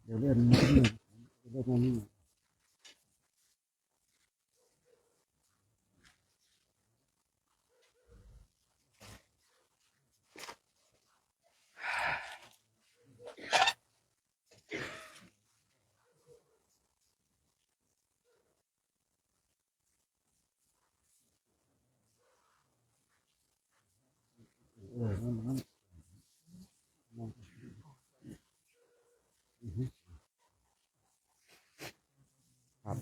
เดี๋ยวเลื่อนนิดนึงเลื่อนนิดนึงนั่นครับ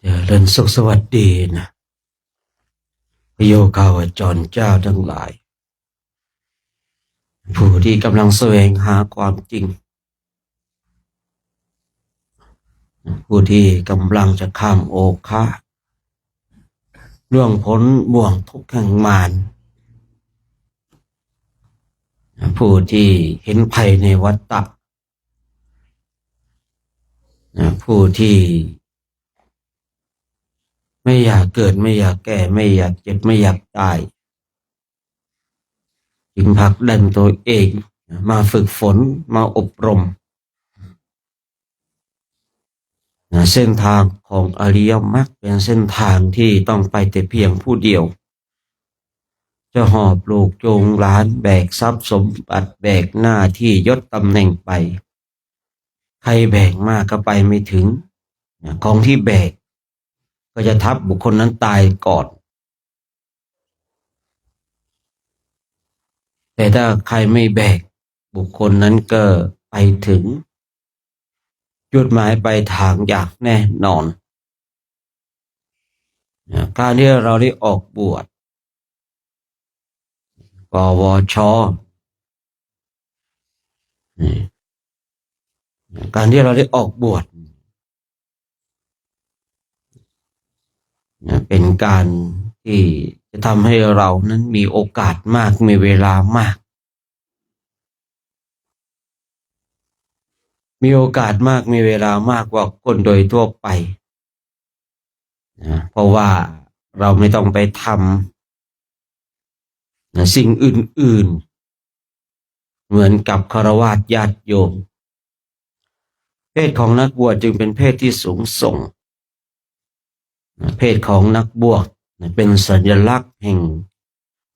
เจริญสุขสวัสดีนะโยคาวจรเจ้าทั้งหลายผู้ที่กำลังแสวงหาความจริงผู้ที่กำลังจะข้ามโอคาล่วงพ้นบ่วงทุกข์แห่งมารผู้ที่เห็นภัยในวัฏฏะผู้ที่ไม่อยากเกิดไม่อยากแก่ไม่อยากเจ็บไม่อยากตายจึงผลักดันตัวเองมาฝึกฝนมาอบรมเส้นทางของอริยมรรคเป็นเส้นทางที่ต้องไปแต่เพียงผู้เดียวจะหอบลูกจูงหลานแบกทรัพย์สมบัติแบกหน้าที่ยศตำแหน่งไปใครแบกมากก็ไปไม่ถึงของที่แบกก็จะทับบุคคลนั้นตายก่อนแต่ถ้าใครไม่แบกบุคคลนั้นก็ไปถึงจุดหมายปลายทางอย่างแน่นอนการที่เราได้ออกบวชปวชการที่เราได้ออกบวชเป็นการที่จะทำให้เรานั้นมีโอกาสมากมีเวลามากมีโอกาสมากมีเวลามากกว่าคนโดยทั่วไปเพราะว่าเราไม่ต้องไปทำสิ่งอื่นๆเหมือนกับฆราวาสญาติโยมเพศของนักบวชจึงเป็นเพศที่สูงส่งเพศของนักบวชเป็นสัญลักษณ์แห่ง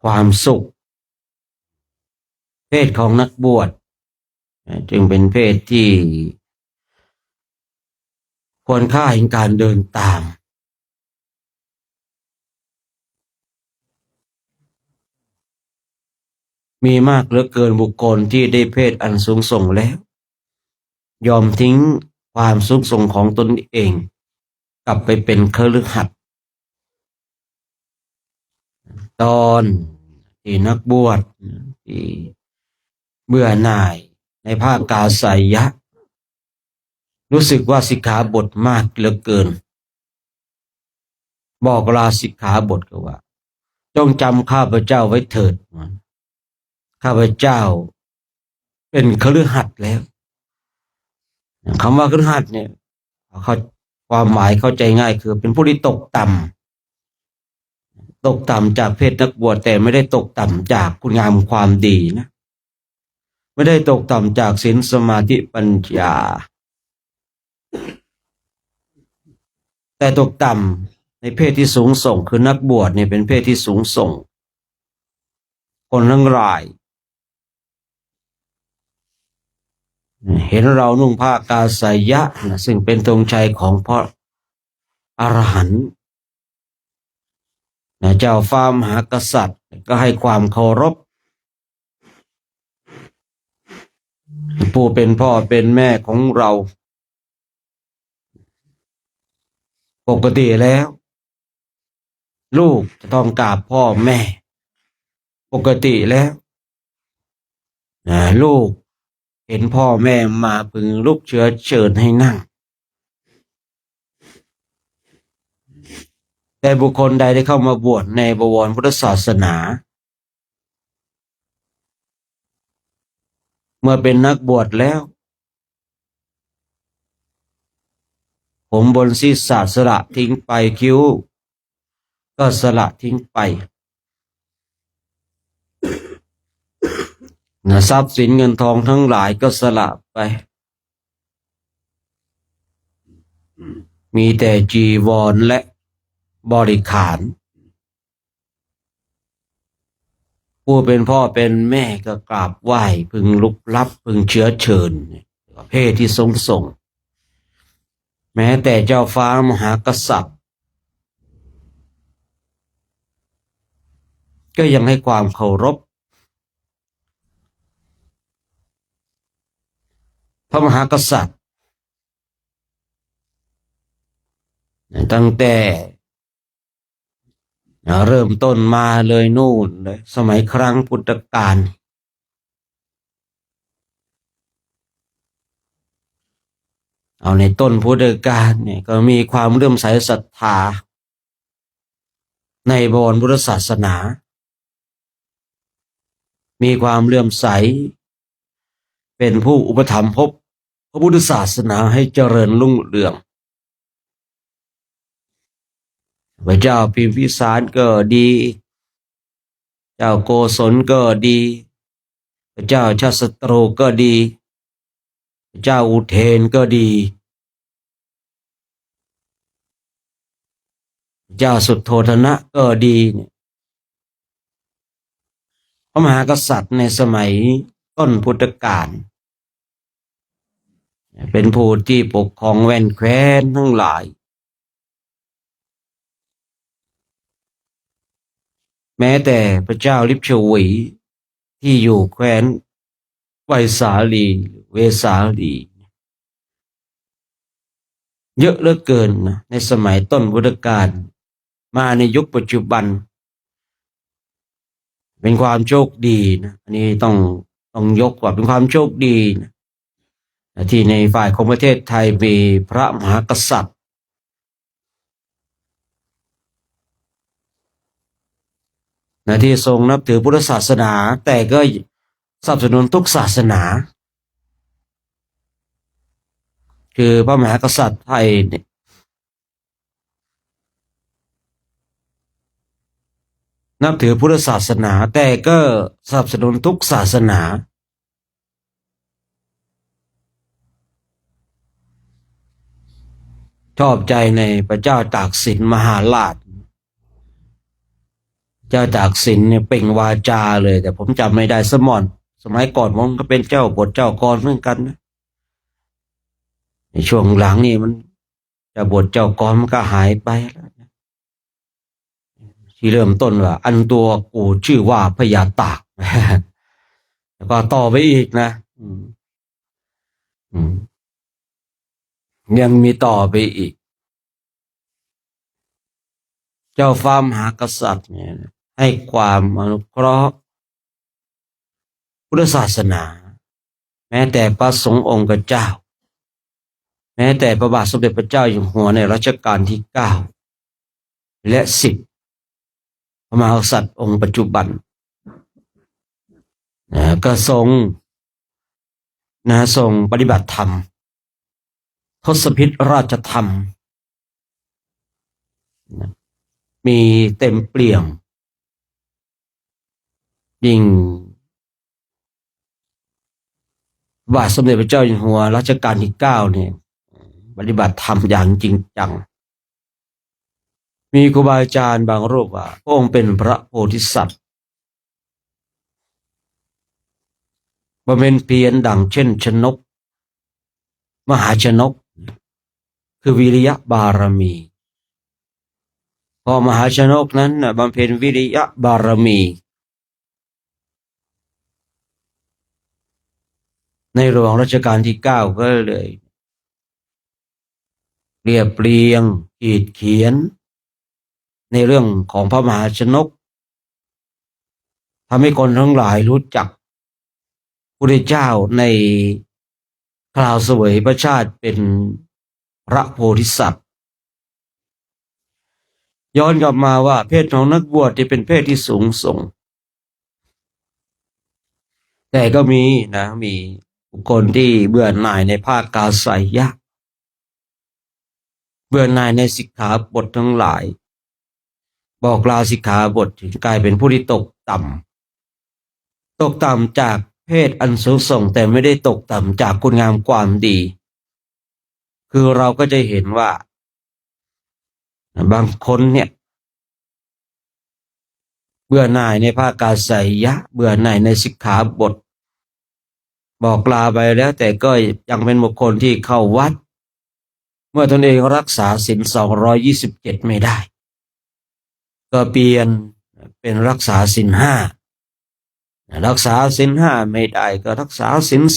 ความสุขเพศของนักบวชจึงเป็นเพศที่ควรค่าแห่งการเดินตาม มีมากเหลือเกินบุคคลที่ได้เพศอันสูงส่งแล้วยอมทิ้งความสูงส่งของตนเองกลับไปเป็นคฤหัสถ์ตอนที่นักบวชที่เบื่อหน่ายในภาคกาไสยะรู้สึกว่าสิกขาบทมากเหลือเกินบอกลาสิกขาบทก็ว่าจงจำข้าพเจ้าไว้เถิดข้าพเจ้าเป็นคฤหัสถ์แล้วคำว่าคฤหัสถ์เนี่ยเขาความหมายเข้าใจง่ายคือเป็นผู้ที่ตกต่ำจากเพศนักบวชแต่ไม่ได้ตกต่ำจากคุณงามความดีนะไม่ได้ตกต่ำจากศีลสมาธิปัญญาแต่ตกต่ำในเพศที่สูงส่งคือนักบวชเนี่ยเป็นเพศที่สูงส่งคนทั้งหลายเห็นเรานุ่งผ้ากาสายะนะซึ่งเป็นธงชัยของพระอรหันต์นะเจ้าฟ้ามหากษัตริย์ก็ให้ความเคารพผู้เป็นพ่อเป็นแม่ของเราปกติแล้วลูกจะต้องกราบพ่อแม่ปกติแล้วลูกเห็นพ่อแม่มาพึงลุกเชิญให้นั่งแต่บุคคลใดได้เข้ามาบวชในบวรพุทธศาสนาเมื่อเป็นนักบวชแล้วผมบนศีรษะสละทิ้งไปคิ้วก็สละทิ้งไปทรัพย์สินเงินทองทั้งหลายก็สละไปมีแต่จีวรและบริขารผู้เป็นพ่อเป็นแม่ก็กราบไหว้พึงลุกลับพึงเชิญเพศที่ทรงส่งแม้แต่เจ้าฟ้ามหากษัตริย์ก็ยังให้ความเคารพพระมหากษัตริย์ตั้งแต่เริ่มต้นมาเลยนู่นเลยสมัยครั้งพุทธกาลเอาในต้นพุทธกาลเนี่ยก็มีความเลื่อมใสศรัทธาในบวรพุทธศาสนามีความเลื่อมใสเป็นผู้อุปถัมภ์พระพุทธศาสนาให้เจริญรุ่งเรืองพระเจ้าพิมพิสารก็ดีเจ้าโกศลก็ดีพระเจ้าชาติศัตรูก็ดีพระเจ้าอุเทนก็ดีพระเจ้าสุทโธทนะก็ดีพระมหากษัตริย์ในสมัยต้นพุทธกาลเป็นผู้ที่ปกครองแว่นแคว้นทั้งหลายแม้แต่พระเจ้าลิบชวีที่อยู่แคว้นไวสาลีเวสาลีเยอะเหลือเกินนะในสมัยต้นพุทธกาลมาในยุคปัจจุบันเป็นความโชคดีนะอันนี้ต้องยกว่าเป็นความโชคดีนะที่ในฝ่ายของประเทศไทยมีพระมหากษัตริย์ที่ทรงนับถือพุทธศาสนาแต่ก็สนับสนุนทุกศาสนาคือพระมหากษัตริย์ไทยเนี่ยนับถือพุทธศาสนาแต่ก็สนับสนุนทุกศาสนาชอบใจในพระเจ้าตากสินมหาราชเจ้าตากสินเนี่ยเปล่งวาจาเลยแต่ผมจำไม่ได้สมัยก่อนผมก็เป็นเจ้าบทเจ้ากรเหมือนกันนะในช่วงหลังนี่มันเจ้าบทเจ้ากรมันก็หายไปแล้วที่เริ่มต้นว่าอันตัวกูชื่อว่าพญาตาก แล้วก็ต่อไปอีกนะอืมยังมีต่อไปอีกเจ้าฟ้ามหากษัตริย์เนี่ยให้ความอนุเคราะห์พุทธศาสนาแม้แต่พระสงฆ์องค์เจ้าแม้แต่พระบาทสมเด็จพระเจ้าอยู่หัวในรัชกาลที่9และ10พระมหากษัตริย์องค์ปัจจุบันก็ทรงปฏิบัติธรรมทศพิธราชธรรมมีเต็มเปี่ยมยิ่งบาทสมเด็จพระเจ้าอยู่หัวรัชกาลที่9เนี่ยปฏิบัติธรรมอย่างจริงจังมีครูบาอาจารย์บางรูปว่าพระองค์เป็นพระโพธิสัตว์บำเพ็ญเพียรดังเช่นชนกมหาชนกคือวิริยะบารมีพอมหาชนกนั้นบำเพ็ญวิริยะบารมีในหลวงรัชกาลที่9ก็เลยเรียบเรียงขีดเขียนในเรื่องของพระมหาชนกทำให้คนทั้งหลายรู้จักพระพุทธเจ้าในคราวเสวยพระชาติเป็นพระโพธิสัตว์ย้อนกลับมาว่าเพศของนักบวชที่เป็นเพศที่สูงส่งแต่ก็มีบุคคลที่เบื่อหน่ายในภาคกาไสยะเบื่อหน่ายในสิกขาบททั้งหลายบอกลาสิกขาบทกลายเป็นผู้ที่ตกต่ำจากเพศอันสูงส่งแต่ไม่ได้ตกต่ำจากคุณงามความดีคือเราก็จะเห็นว่าบางคนเนี่ยเบื่อหน่ายในภาคกาไสยะเบื่อหน่ายในสิกขาบทบอกลาไปแล้วแต่ก็ยังเป็นบุคคลที่เข้าวัดเมื่อตนเองรักษาศีล227ไม่ได้ก็เปลี่ยนเป็นรักษาศีล5รักษาศีล5ไม่ได้ก็รักษาศีล4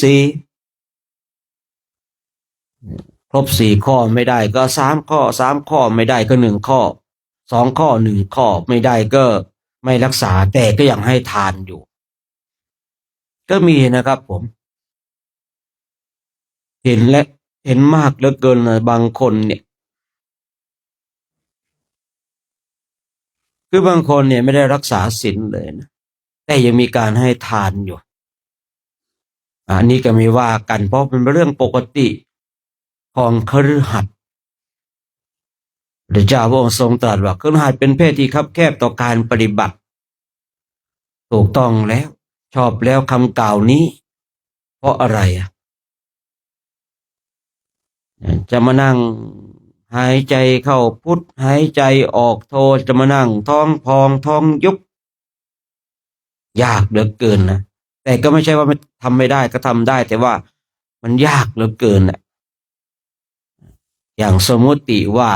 ครบ4ข้อไม่ได้ก็3ข้อ3ข้อไม่ได้ก็1ข้อ2ข้อ1ข้อไม่ได้ก็ไม่รักษาแต่ก็ยังให้ทานอยู่ก็มีนะครับผมเห็นมากเหลือเกินเลยบางคนเนี่ยคือบางคนเนี่ยไม่ได้รักษาศีลเลยนะแต่ยังมีการให้ทานอยู่อันนี้ก็ไม่ว่ากันเพราะเป็นเรื่องปกติของคฤหัสถ์พระเจ้าพระองค์ทรงตรัสว่าคฤหัสถ์เป็นเพศที่คับแคบต่อการปฏิบัติถูกต้องแล้วชอบแล้วคำกล่าวนี้เพราะอะไรจะมานั่งหายใจเข้าพุทหายใจออกโทจะมานั่งท้องพองท้องยุบยากเหลือเกินนะแต่ก็ไม่ใช่ว่าทำไม่ได้ก็ทำได้แต่ว่ามันยากเหลือเกินอย่างสมมติว่า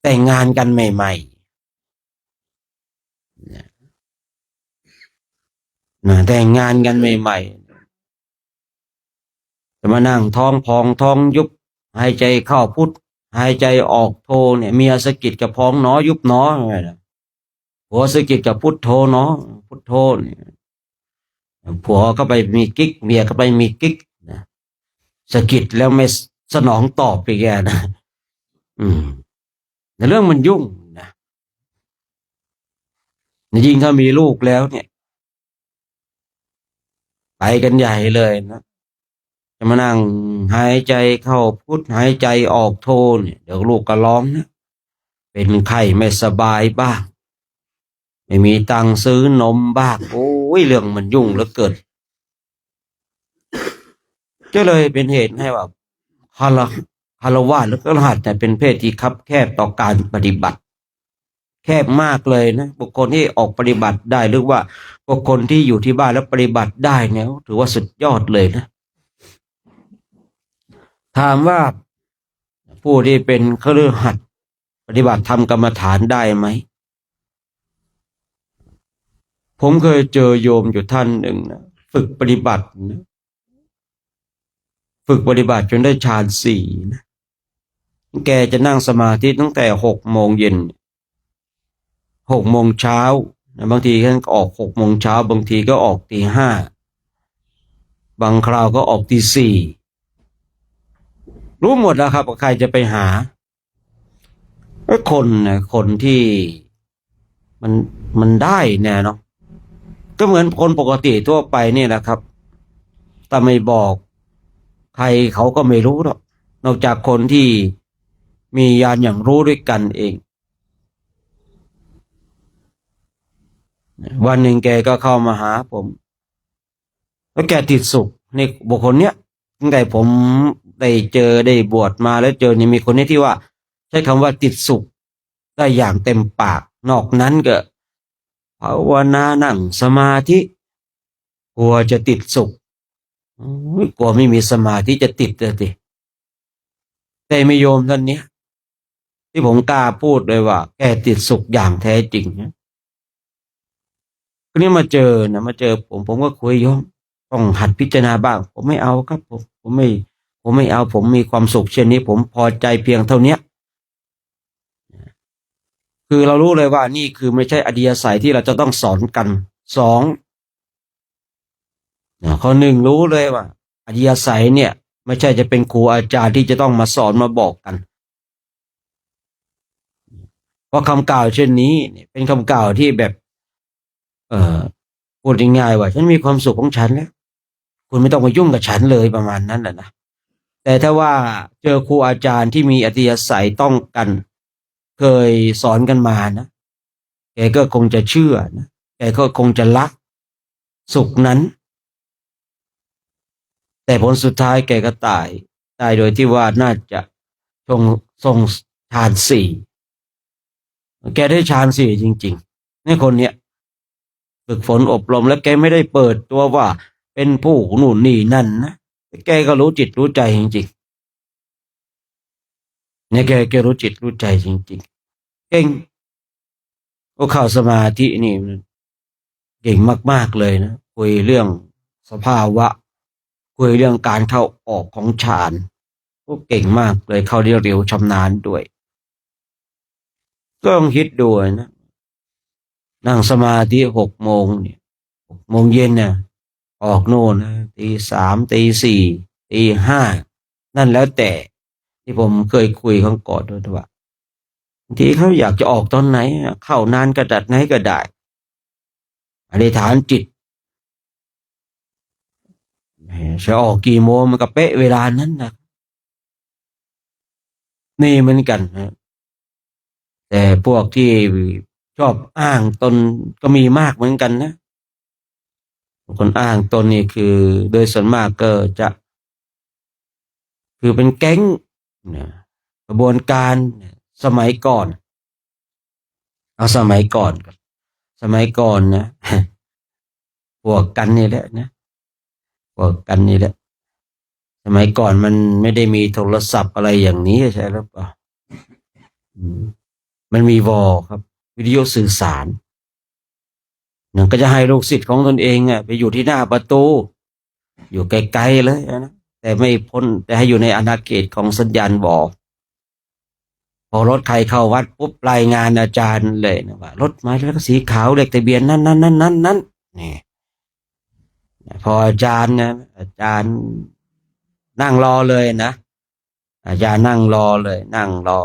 แต่งงานกันใหม่ๆแต่งงานกันใหม่ๆจะมานั่งท้องพองท้องยุบหายใจเข้าพุทหายใจออกโทเนี่ยเมียสะกิดกับพองหนอยุบหนอไงล่ะผัวสะกิดกับพุทโธหนอพุทโธเนี่ยผัวก็ไปมีกิ๊กเมียก็ไปมีกิ๊กนะสะกิดแล้วไม่สนองตอบไปแกนะในเรื่องมันยุ่งนะยิ่งถ้ามีลูกแล้วเนี่ยไปกันใหญ่เลยนะจะมานั่งหายใจเข้าพุทหายใจออกโทเนี่ยเดี๋ยวลูกก็ร้องนะเป็นไข้ไม่สบายบ้างไม่มีตังค์ซื้อนมบ้างโอ้ยเรื่องมันยุ่งเหลือเกินก็เลยเป็นเหตุให้ว่าคารวะหรือคฤหัสถ์เนี่ยเป็นเพศที่คับแคบต่อการปฏิบัติแคบมากเลยนะบุคคลที่ออกปฏิบัติได้หรือว่าบุคคลที่อยู่ที่บ้านแล้วปฏิบัติได้เนี่ยถือว่าสุดยอดเลยนะถามว่าผู้ที่เป็นคฤหัสถ์ปฏิบัติธรรมกรรมฐานได้ไหม ผมเคยเจอโยมอยู่ท่านหนึ่งนะฝึกปฏิบัตินะฝึกปฏิบัติจนได้ฌานสี่นะแกจะนั่งสมาธิตั้งแต่6 โมงเย็น6 โมงเช้านะบางทีก็ออก6 โมงเช้าบางทีก็ออกตี 5บางคราวก็ออกตี 4รู้หมดแล้วครับว่าใครจะไปหาคนนะคนที่มันมันได้แน่เนาะก็เหมือนคนปกติทั่วไปนี่แหละครับแต่ไม่บอกใครเขาก็ไม่รู้หรอกนอกจากคนที่มีญาณอย่างรู้ด้วยกันเองวันหนึ่งแกก็เข้ามาหาผมแล้วแกติดสุขในบุคคลเนี้ยตั้งแต่ผมได้เจอได้บวชมาแล้วเจอนี่มีคนนี้ที่ว่าใช้คำว่าติดสุขได้อย่างเต็มปากนอกนั้นก็ภาวนานั่งสมาธิกลัวจะติดสุขกลัวไม่มีสมาธิจะติดเลยสิแต่ไม่โยมท่านเนี้ยที่ผมกล้าพูดเลยว่าแกติดสุขอย่างแท้จริงนะก็นี่มาเจอนะมาเจอผมก็คุยโยมต้องหัดพิจารณาบ้างผมไม่เอาครับผมไม่เอาผมมีความสุขเช่นนี้ผมพอใจเพียงเท่านี้คือเรารู้เลยว่านี่คือไม่ใช่อริยสัยที่เราจะต้องสอนกันสองข้อหนึ่งรู้เลยว่าอริยสัยเนี่ยไม่ใช่จะเป็นครูอาจารย์ที่จะต้องมาสอนมาบอกกันเพราะคำกล่าวเช่นนี้เป็นคำกล่าวที่แบบเอ่อพูดง่ายๆว่าฉันมีความสุขของฉันแล้วคุณไม่ต้องมายุ่งกับฉันเลยประมาณนั้นแหละนะแต่ถ้าว่าเจอครูอาจารย์ที่มีอริยสัยต้องกันเคยสอนกันมานะแกก็คงจะเชื่อนะแกก็คงจะรักสุขนั้นแต่ผลสุดท้ายแกก็ตายโดยที่ว่าน่าจะทรงฌานสี่แกได้ฌานสี่จริงๆนี่คนเนี้ยฝึกฝนอบรมแล้วแกไม่ได้เปิดตัวว่าเป็นผู้นู่นนี่นั่นนะแกก็รู้จิตรู้ใจจริงๆเนี่ยแกรู้จิตรู้ใจจริงๆเก่งก็เข้าสมาธินี่เก่งมากๆเลยนะคุยเรื่องสภาวะคุยเรื่องการเข้าออกของฌานก็เก่งมากเลยเข้าได้เร็วชำนาญด้วยก็ลองคิดดูนะนั่งสมาธิ6 โมงเนี่ย6 โมงเย็นเนี่ยออกโน่นนะตี 3ตี 4ตี 5นั่นแล้วแต่ที่ผมเคยคุยข้างก่อนด้วยว่าบางทีเขาอยากจะออกตอนไหนเข้านานกระดัดไหนก็ได้อธิษฐานจิตจะออกกี่โมงมันก็เป๊ะเวลานั้นนะนี่เหมือนกันนะแต่พวกที่ชอบอ้างตนก็มีมากเหมือนกันนะคนอ้างตนนี่คือโดยส่วนมากก็จะคือเป็นแก๊งนะกระบวนการสมัยก่อนเอาสมัยก่อนก่อนสมัยก่อนนะพวกกันนี่แหละนะพวกกันนี่แหละสมัยก่อนมันไม่ได้มีโทรศัพท์อะไรอย่างนี้ใช่หรือเปล่าอืมมันมีวอลครับวิทยุสื่อสารนั่นก็จะให้ลูกศิษย์ของตนเองอ่ะไปอยู่ที่หน้าประตูอยู่ไกลๆเลยนะแต่ไม่พ้นแต่ให้อยู่ในอาณาเขตของสัญญาณวอลพอรถใครเข้าวัดปุ๊บรายงานอาจารย์เลยนะว่ารถหมายเลขสีขาวเลขทะเบียนนั้นนี่พออาจารย์นะอาจารย์นั่งรอเลยนะอาจารย์นั่งรอเลยนั่งรอ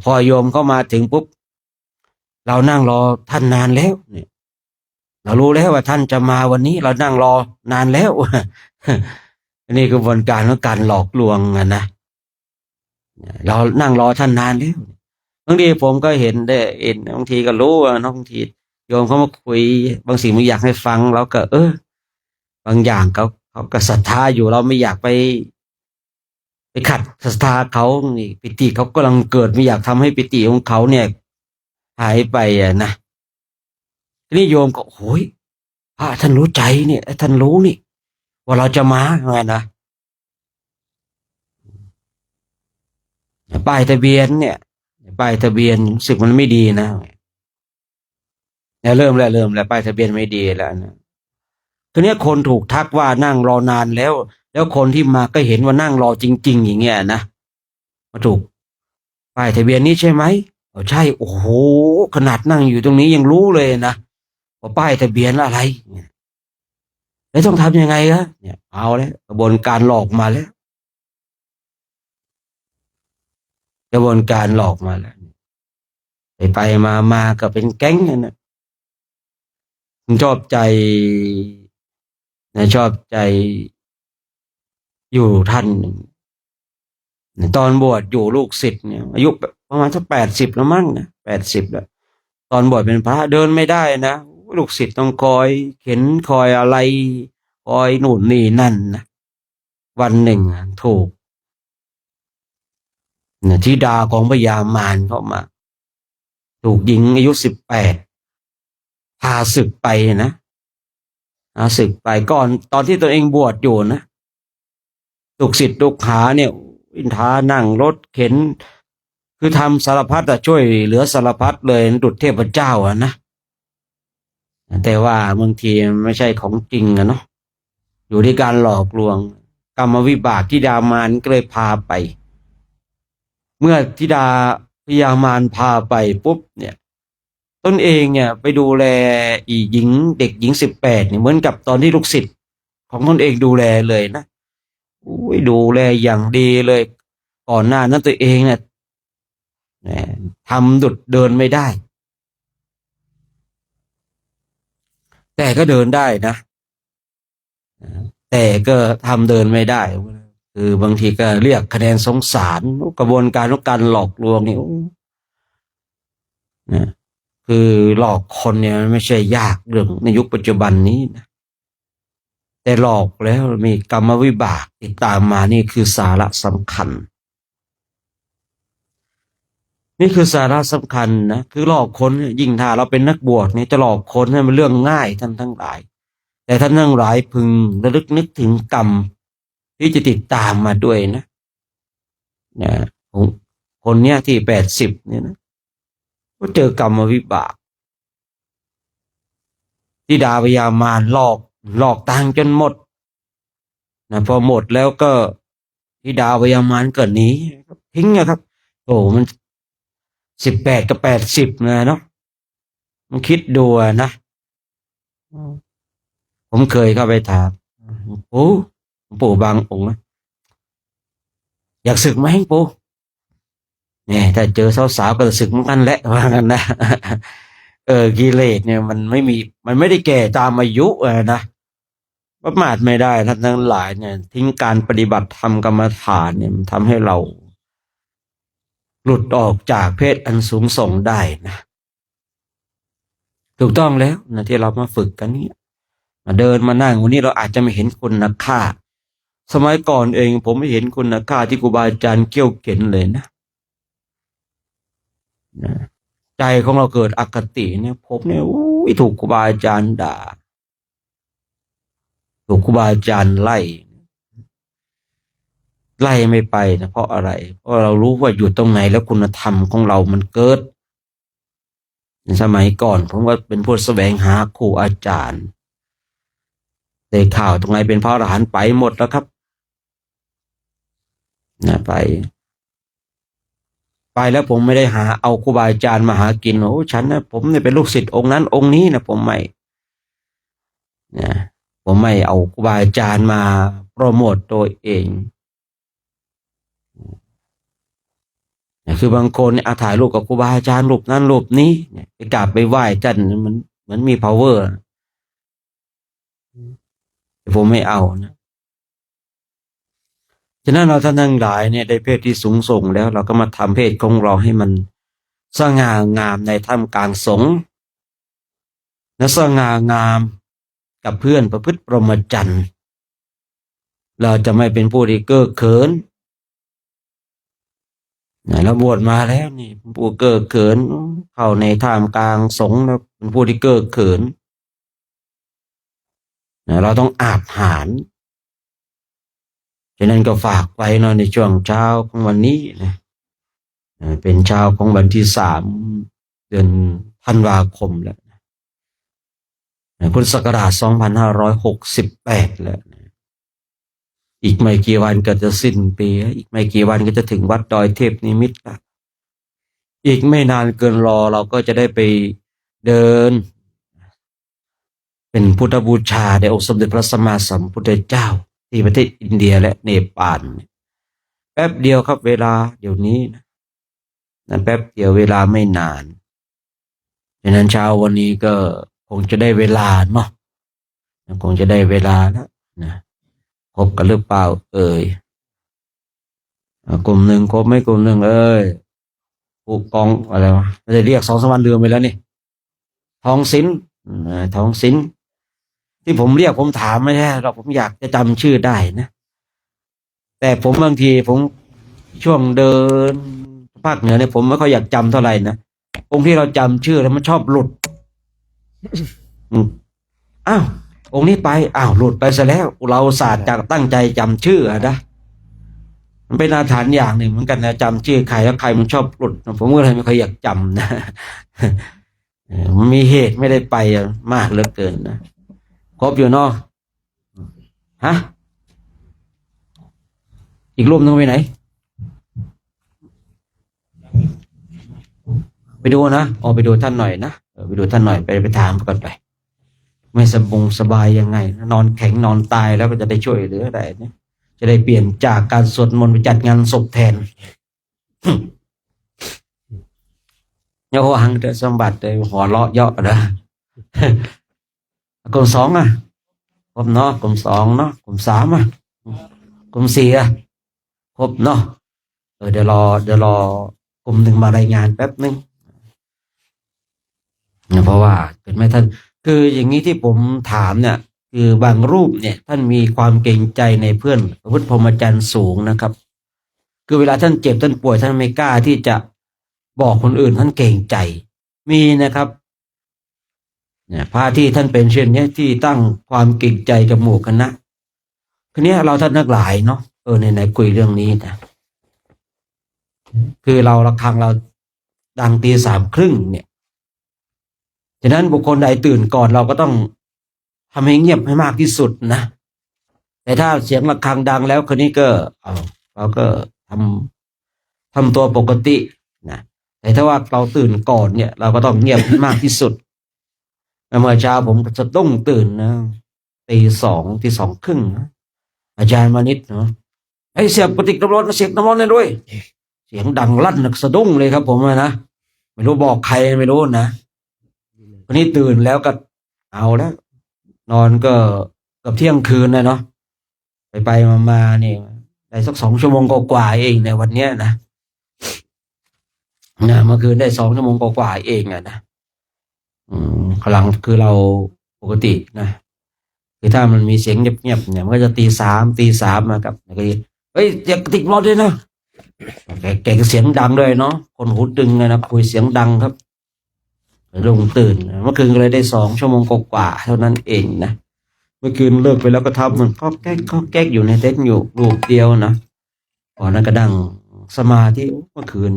พอโยมเข้ามาถึงปุ๊บเรานั่งรอท่านนานแล้วเนี่ยเรารู้แล้วว่าท่านจะมาวันนี้เรานั่งรอนานแล้วอันนี้คือกระบวนการของการหลอกลวงนะเรานั่งรอท่านนานแล้วบางทีผมก็เห็นบางทีก็รู้ว่าบางทีโยมเขามาคุยบางสิ่งบางอย่างให้ฟังเราก็บางอย่างเขาก็ศรัทธาอยู่เราไม่อยากไปขัดศรัทธาเขานี่ปิติเขากำลังเกิดไม่อยากทำให้ปิติของเขาเนี่ยหายไปนะทีนี้โยมก็โอ้ยพระท่านรู้ใจเนี่ยท่านรู้นี่ว่าเราจะมาไงนะป้ายทะเบียนเนี่ยป้ายทะเบียนรู้สึกมันไม่ดีนะ เนี่ยเริ่มแล้วป้ายทะเบียนไม่ดีแล้วนะทีเนี้ยคนถูกทักว่านั่งรอนานแล้วแล้วคนที่มาก็เห็นว่านั่งรอจริงๆอย่างเงี้ยนะมาถูกป้ายทะเบียนนี้ใช่ไหมใช่โอ้โหขนาดนั่งอยู่ตรงนี้ยังรู้เลยนะว่าป้ายทะเบียนอะไรเนี่ยแล้วต้องทำยังไงครับเนี่ยเอาแล้วกระบวนการหลอกมาแล้วกระบวนการหลอกมาแล้วไปมาก็เป็นแก๊งนั่นนะชอบใจนะชอบใจอยู่ท่านหนึ่งตอนบวชอยู่ลูกศิษย์เนี่ยอายุประมาณสัก80แล้วมั้งนะ80แล้วตอนบวชเป็นพระเดินไม่ได้นะลูกศิษย์ต้องคอยเข็นคอยอะไรคอยหนุนนี่นั่นนะวันหนึ่งถูกธิดาของพญามารเข้ามาถูกหญิงอายุ18พาศึกไปนะพาศึกไปก่อนตอนที่ตัวเองบวชอยู่นะลูกศิษย์ลูกหาเนี่ยวินทานั่งรถเข็นคือทำสารพัดช่วยเหลือสารพัดเลยดุจเทพเจ้านะแต่ว่าบางทีไม่ใช่ของจริงเนาะอยู่ที่การหลอกลวงกรรมวิบากที่ดามานก็เลยพาไปเมื่อธิดาพญามารพาไปปุ๊บเนี่ยตนเองเนี่ยไปดูแลอีหญิงเด็กหญิง18เนี่ยเหมือนกับตอนที่ลูกศิษย์ของตนเองดูแลเลยนะดูแลอย่างดีเลยก่อนหน้านั้นตัวเองเนี่ยทำดุจเดินไม่ได้แต่ก็เดินได้นะแต่ก็ทำเดินไม่ได้คือบางทีก็เรียกคะแนนสงสารกระบวนการของการหลอกลวงนี่นะคือหลอกคนเนี่ยไม่ใช่ยากเรื่องในยุคปัจจุบันนี้นะแต่หลอกแล้วมีกรรมวิบากติดตามมานี่คือสาระสำคัญนี่คือสาระสำคัญนะคือหลอกคนยิ่งถ้าเราเป็นนักบวชเนี่ยจะหลอกคนให้มันเรื่องง่ายท่านทั้งหลายแต่ท่านทั้งหลายพึงระลึกนึกถึงกรรมที่จะติดตามมาด้วยนะคนเนี้ยที่80เนี่ยนะก็เจอกรรมวิบากที่ดาพยามารหลอกตังจนหมดนะพอหมดแล้วก็ที่ดาพยามารก็หนีทิ้งนะครับโอ้มัน18กับ80นะเนาะมันคิดดูนะผมเคยเข้าไปถามปู่บางองค์นะอยากศึกไหมปู่เนี่ยถ้าเจอสาวๆก็ศึกเหมือนกันแหละว่ากันนะกิเลสเนี่ยมันไม่ได้แก่ตามอายุนะประมาทไม่ได้ท่านทั้งหลายเนี่ยทิ้งการปฏิบัติธรรมกรรมฐานเนี่ยมันทำให้เราหลุดออกจากเพศอันสูงส่งได้นะถูกต้องแล้วนะที่เรามาฝึกกันเนี่ยมาเดินมานั่งวันนี้เราอาจจะไม่เห็นคุณค่าสมัยก่อนเองผมไม่เห็นคุณค่าที่ครูบาอาจารย์เกี่ยวเข็นเลยนะใจของเราเกิดอคติเนี่ยผมเนี่ยถูกครูบาอาจารย์ด่าถูกครูบาอาจารย์ไล่ไม่ไปนะเพราะอะไรเพราะเรารู้ว่าอยู่ตรงไหนแล้วคุณธรรมของเรามันเกิดในสมัยก่อนผมว่าเป็นผู้แสวงหาครูอาจารย์ได้ข่าวตรงไหนเป็นพระอรหันต์ไปหมดแล้วครับนะไปแล้วผมไม่ได้หาเอาครูบาอาจารย์มาหากินฉันนะผมเนี่ยเป็นลูกศิษย์องค์นั้นองค์นี้นะผมไม่เอาครูบาอาจารย์มาโปรโมตตัวเองคือบางคนเนี่ยถ่ายรูปกับครูบาอาจารย์รูปนั้นรูปนี้เนี่ยไปกราบไปไหว้ท่านมันมี power แต่ผมไม่เอานะฉะนั้นเราท่านทั้งหลายเนี่ยได้เพศที่สูงส่งแล้วเราก็มาทำเพศของเราให้มันสง่างามในท่ามกลางสงฆ์และสง่างามกับเพื่อนประพฤติพรหมจรรย์เราจะไม่เป็นผู้ที่เก้อเขินเราบวชมาแล้วนี่ผู้เก้อเขินเข้าในท่ามกลางสงฆ์แล้วเป็นผู้ที่เก้อเขินเราต้องอาบหาญฉะนั้นก็ฝากไว้ในช่วงเช้าของวันนี้นะเป็นเช้าของวันที่3 เดือนธันวาคมแล้ว พุทธศักราช2568แล้วอีกไม่กี่วันก็จะสิ้นปีอีกไม่กี่วันก็จะถึงวัดดอยเทพนิมิตรละอีกไม่นานเกินรอเราก็จะได้ไปเดินเป็นพุทธบูชาแด่องค์สมเด็จพระสัมมาสัมพุทธเจ้าที่ประเทศอินเดียและเนปาลแป๊บเดียวครับเวลาเดี๋ยวนี้นะแป๊บเดียวเวลาไม่นานฉะนั้นเช้าวันนี้ก็คงจะได้เวลาเนาะคงจะได้เวลาแล้วนะครบกันหรือเปล่ากลุ่มหนึ่งครบไม่กลุ่มหนึ่งผู้กองอะไรวะไม่ได้เรียก2-3 วันเดือนไปแล้วนี่ทองศิลป์ทองศิลป์ที่ผมเรียกผมถามไม่ใช่หรอกผมอยากจะจำชื่อได้นะแต่ผมบางทีผมช่วงเดินภาคเหนือเนี่ยผมไม่ค่อยอยากจำเท่าไหร่นะองค์ที่เราจำชื่อแล้วมันชอบหลุดอ้าวองค์นี้ไปอ้าวหลุดไปซะแล้วเราศาสตร์จากตั้งใจจำชื่อนะมันเป็นอาถรรพ์อย่างหนึ่งเหมือนกันนะจำชื่อใครแล้วใครมันชอบหลุดผมก็เลยไม่ค่อยอยากจำนะมันมีเหตุไม่ได้ไปมากเหลือเกินนะครบอยู่เนาะฮะอีกรูปนึงไปไหนไปดูนะไปดูท่านหน่อยนะไปดูท่านหน่อยไปถามก่อนไปไม่สบายยังไงนอนแข็งนอนตายแล้วก็จะได้ช่วยเหลือได้เนี่ยจะได้เปลี่ยนจากการสวดมนต์ไปจัดงานศพแทนอย่าวางแต่สมบัติเลยหัวเราะเยาะนะกลุ่ม2ครบเนาะกลุ่ม2เนาะกลุ่ม3กลุ่ม4ครบเนาะเดี๋ยวรอกลุ่ม1มารายงานแป๊บนึงเพราะว่าเกิดไม่ท่านคืออย่างนี้ที่ผมถามเนี่ยคือบางรูปเนี่ยท่านมีความเกรงใจในเพื่อนพุทธพรหมจรรย์สูงนะครับคือเวลาท่านเจ็บท่านป่วยท่านไม่กล้าที่จะบอกคนอื่นท่านเกรงใจมีนะครับเนี่ยพระที่ท่านเป็นเช่นนี้ที่ตั้งความเกรงใจกับหมู่คณะทีนี้เราท่านทั้งหลายเนาะไหนคุยเรื่องนี้นะคือเราระฆังเราดังตี 3:30เนี่ยฉะนั้นบุคคลใดตื่นก่อนเราก็ต้องทำให้เงียบให้มากที่สุดนะแต่ถ้าเสียงระฆังดังแล้วคนนี้ก็เราก็ทำตัวปกตินะแต่ถ้าว่าเราตื่นก่อนเนี่ยเราก็ต้องเงียบให้มากที่สุดเมื่อเช้าผมจะต้องตื่นนะตี 2:30นะอาจารย์มานิดเนาะให้เสียบกระติกน้ำร้อนมาเสียบน้ำร้อนเลยด้วยเสียงดังลั่นสะดุ้งเลยครับผมนะไม่รู้บอกใครไม่รู้นะวันนี้ตื่นแล้วก็เอาแล้วนอนก็เกือบเที่ยงคืนนะเนาะไปมาเนี่ยได้สัก2 ชั่วโมงกว่าเองในวันเนี้ยนะเมื่อคืนได้2 ชั่วโมงกว่าเองนะพลังคือเราปกตินะคือถ้ามันมีเสียงเงียบๆเนี่ยมันก็จะตี 3มากับเฮ้ยเสียงกระติกรอด้วยนะแกเสียงดังด้วยเนาะคนหูตึงนะคุยเสียงดังครับลงตื่นเมื่อคืนก็เลยได้2 ชั่วโมงกว่าเท่านั้นเองนะเมื่อคืนเลิกไปแล้วก็ทำมันก็แก๊กอยู่ในเต็นท์อยู่รูปเดียวนะก่อนนั้นก็นั่งสมาธิเมื่อคืน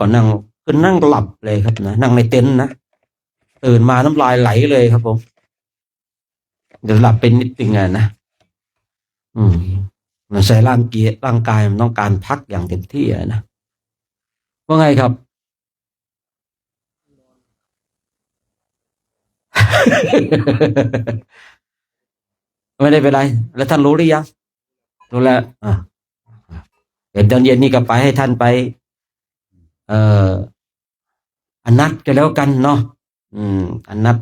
ก่อนนั่งหลับเลยครับนะนั่งในเต็นท์นะตื่นมาน้ำลายไหลเลยครับผมเดี๋ยวหลับเป็นนิดนึงนะมันใช้ร่างกายมันต้องการพักอย่างเต็มที่นะว่าไงครับ ไม่ได้เป็นไรแล้วท่านรู้หรือยังรู้แล้วเดี๋ยวตอนเย็นนี่ก็ไปให้ท่านไปอันนัดก็แล้วกันเนาะอันนัด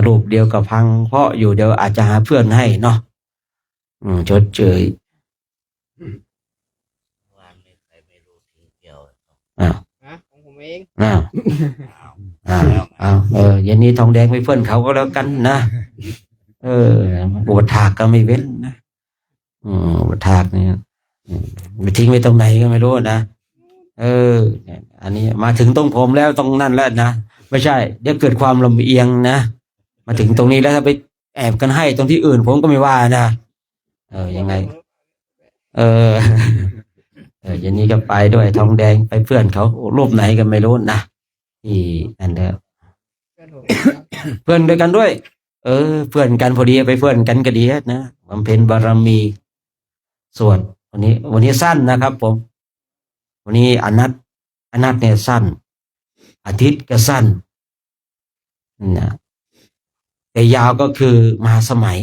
รูปเดียวกับพังเพราะอยู่เดี๋ยวอาจจะหาเพื่อนให้เนาะชดเชยของผมเองเย็นนี้ทองแดงไปเพื่อนเขาก็แล้วกันนะอุปถากก็ไม่เว้นนะอุปถากเนี่ยไปทิ้งไว้ตรงไหนก็ไม่รู้นะอันนี้มาถึงตรงผมแล้วตรงนั่นแล้วนะไม่ใช่เดี๋ยวเกิดความลำเอียงนะมาถึงตรงนี้แล้วถ้าไปแอบกันให้ตรงที่อื่นผมก็ไม่ว่านะยังไงอย่างนี้ก็ไปด้วยทองแดงไปเพื่อนเขารูปไหนก็ไม่รู้นะที่นั่นแล้วเพื่อนผม ผม เพื่อนด้วยกันด้วย เพื่อนกันพอดีไปเพื่อนกันก็ดีนะบำเพ็ญบารมีสวดวันนี้สั้นนะครับผมวันนี้อนัตเนี่ยสั้นอาทิตย์ก็สั้นนะแต่ยาวก็คือมหาสมัย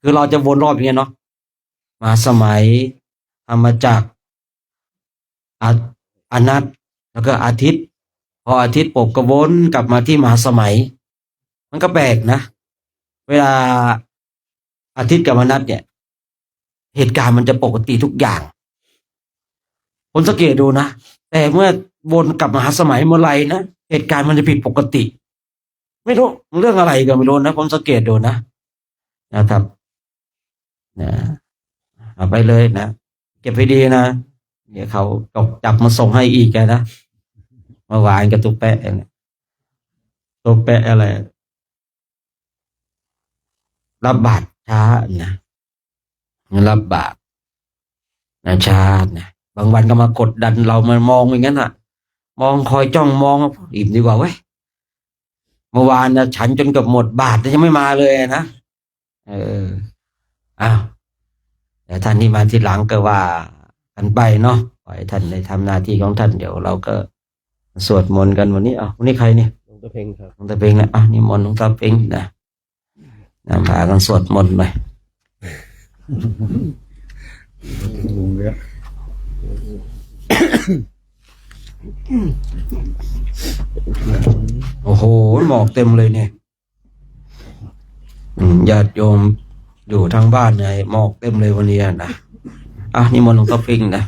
คือเราจะวนรอบอย่างเงี้ยเนาะมหาสมัยธรรมจักรอนัตแล้วก็อาทิตย์พออาทิตย์ปกกระวนกลับมาที่มหาสมัย มันก็แปลกนะเวลาอาทิตย์กับอนัตเนี่ยเหตุการณ์มันจะปกติทุกอย่างผมสังเกตดูนะแต่เมื่อวนกลับมหาสมัยเมื่อไหร่นะเหตุการณ์มันจะผิดปกติ ไม่รู้เรื่องอะไรก็ไม่รู้นะผมสังเกตดูนะครับนะเอาไปเลยนะเก็บให้ดีนะเดี๋ยวเขาจับมาส่งให้อีกนะเมื่อวานกับตุ๊กแปะเนี่ยตุ๊กแปะอะไรรับบาตรช้านะรับบาตรนะช้านะบางวันก็มากดดันเรามามองอย่างนั้นอ่ะมองคอยจ้องมองอิ่มดีกว่าเว้ยเมื่อวานนะฉันจนเกือบหมดบาทแต่ยังไม่มาเลยนะอ้าวแต่ท่านที่มาทีหลังก็ว่ากันไปเนาะปล่อยท่านได้ทำหน้าที่ของท่านเดี๋ยวเราก็สวดมนต์กันวันนี้วันนี้ใครเนี่ยหลวงตาเพ่งครับหลวงตาเพ่งนะนี่มนต์หลวงตาเพ่งนะพากันสวดมนต์หน่อยโอ้โหหมอกเต็มเลยเนี่ยญาติโยมอยู่ทางบ้านไงหมอกเต็มเลยวันนี้นะนี่มนต์หลวงตาเพ่งนะ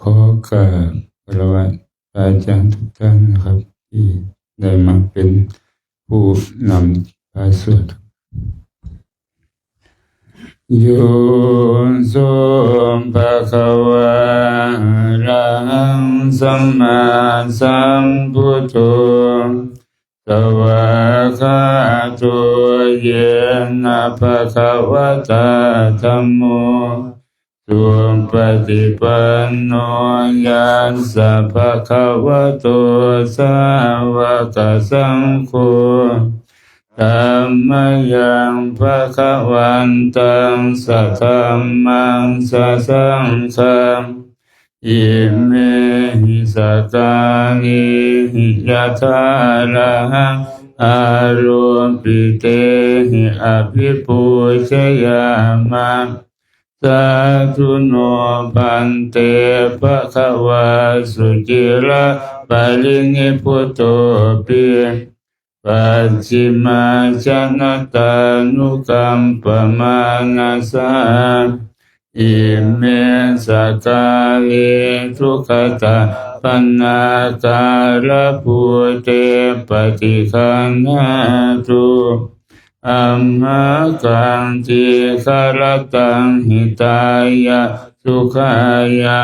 ขอกราบพระวะอาจารย์ทุกท่านนะครับที่ได้มาเป็นผู้นำพาสวดโยโสภะคะวะอะระหังสัมมาสัมพุทโธสวากขาโตเยนะภะคะวะตาธัมโมสุปฏิปันโนยัสสะภะคะวะโตสาวกสังโฆธัมมังยังภะคะวันตังสัทธัมมังสัสสังฆังอิเมหิสกาลิหิยะถาระหังอารุปิเตหิอภิปูชยามะสาธุโนพันเตภะคะวะสุจิระปะรินิพพุตโตปิปัจฉิมาชนะตานุกัมปมานาสาอิเมสกาลิทุขตาปนาการะภูเตปฏิคันหาตุอัมหากังติคารตังหิตายะสุขายะ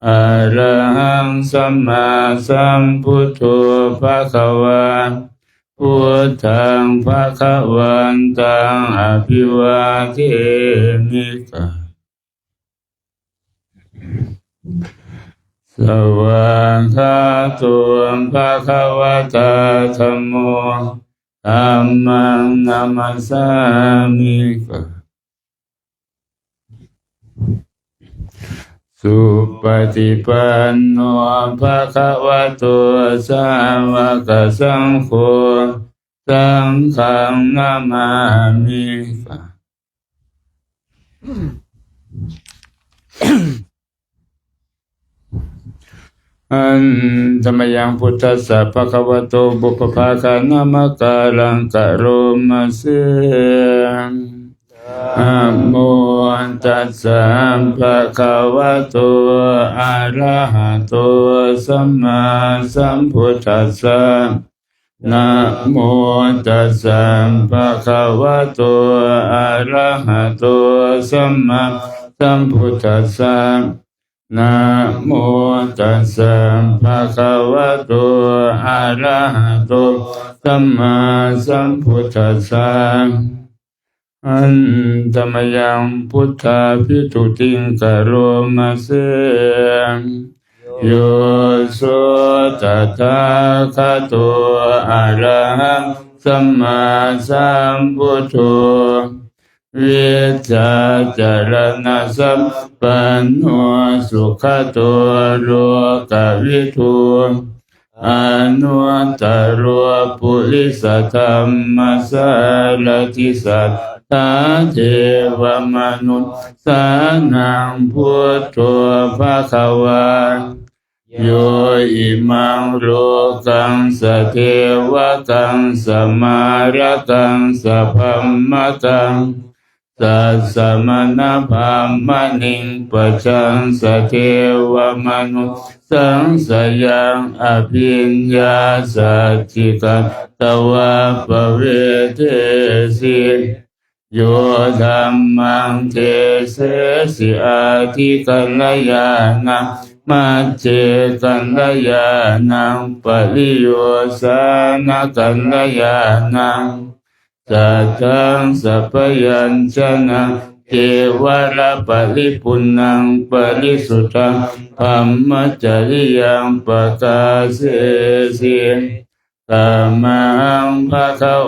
อะระหังสัมมาสัมพุทโธภะคะวะพุทธังภะคะวันตังอภิวาเทมิกะสวากขาโตภะคะวะตาธัมโมธัมมังนัมมัสสามิสุปฏิปันโนภะคะวะโตสาวกสังโฆสังฆังนามามิอันธรรมยังพุทธัสสะภะคะวะโตบุพพาคานามะการังกะโรมะเสนะโมตัสสะภะคะวะโตอะระหะโตสัมมาสัมพุทธัสสะนะโมตัสสะภะคะวะโตอะระหะโตสัมมาสัมพุทธัสสะนะโมตัสสะภะคะวะโตอะระหะโตสัมมาสัมพุทธัสสะ อันตมยังพุทธาภิตุติงกโรมาเสโยโสตถาคตอะระหังสัมมาสัมพุทโธวิชาจารณะสัมปันโนสุขโตโลกวิทูอนุตตรปุริสธรรมสารติสัทธาเทวมนุษย์สานังพุทโธภควาโยอิมังโลกังสเทวกังสมารกังสพัมมกังสัสสมณพามณิงปะชังสเทวมนุษย์สังสยังอภิญญาสัจจิกันตวะปะเวเทสิโยธัมมังเทเสสิอาทิกัลยานังมัจเจกัลยานังปริโยสานกัลยานังสัทธังสัพยัญชนะเทวราปริปุณังปริสุทธังธัมมจริยังปกาเสสิธัมมังภ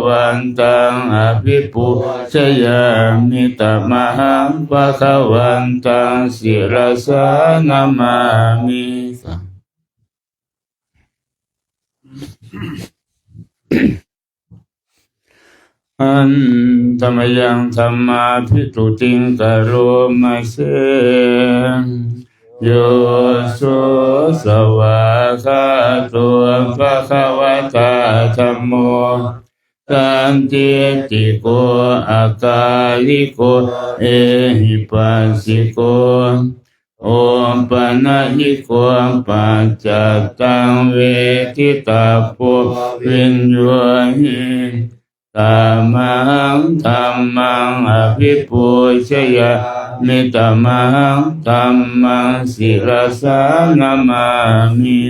วันตังอภิปุชยามิธัมมังภวันตังศิรสานามามิอันธรรมยังธรรมาภิตุติงกโรมาเสโยโสสวากขาโตภะคะวะตาธัมโมสันติติโกอาคาลิโกเอหิปัสสิโกโอปะนะหิโกปัจจตังเวทิตาโพวิญโยหิธัมมังธัมมังอภิปูชยามิธัมมังธัมมังศิรสานามามิ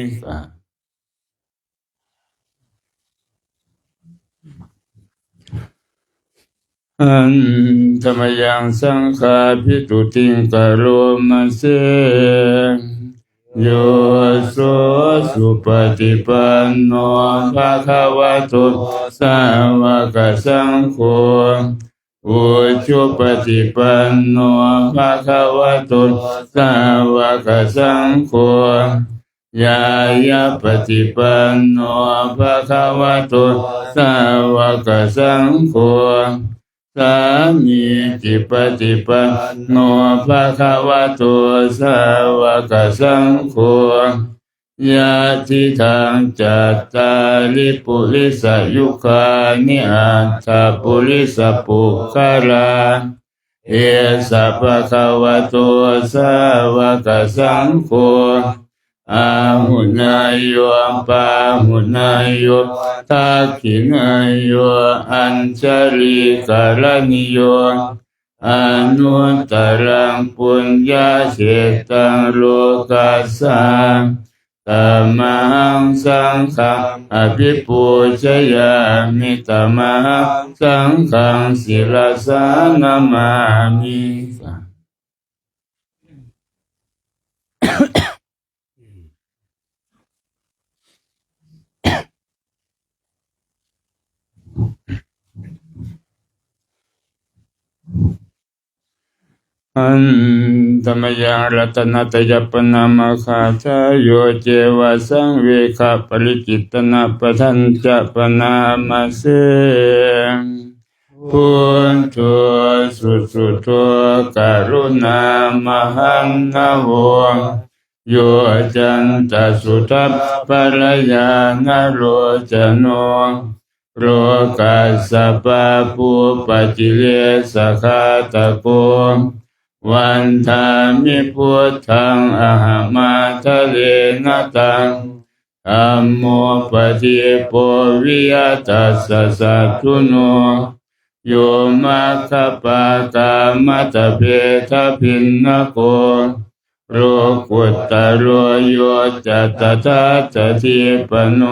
อันธรรมยังสังฆาภิตุติงกโรมาเสโยโสสุปฏิปันโนภะคะวะโตสาวกสังโฆอุชุปฏิปันโนภะคะวะโตสาวกสังโฆยายาปฏิปันโนภะคะวะโตสาวกสังโฆสามีจิปฏิปันโนภะคะวะโตสาวกสังโฆยะทิทังจัตตาริปุริสยุคานิอัตถปุริสปุคคาราเอสะภะคะวะโตสาวกสังโฆอาหุนายโยปาหุนายโยทักขินายโยอัญชลิกรณิโยอนุตตรังปุญญาเชตังโลกัสสะธัมมังสังฆังอภิปูชยามิธัมมังสังฆังศิรสานามามิอันธรรมยังรัตนตยปนามคาทาโยเจวะสังเวคปริจิตนาปทัญจะปนามาเสพุทโธสุสุโธกรุณามหันนะโวโยจันตสุทัพปรยานโรจโนโรกัสสะปะปุปจิเลสะคาตะโกวันธามิพุทธังอะหัมาทะเลนะตังธัมโมปฏิโปวิยตัสสะสัตถุโนโยมัคคปะกามัตเพทะพินนะโกโรกุตตะโรโยจัตตะทัตถิปโน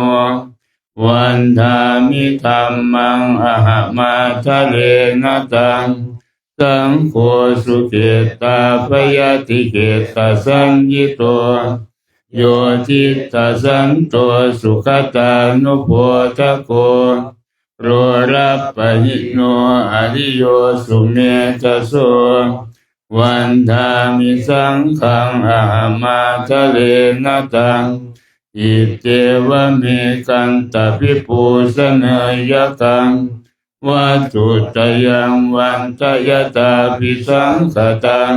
วันทามิธัมมังอหมาทะเลนะตังสังโฆสุเกตาปยติเกตาสัญญิโตโยทิตาสันโตสุขตานุโพธโกโรรัปปหิโนอริโยสุเมธโสวันทามิสังฆังอหมาทะเลนะตังอิเตวะเมกันตปิปูสเนยกังวัตถุตยังวันตยตาปิสังขตัง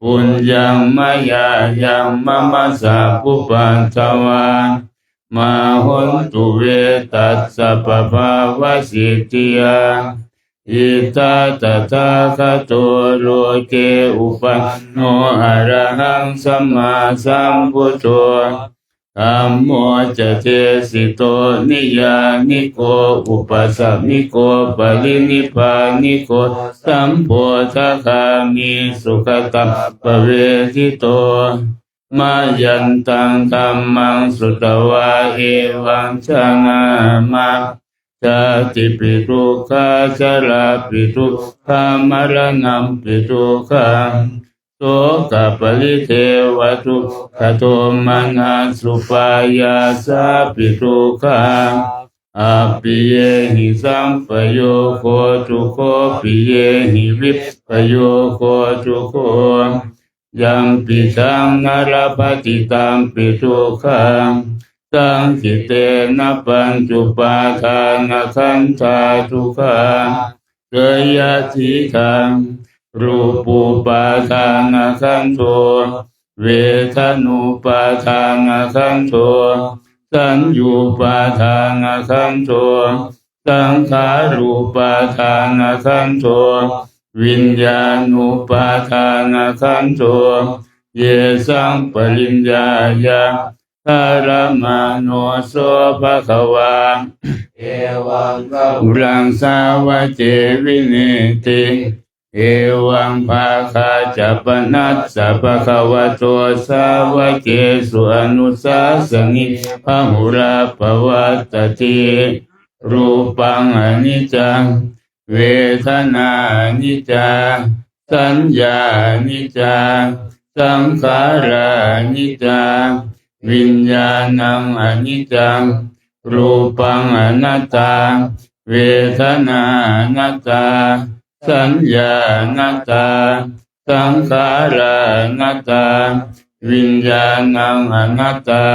ปุญญังมายายังมะมะสะปุปันตวามาหุนตุเวตัสสะปะภาวะสิทธิยาอิตาตถาคโตโลเกอุปันโนอะระหังสัมมาสัมพุทโธธัมโมจะเทสิโตนิยานิโกอุปสัมมิโกปรินิพพานิโกสัมโพธคามิสุขตัปปะเวทิโตมายันตังธัมมังสุตวาเอวังชนะมาชาติปิทุกขาชราปิทุกขามรณะปิทุกขังโสกปริเทวทุกขโทมนัสสุปายาสาปิทุกขังอภิเยหิสัมปโยโคทุโคปิเยหิวิปปโยโคทุโคยังปิตังนรปฏิตังปิทุกขังสังคิเตนะปัญจุปาทานขันธาทุกขังเกยติทังรูปุปาทานขันโทเวทนุปาทานขันโทสัญญูปาทานขันโทสังขารูปาทานขันโทวิญญาณุปาทานขันโทเยสังปริญญายาธารมาโนโสภะคะวาเอวังกะอุรังสาวะเจวินิติเอวังภาคาจัปนัสสะภะคะวะโตสาวะเกสุอนุสาสนิพหุราภวัตติรูปังอนิจจังเวทนานิจจาสัญญานิจจาสังขารานิจจาวิญญาณังอนิจจังรูปังอนัตตาเวทนานัตตาสัญญานัตตาสังขารานัตตาวิญญาณังอนัตตา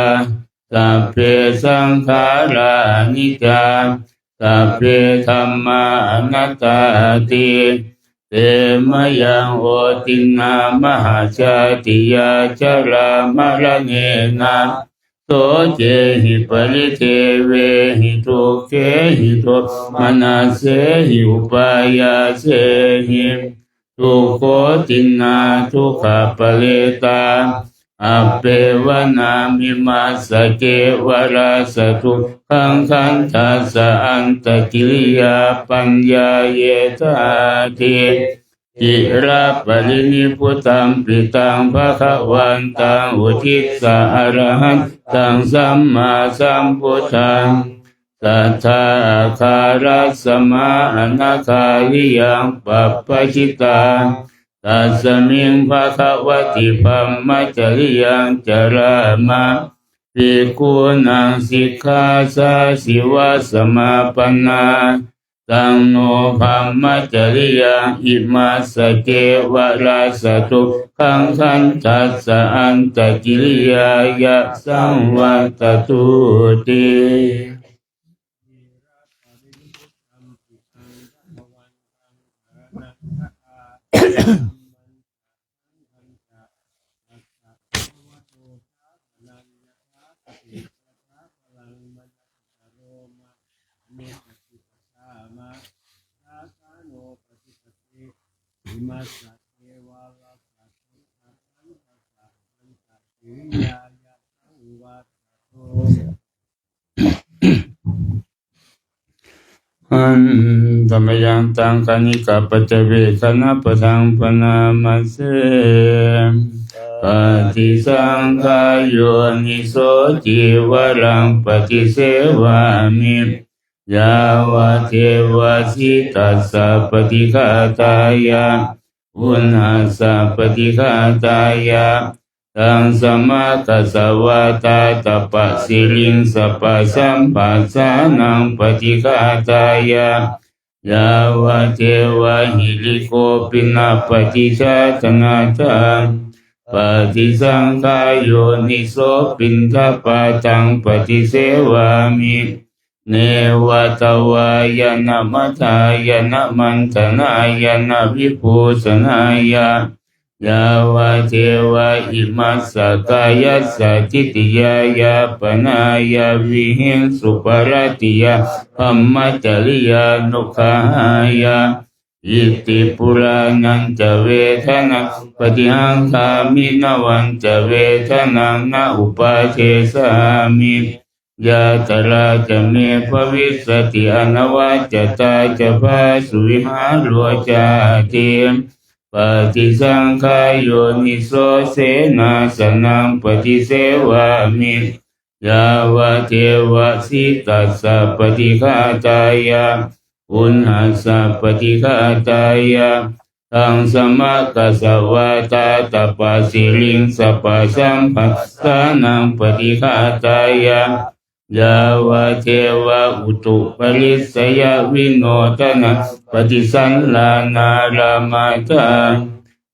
สัพเพสังขารานิจจาสัพเพธัมมาอนัตตาติเตมยังโอตินามหาชาติยาชรามรณะนะโสเจหิปริเทเวหิทุกเขหิทุมนาเสหิอุปายาเสหิทุกโขตินาทุกขปะเลตาอเปวนามิมาสเกวราสตุขังขันทัสสะอันตกิริยาปัญญาเยธาติจิระปรินิพพุตังปิตังภคะวันตังอุทิสสะอรหันตังสัมมาสัมพุทธังสัทธาคารัสสมาอนาคาลิยังปัปปชิตาตัสมิงภคะวติปัมมัจจริยังจรามาภิกขุนังสิกขาสาสิวะสมาปันนาตังโนภัมมัจจริยังอิมาสเกวราสตุขังขันทัสสะอันตกิริยายะสังวัตตุติมัสสะเทวาลาสัตถุสัพพันธัสสะมันตะกิริยายะสังวัตโตอันธรรมยังตังคณิกาปัจเจเวคณะปะทังปนามาเสป ฏิสังขารโยนิโสจิวรังปฏิเสวามิยาวะเทวสิตัสสะปฏิฆาตายะอุณหาสะปฏิฆาตายะตังสมาคัสสะวะตาตปะสิลิงสัพพะสัมปัสสานังปฏิฆาตายะยาวะเทวะหิริโกปินะปฏิชาตนาจาปฏิสังขารโยนิโสปินทปาตังปฏิเสวามิเนวตวายนะมัทายนะมันตนายนะวิภูสนายะยาวะเทวะอิมัสสะกายัสสะทิฏฐิยายะปนายะวิหิงสุปรติยะธัมมจริยานุขายะอิติปุรานันจะเวทนาปฏิหังคามินวันจะเวทนานาอุปาเทสามิยาตราจะเมภวิสติอนวัจจตาจะภาสุวิหารโลจาเตปฏิสังขารโยนิโสเสนาสนังปฏิเสวามิยาวะเทวสิตัสสะปฏิฆาตายะอุณหาสะปฏิฆาตายะตังสมาคัสสะวะตาตปะสิลิงสัพพะสัมปัสสานังปฏิฆาตายะยาวะเทวะอุตุปริสยวิโนทนะปฏิสันลานารามาตา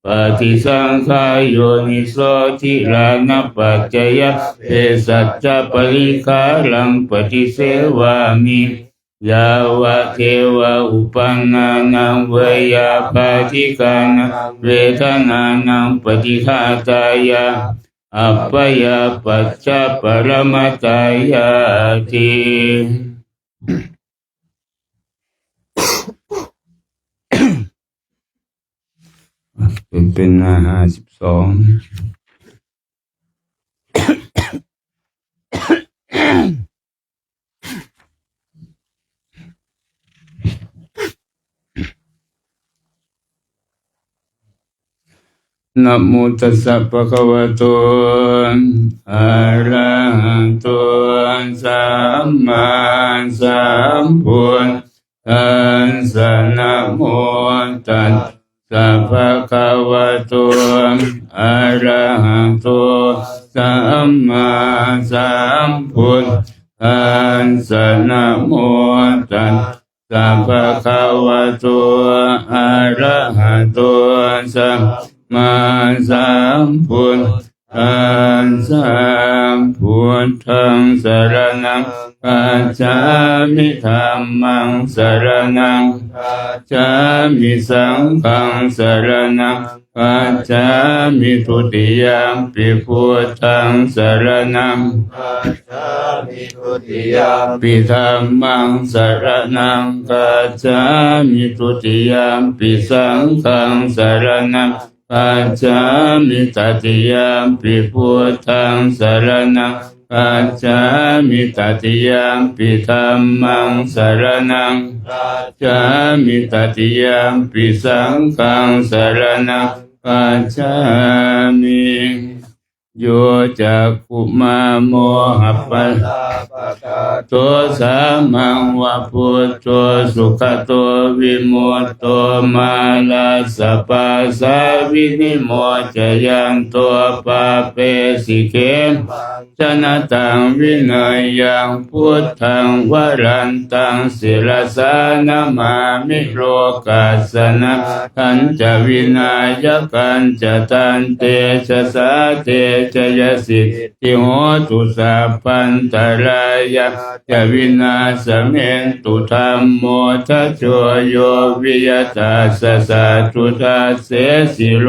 ปฏิสังขารโยนิโสทิรานะปัจจยเภสัจจะปริคารังปฏิเสวามิยาวะเทวะอุปันนานังเวยาปาทิกานังเวทนานังปฏิฆาตายะอัปปยาปัจจปรมัตตายาติเป็นหน้า52นะโมตัสสะภะคะวะโตอะระหะโตสัมมาสัมพุทธัสสะนะโมตัสสะภะคะวะโตอะระหะโตสัมมาสัมพุทธัสสะนะโมตัสสะภะคะวะโตอะระหะโตสัมมาสัมพุทธัสสะพุทธังสรณังคัจฉามิธัมมังสรณังคัจฉามิสังฆังสรณังคัจฉามิทุติยมปิพุทธังสรณังคัจฉามิทุติยมปิธัมมังสรณังคัจฉามิทุติยมปิสังฆังสรณังคัจฉามิตติยมปิพุทธังสรณังคัจฉามิตติยมปิธัมมังสรณังคัจฉามิตติยมปิสังฆังสรณังคัจฉามิโยจักขุมาโมหะปัสสะโตสามังวะพุทโธสุขโตวิมุตโตมาลาสปาสาวินิโมจยันโตปาเปสิเกจนะตังวินัยยังพุทธังวรันตังศิรสานามามิโลกัสสนะขันจะวินัยกันจะตันเตชะสาเตชยสิทธิโหตุสัพพันตรายะจะวินาสเมนตุธรรมโมทัจโจโยวิยตาสสะตุทัสเสสิโล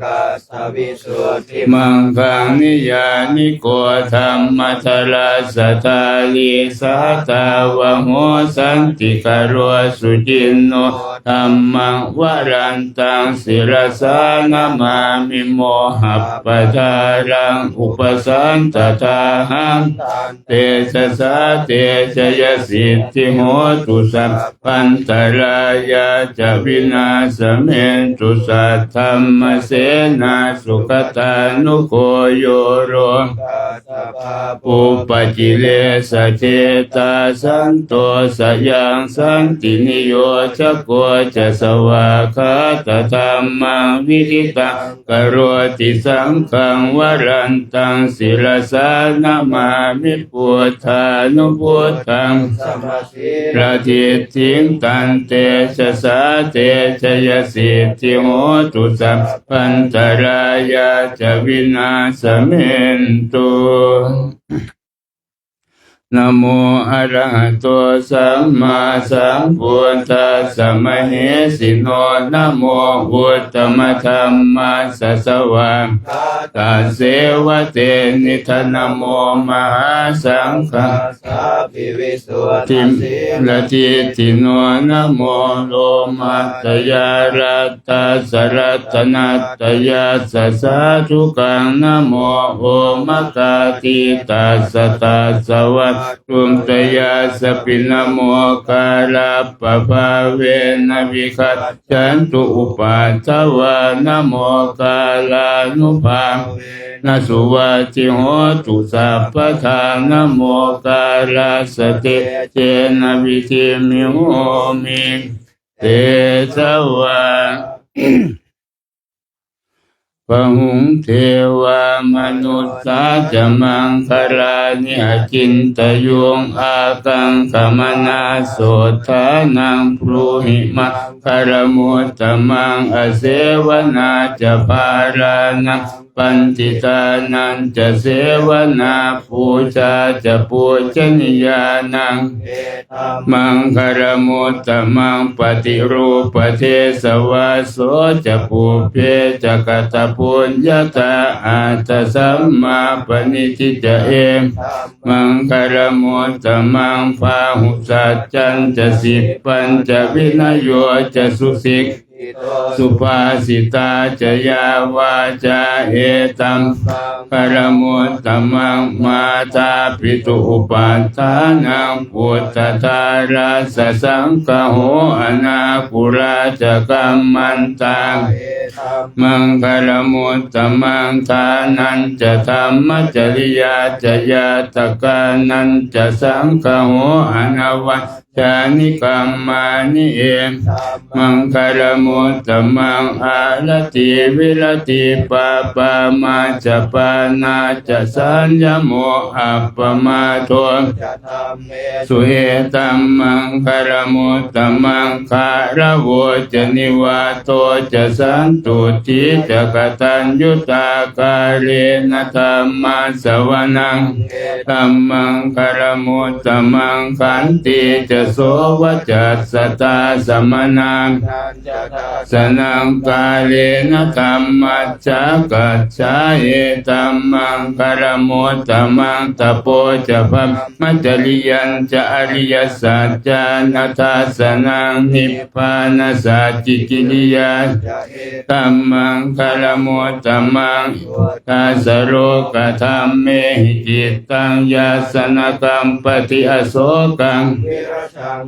กัสสวิสุทธิมังคังนิยานิโกธรรมทราสตาลีสัตาวะโหสันติกโรสุจินโนธรรมังวรันตังศิรสานามามิโมหัปปทารา รังอุปสันตถาหังเตชะสาเตชะยสิทธิโหตุสัพพันตรายาจะวินาสเมนตุสัทธัมมเสนาสุขตานุโคโยโรอุปจิเลสเจตาสันโตสยังสันตินิโยชโกจะสวาคาตธรรมังวิริตังกโรติสังฆังวรันตังศิลสานามามิพุทธานุพุทธังประทิทิงตันเตชะสาเตชะยสิทธิโหตุสัพพันตรายาจะวินาสเมนตุนะโมอะระหะโตสัมมาสัมพุทธัสสะมะเหสิโนนะโมพุทธมธัมมัสสะสวะตาเสวะเตนิทนะโมมหาสังฆัสสะภิวิสุทธิละทิติโนนะโมโลมัตตยารัตตสรัตนัตตยาสัสสะทุกังนะโมโอมกาติตัสสะตัสสะวะตุมตยาสปินะโมกาลาปะภาเวนะวิคัตฉันตุอุปัฏฐวานะโมกาลานุภานะสุวัติโหตุสัพพทานะโมกาลาสติเจนะวิธิมิโหมิเตสวะปะหุงเทวามนุสสาจะมังครานิอจินตยุงอากังขมนาโสธานังพรูหิมะคารมุตตมังอเสวนาจะภารานังปันติตานันจะเสวนาปูชาจะปูชนียานังมังคารมุตตมังปฏิรูปเทสวาโสจะปูเพจะกตปุญญาตาอาตสัมมาปณิทิจะเอมมังคารมุตตมังพาหุสัจจันจะสิปัญจะวินโยจะสุสิกสุภาสิตาจะยาวาจาเอตัมคารมุตตมังมาตาปิตุอุปัฏฐานังพุทธทาราสสังฆโหอนาคุราจะกัมมันตังมังคารมุตตมังทานันจะธรรมจริยาจะยาตกานันจะสังฆโหอนวัชจานิกัมมานิเอมังคารมุตตมังอาลติวิรติปาปามาจะปานาจะสัญญโมอัปปมาโทสุเอตัมมังคารมุตตมังคารโวจะนิวาโตจะสันตุติจะกตัญญุตากาเรนะธัมมาสวนังธัมมังคารมุตตมังขันติจะโสวจัสสตาสมนังสนังกาเลนะธัมมัจจกัจจายธัมมังคารมุตตมังตโปจะพัมมัจจริยัญจะอริยสัจจานัทาสนังนิพพานาสัจจิกิริยาธัมมังคารมุตตมังทาสโรกธัมเมหิจิตตังยาสนกัมปติอโศกัง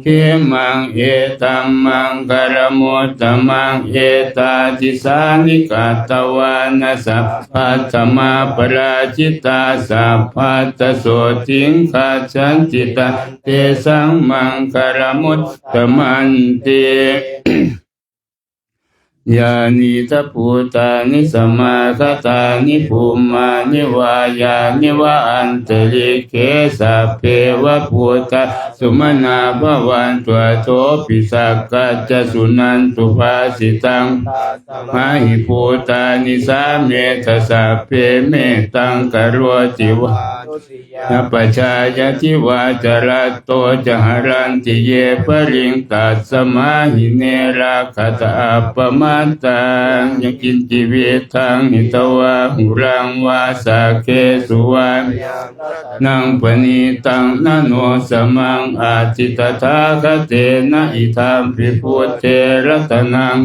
เขมังเอตัมมังคารมุตตมังเอตาทิสานิกาตวานะสัพพัทธมาปราชิตาสัพพัทธโสติงคาชันจิตาเตสังมังคารมุตตมันเต ยานิทัพพุตานิสมาคตานิภูมานิวายานิวะอันตริเกสัพเพวะพุตาสุมนาภวันตัวโตปิสักกัจจสุนันตุภาสิตังมหิพุตานิสาเมตสัพเพเมตังกโรติวะนัปชายาทิวาจรัตโตจหรันติเยปริงตัสสมาหิเนราคตาอัปปมาตังยังกินจิเวทังหิตวะหุรังวาสาเกสุวา นังปณิตังนโนสมังอาทิตถาคเตนะอิทัมปิพุทเทรัตนัง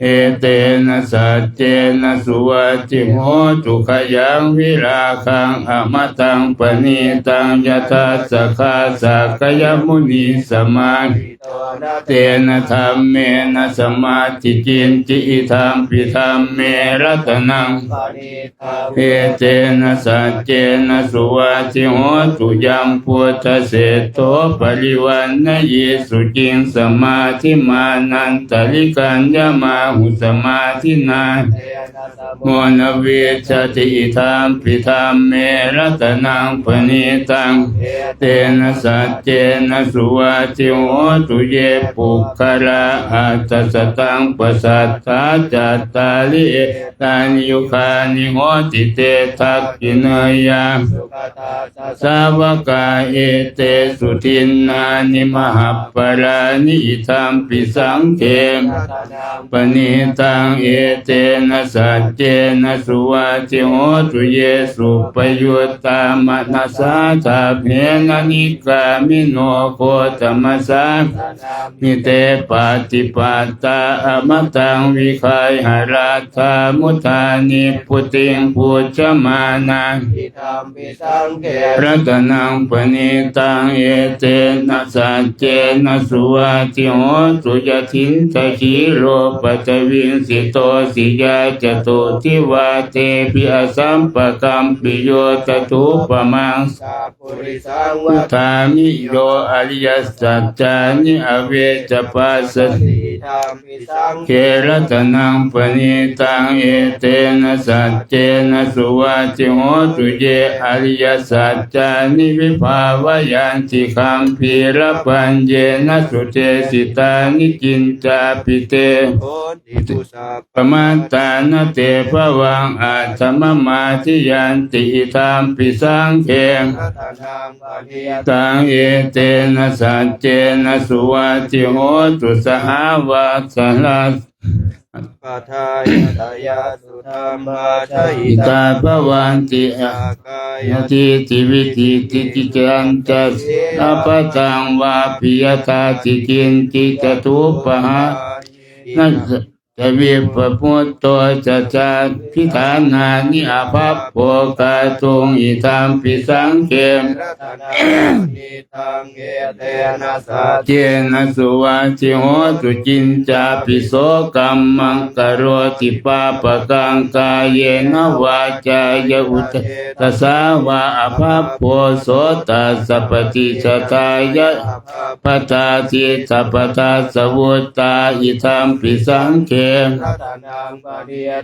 เอเตนะสัจเจนะสุวัจจิโหตุขยังวิราคังอมตังปณิตังยถาสคาสักยมุนีสมาเตนะธรรมเมนะสมาธิจินติอิทัมปิธรรมเมรัตนังเอเตนะสัจเจนะสุวัจจิโหตุยังพุทธเสโตปริวันนะเยสุจิงสมาธิมานันตลิกันยมาหุสมาธินาโมนเวชติอิทัมปิธรรมเมรัตนังปณิตังเตนะสัจเจนะสุวัจจิโหตุเยปุคคละอัตตสตังปสัทธาจัตตาลิเอตานิยุคานิโหติเตทักขินายาสาวกาเอเตสุทินนานิมหปรานิอิทัมปิสังเขปณิตังเอเตนะสัจเจนะสุวัจจิโหตุเยสุปยุตตามนัสสาทาเพนะนิกามิโนโคตมัสสามิเตปฏิปัตตาอมตังวิคายหราธามุทานิพุติงพุชฌมานังรัตนังปณิตังเอเตนะสัจเจนะสุวัจจิโหตุยทินทชิโรปัตวิงสิโตสิยาจตุทิวาเตปิอสัมปกัมปิโยตถุปมังพุทธามิโยอริยสัจจานิอเวจปัสสติเกรัตนังปณิตังเอเตนะสัจเจนะสุวัจจิโหตุเยอริยสัจจานิวิภาวยันติคัมภีรปัญเยนะสุเตสิตานิกินจาปิเตปมาตานะเตภวังอาตมมาทิยันติอิทัมปิสังเขตังเอเตนะสัจเจนะสุวัจจิโหตุสหวัสสลัสปัทายตายาสุธรรมาชัย อิตาภวันติอายติติวิติติกิจันจัสอปตังวาปิยตาติกินติจตุปหานัสจะวิปพุตโตจะจาพิธานานิอาภัพโภกาตุงอิทัมปิสังเขมเจนะสุวัจจิโหตุจินจาปิโสกัมมังกโรติปาปะกังกายเยนวาจายอุตตัสสาวะอภัพโภโสตัสสะปฏิชตายะปตาติสัพพตาสวุตตาอิทัมปิสังเข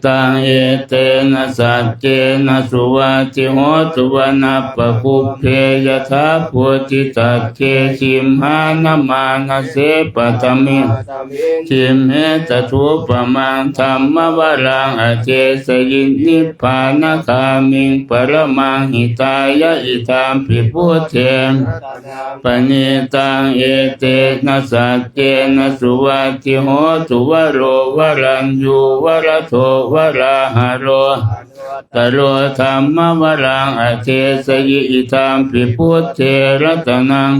ตังเอเตนะสัจเจนะสุวัจจิโหตุวนาปะคุเพยถาพุติตัสเกชิมหานมานะเสปะตมิชิมเหตถุปมังธรรมวรังอเจสยินิพพานคามิงปรมังหิตายะอิทัมปิพุทเถปณิตังเอเตนะสัจเจนะสุวัจจิโหตุวโรวรัญญูวรโทวราหะโรตโรธรรมวรังอเทสยิอิทัมปิพุทเทรัตนัง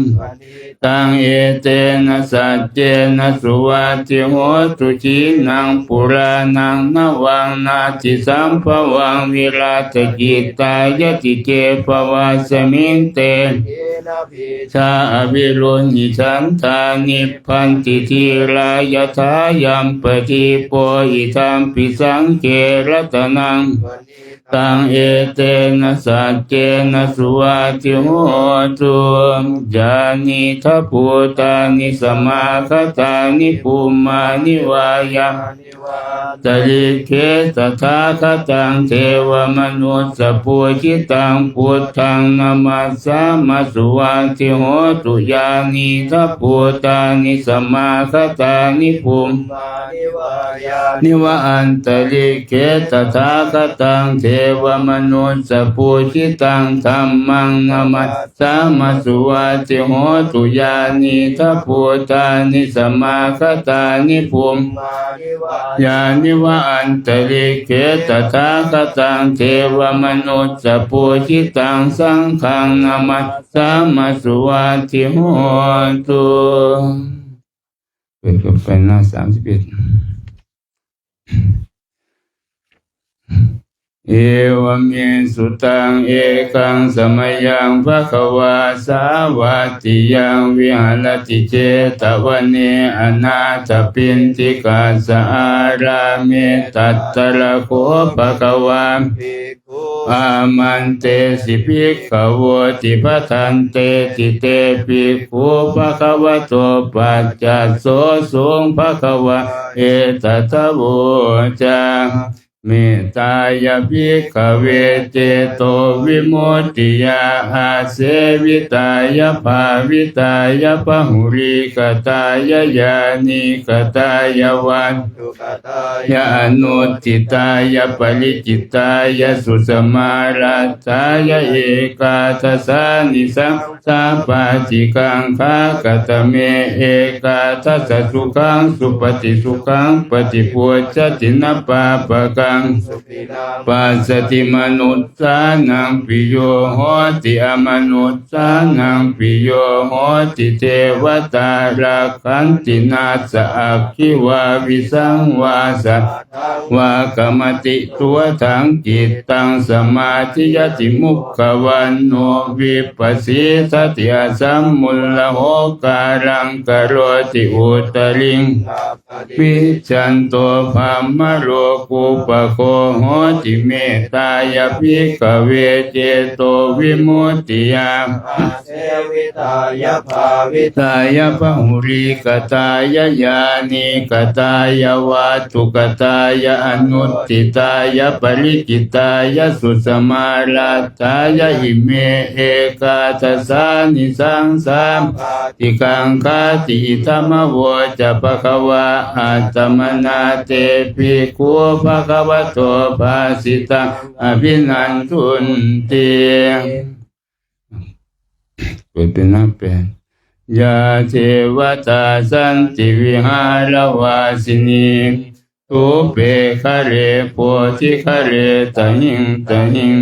ตังเอเตนะสัจเจนะสุวัจจิโหตุจีนังปุรานังนวังนาทิสัมภวังวิราชกิตายติเกภวาสมิงเตชาอวิรุณิฉันทานิพพันติทีรายถายัมปฏิโปอิทัมปิสังเกรัตนังตังเอเตนะสัจเจนะสุวัจจิโหตุญาณิทัพพุตานิสมาคตานิปุมมานิวายะตริเขตถาคตังเทวมนุสสปุจิตังพุทธังนามัสสามาสุวัจจิโหตุญาณิทัพพุตานิสมาคตานิปุมมานิวาอันตริเขตถาคตังเท วมนุสสปูชิตังธัมมังนามัสสามาสุวาติโหตุยานิทัพพุตานิสมาคตานิภูมิยานิวะอันตริเกตถาคตังเทวมนุสสปูชิตังสังฆังนามัสสามาสุวาติโหตุเปิดกับไปหน้า31เอวเมสุตังเอกังสมยังภควาสาวัตติยังวิหารติเจตวันเนอนาถปินติกาสอารามิตัตตระโคภควาอามันเตสิภิกขโวติปทันเตติเตภิกขุภควโตปัจจัสโสสุงภควาเอตัทโวจาเมตตายภิกขเวเจโตวิมุตติยาอาเสวิตายภาวิตายปหุริกตายญาณิกตายวันยานุติตายปริจิตายสุสมารัตตายเอกาทัสสานิสังสาปาจิกังคากตเมเอกาทัสสะสุขังสุปฏิสุขังปฏิปุจจตินปาปะกังปัสสติมนุษสานังปิโยโหติอมนุษสานังปิโยโหติเทวตาราคันตินาสอัคคิวาวิสังวาสัตวากรรมติตัวทังจิตตังสมาธิยติมุขวันโนวิปัสสิสติอสัมมุลละโหการังกโรติอุตริงวิจันโตภามมโรกุปโคโหติเมตตายภิกขเวเจโตวิมุตติยาเสวิตายภาวิตายปหุริกตายญาณิกตายวัตถุกตายอนุตติตายปริจิตายสุสมารัตตายอิเมเอกาทัสสานิสังสามติกังคติธรรมโวจะภควาอัตตมนาเตภิกขุภควโตภาสิตังอภินันทุนติเปิดเป็นหน้าแปดยาเทวตาสันติวิหารวาสินีทุเปคะเรโพธิคะเรตหิงตหิง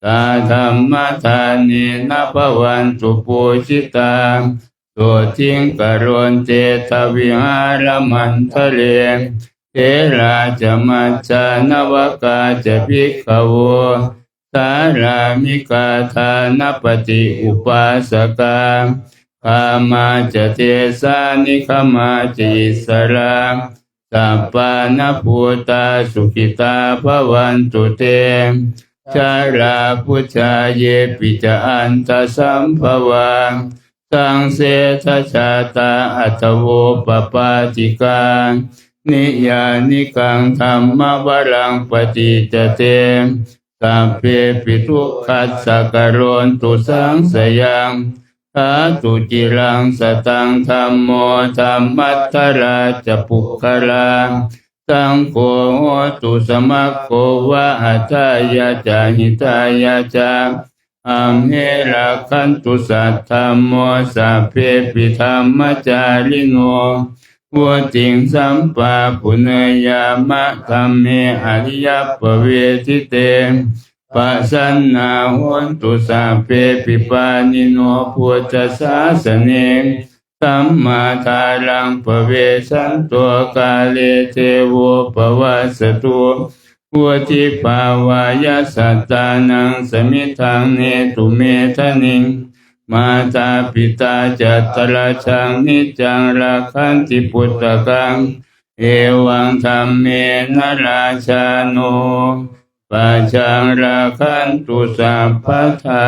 ตาธรรมทานินาภวันตุปูชิตาโสทิงกโรนเตทวิหารมันทะเลเทราจมัจจานวกาจะภิกขโวสารามิกาธานปฏิอุปาสกาคามาจะเทสานิคมาจิสราสัปปานภูตาสุขิตาภวันตุเตชาราพุชาเยปิจาอันตสัมภวังสังเสทชาตาอัตโวปปาติกานิยานิกังธรรมวรังปฏิจเตสัพเพปิทุขัสสะกโรนตุสังสยังสาตุจิรังสตังธัมโมธัมมัตตราจะปุคราสังโฆโหตุสมัคโควะอัตตายาจาหิตายาจาอัมเหราคันตุสัทธัมโมสัพเพปิธรรมจาริโนวัติงสัมปะปุเนยามะธัมเมอริยปเวทิเตปัสสันนาโหนตุสัพเพปิปานิโนพุทธศาสเนสัมมาทารังปเวสันตัวกาเลเทโวปวัสสตุวัติภาวายสัตตานังสมิทังเนตุเมทะนิงมาตาปิตาจัตตราชังนิจังราคันติพุทธกังเอวังธัมเมนะราชาโนปัจจังราคันตุสัพพทา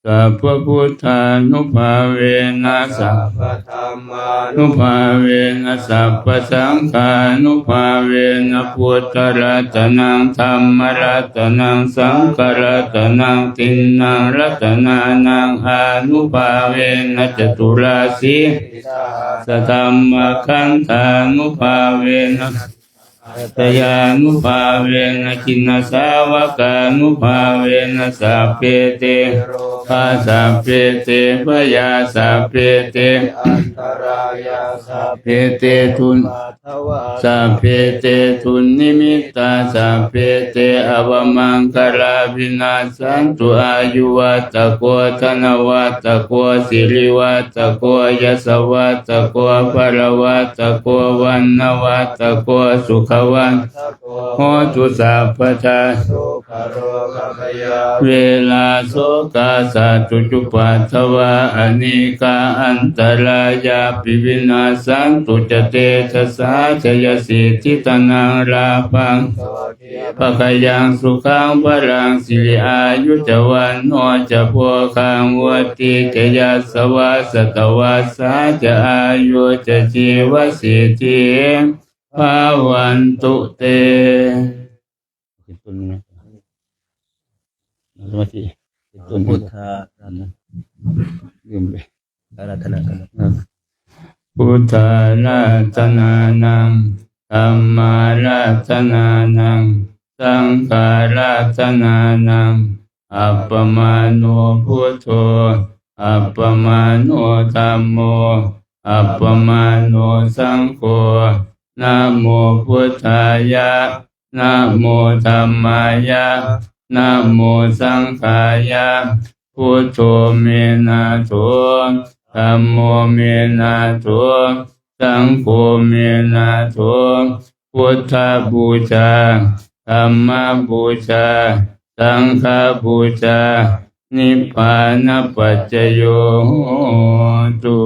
สัพพพุทธานุภาเวนะสัพพธัมมานุภาเวนะสัพพสังฆานุภาเวนะพุทธรัตนังธัมมรัตนังสังฆรัตนังตินนังรัตนานังอนุภาเวนะจตุราสีสัทธัมมขันธานุภาเวนะ ตยานุภาเวนะจินนาสาวกานุภาเวนะสัพเพเตภาสัพเพเตพยาสัพเพเตอันตรายาสัพ เพเตทุน ปัทวา สัพเพเตทุนนิมิตาสัพเพเตอวมังคลาภินาสันตุอายุวัตโกธนวัตโกสิริวัตโกยสวัตโกภรวัตโกวันนวัตโกสุขวัน ทโก โหตุสัพพทา โสภโรกพยา เวลาโสกาสัตตุจุปัทถวาอนิกาอันตรายาปิวินาสันตุจเตชะสาชยสิทธิตนังราพัง สวัสดี ปะกยังสุขังพลังสิริอายุจวันโนจะโพคังวัติเจยสวะสตวาสาจะอายุจะชีวสิทธิภาวันตุเตสมาธิต้น พุทธา ลืมเลย อาราธนากัน พุทธาราธนานังธัมมาราธนานังสังฆาราธนานังอัปปมาโนพุทโธอัปปมาโนธัมโมอัปปมาโนสังโฆนะโมพุทธายะนะโมธัมมายะนะโมสังฆายะพุทโธเมนะโธธัมโมเมนะโธสังโฆเมนะโธพุทธบูชาธัมมบูชาสังฆบูชานิพพานปัจจโยโหตุ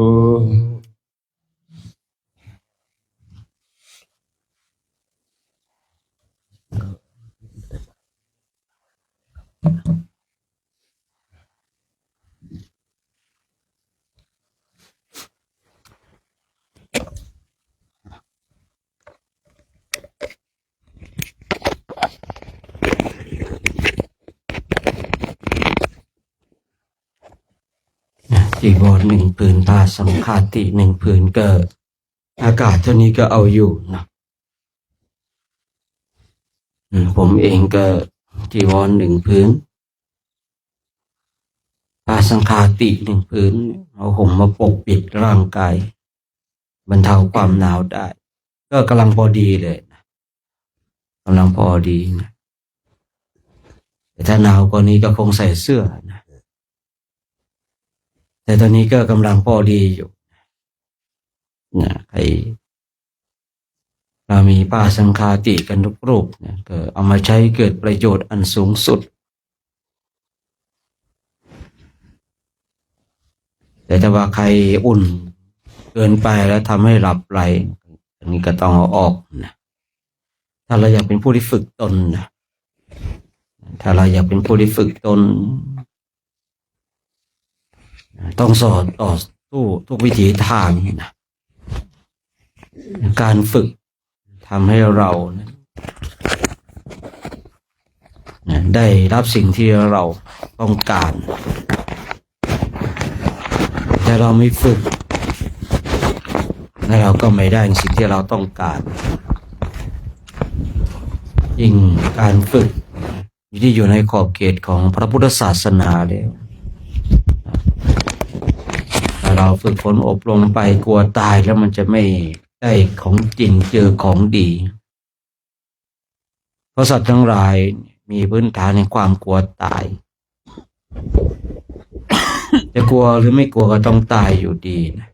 จีวรหนึ่งผืนผ้าสังฆาติหนึ่งผืนก็อากาศเท่านี้ก็เอาอยู่นะผมเองก็จีวรหนึ่งผืนผ้าสังฆาติหนึ่งผืนเอาห่มมาปกปิดร่างกายบรรเทาความหนาวได้ก็กำลังพอดีเลยนะกำลังพอดีนะแต่ถ้าหนาวกว่านี้ก็คงใส่เสื้อนะแต่ตอนนี้ก็กำลังพอดีอยู่นะใครเรามีผ้าสังฆาติกันทุกรูปนะก็เอามาใช้เกิดประโยชน์อันสูงสุดแต่ถ้าว่าใครอุ่นเกินไปแล้วทำให้หลับไหลอันนี้ก็ต้องเอาออกนะถ้าเราอยากเป็นผู้ที่ฝึกตนนะถ้าเราอยากเป็นผู้ที่ฝึกตนต้องสอนต่อสู้ทุกวิถีทางนะการฝึกทำให้เรานะได้รับสิ่งที่เราต้องการแต่เราไม่ฝึกแล้วเราก็ไม่ได้สิ่งที่เราต้องการยิ่งการฝึกที่อยู่ในขอบเขตของพระพุทธศาสนาแล้วถ้าเราฝึกฝนอบรมไปกลัวตายแล้วมันจะไม่ได้ของจริงเจอของดีเพราะสัตว์ทั้งหลายมีพื้นฐานในความกลัวตาย จะกลัวหรือไม่กลัวก็ต้องตายอยู่ดีนะ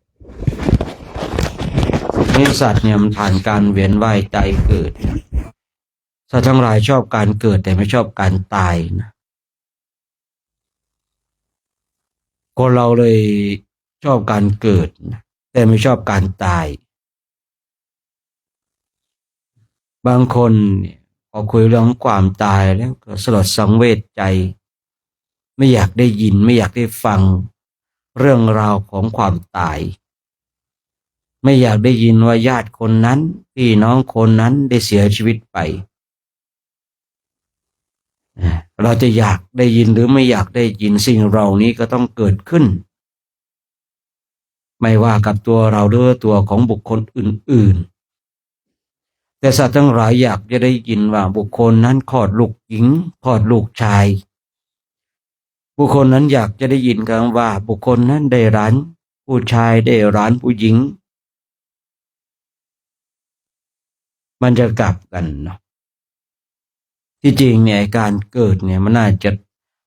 นี่สัตว์เนี่ยมันผ่านการเวียนว่ายตายเกิดสัตว์ทั้งหลายชอบการเกิดแต่ไม่ชอบการตายนะคนเราเลยชอบการเกิดนะแต่ไม่ชอบการตายบางคนเนี่ยพอคุยเรื่องความตายแล้วก็สลดสังเวชใจไม่อยากได้ยินไม่อยากได้ฟังเรื่องราวของความตายไม่อยากได้ยินว่าญาติคนนั้นพี่น้องคนนั้นได้เสียชีวิตไปเราจะอยากได้ยินหรือไม่อยากได้ยินสิ่งเหล่านี้ก็ต้องเกิดขึ้นไม่ว่ากับตัวเราหรือตัวของบุคคลอื่น แต่สัตว์ทั้งหลายอยากจะได้ยินว่าบุคคลนั้นคลอดลูกหญิงคลอดลูกชายบุคคลนั้นอยากจะได้ยินคำว่าบุคคลนั้นได้ร้านผู้ชายได้ร้านผู้หญิงมันจะกลับกันเนาะที่จริงเนี่ยการเกิดเนี่ยมันน่าจะ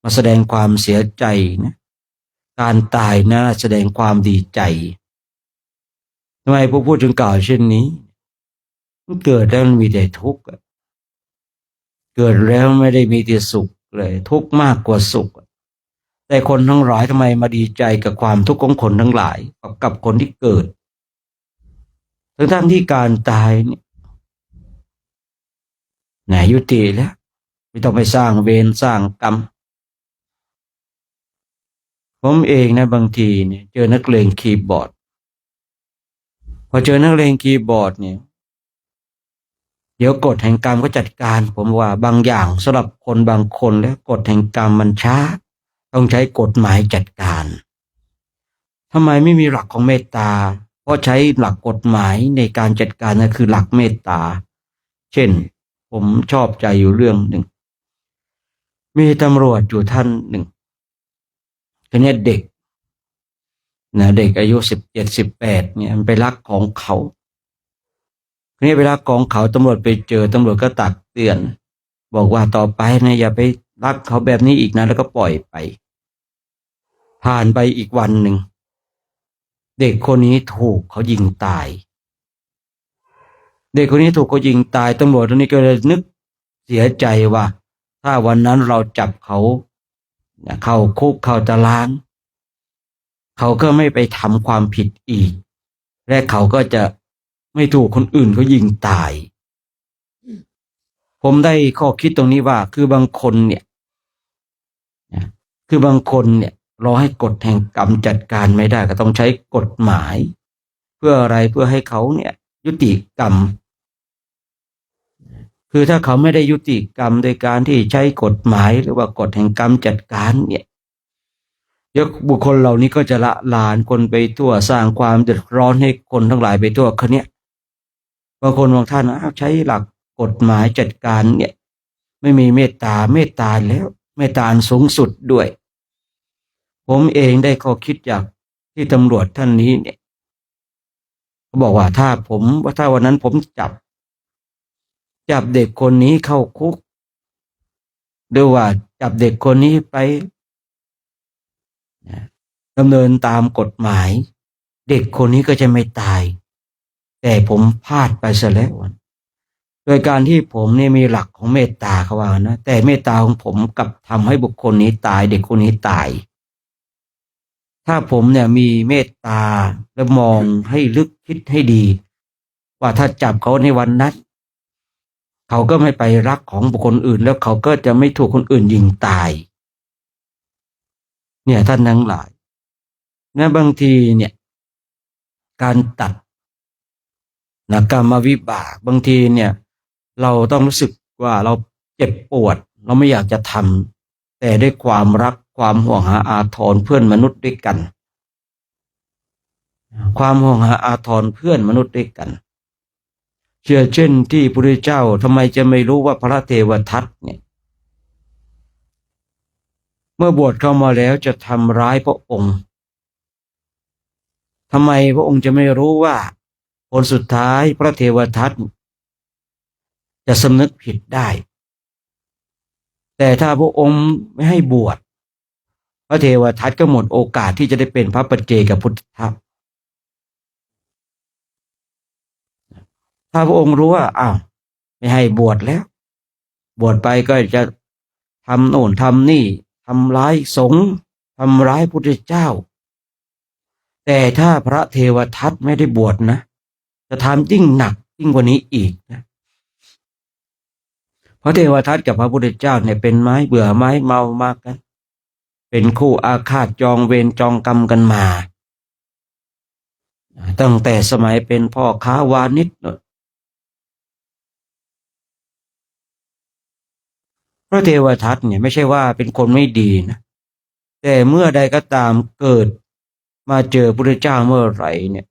มาแสดงความเสียใจนะการตายน่าแสดงความดีใจทำไมพระพูดถึงกล่าวเช่นนี้มันเกิดแล้วมันมีแต่ทุกข์เกิดแล้วไม่ได้มีแต่สุขเลยทุกข์มากกว่าสุขแต่คนทั้งหลายทำไมมาดีใจกับความทุกข์ของคนทั้งหลายกับคนที่เกิดทั้งที่การตายเนี่ยไหนยุติแล้วไม่ต้องไปสร้างเวรสร้างกรรมผมเองนะบางทีเนี่ยเจอนักเลงคีย์บอร์ดพอเจอนักเลงคีย์บอร์ดเนี่ยเดี๋ยวกฎแห่งกรรมก็จัดการผมว่าบางอย่างสำหรับคนบางคนแล้วกฎแห่งกรรมมันช้าต้องใช้กฎหมายจัดการทำไมไม่มีหลักของเมตตาเพราะใช้หลักกฎหมายในการจัดการนั่นคือหลักเมตตาเช่นผมชอบใจอยู่เรื่องหนึ่งมีตำรวจอยู่ท่านหนึ่งคนนี้เด็กนะเด็กอายุ17-18เนี่ยมันไปลักของเขาคนนี้ไปลักของเขาตำรวจไปเจอตำรวจก็ตักเตือนบอกว่าต่อไปนะอย่าไปลักเขาแบบนี้อีกนะแล้วก็ปล่อยไปผ่านไปอีกวันหนึ่งเด็กคนนี้ถูกเขายิงตายเด็กคนนี้ถูกเขายิงตายตำรวจคนนี้ก็เลยนึกเสียใจว่าถ้าวันนั้นเราจับเขาเข้าคุกเข้าตารางเขาก็ไม่ไปทำความผิดอีกและเขาก็จะไม่ถูกคนอื่นเขายิงตายผมได้ข้อคิดตรงนี้ว่าคือบางคนเนี่ยรอให้กฎแห่งกรรมจัดการไม่ได้ก็ต้องใช้กฎหมายเพื่ออะไรเพื่อให้เขาเนี่ยยุติกรรมคือถ้าเขาไม่ได้ยุติกรรมโดยการที่ใช้กฎหมายหรือว่ากฎแห่งกรรมจัดการเนี่ยเดี๋ยวบุคคลเหล่านี้ก็จะละลานคนไปทั่วสร้างความเดือดร้อนให้คนทั้งหลายไปทั่วคนเนี้ยบางคนบางท่านใช้หลักกฎหมายจัดการเนี่ยไม่มีเมตตาแล้วเมตตาสูงสุดด้วยผมเองได้ข้อคิดจากที่ตำรวจท่านนี้เนี่ยเขาบอกว่าถ้าวันนั้นผมจับเด็กคนนี้เข้าคุกหรือว่าจับเด็กคนนี้ไปดำเนินตามกฎหมายเด็กคนนี้ก็จะไม่ตายแต่ผมพลาดไปซะแล้วโดยการที่ผมเนี่ยมีหลักของเมตตาเขาว่านะแต่เมตตาของผมกลับทำให้บุคคลนี้ตายเด็กคนนี้ตายถ้าผมเนี่ยมีเมตตาและมองให้ลึกคิดให้ดีว่าถ้าจับเขาในวันนั้นเขาก็ไม่ไปรักของบุคคลอื่นแล้วเขาก็จะไม่ถูกคนอื่นยิงตายเนี่ยท่านทั้งหลายนะบางทีเนี่ยการตัดกรรมวิบากบางทีเนี่ยเราต้องรู้สึกว่าเราเจ็บปวดเราไม่อยากจะทำแต่ด้วยความรักความห่วงหาอาทรเพื่อนมนุษย์ด้วยกันความห่วงหาอาทรเพื่อนมนุษย์ด้วยกันเช่นที่พระพุทธเจ้าทำไมจะไม่รู้ว่าพระเทวทัตเนี่ยเมื่อบวชเข้ามาแล้วจะทำร้ายพระองค์ทำไมพระองค์จะไม่รู้ว่าผลสุดท้ายพระเทวทัตจะสำนึกผิดได้แต่ถ้าพระองค์ไม่ให้บวชพระเทวทัตก็หมดโอกาสที่จะได้เป็นพระปัจเจกพุทธะถ้าพระองค์รู้ว่าไม่ให้บวชแล้วบวชไปก็จะทำโน่นทำนี่ทำร้ายสงฆ์ทำร้ายพุทธเจ้าแต่ถ้าพระเทวทัตไม่ได้บวชนะจะทำยิ่งหนักยิ่งกว่านี้อีกนะพระเทวทัตกับพระพุทธเจ้าเนี่ยเป็นไม้เบื่อไม้เมามากกันเป็นคู่อาฆาตจองเวรจองกรรมกันมาตั้งแต่สมัยเป็นพ่อค้าวานิชพระเทวทัตเนี่ยไม่ใช่ว่าเป็นคนไม่ดีนะแต่เมื่อใดก็ตามเกิดมาเจอพระพุทธเจ้าเมื่อไหร่เนี่ย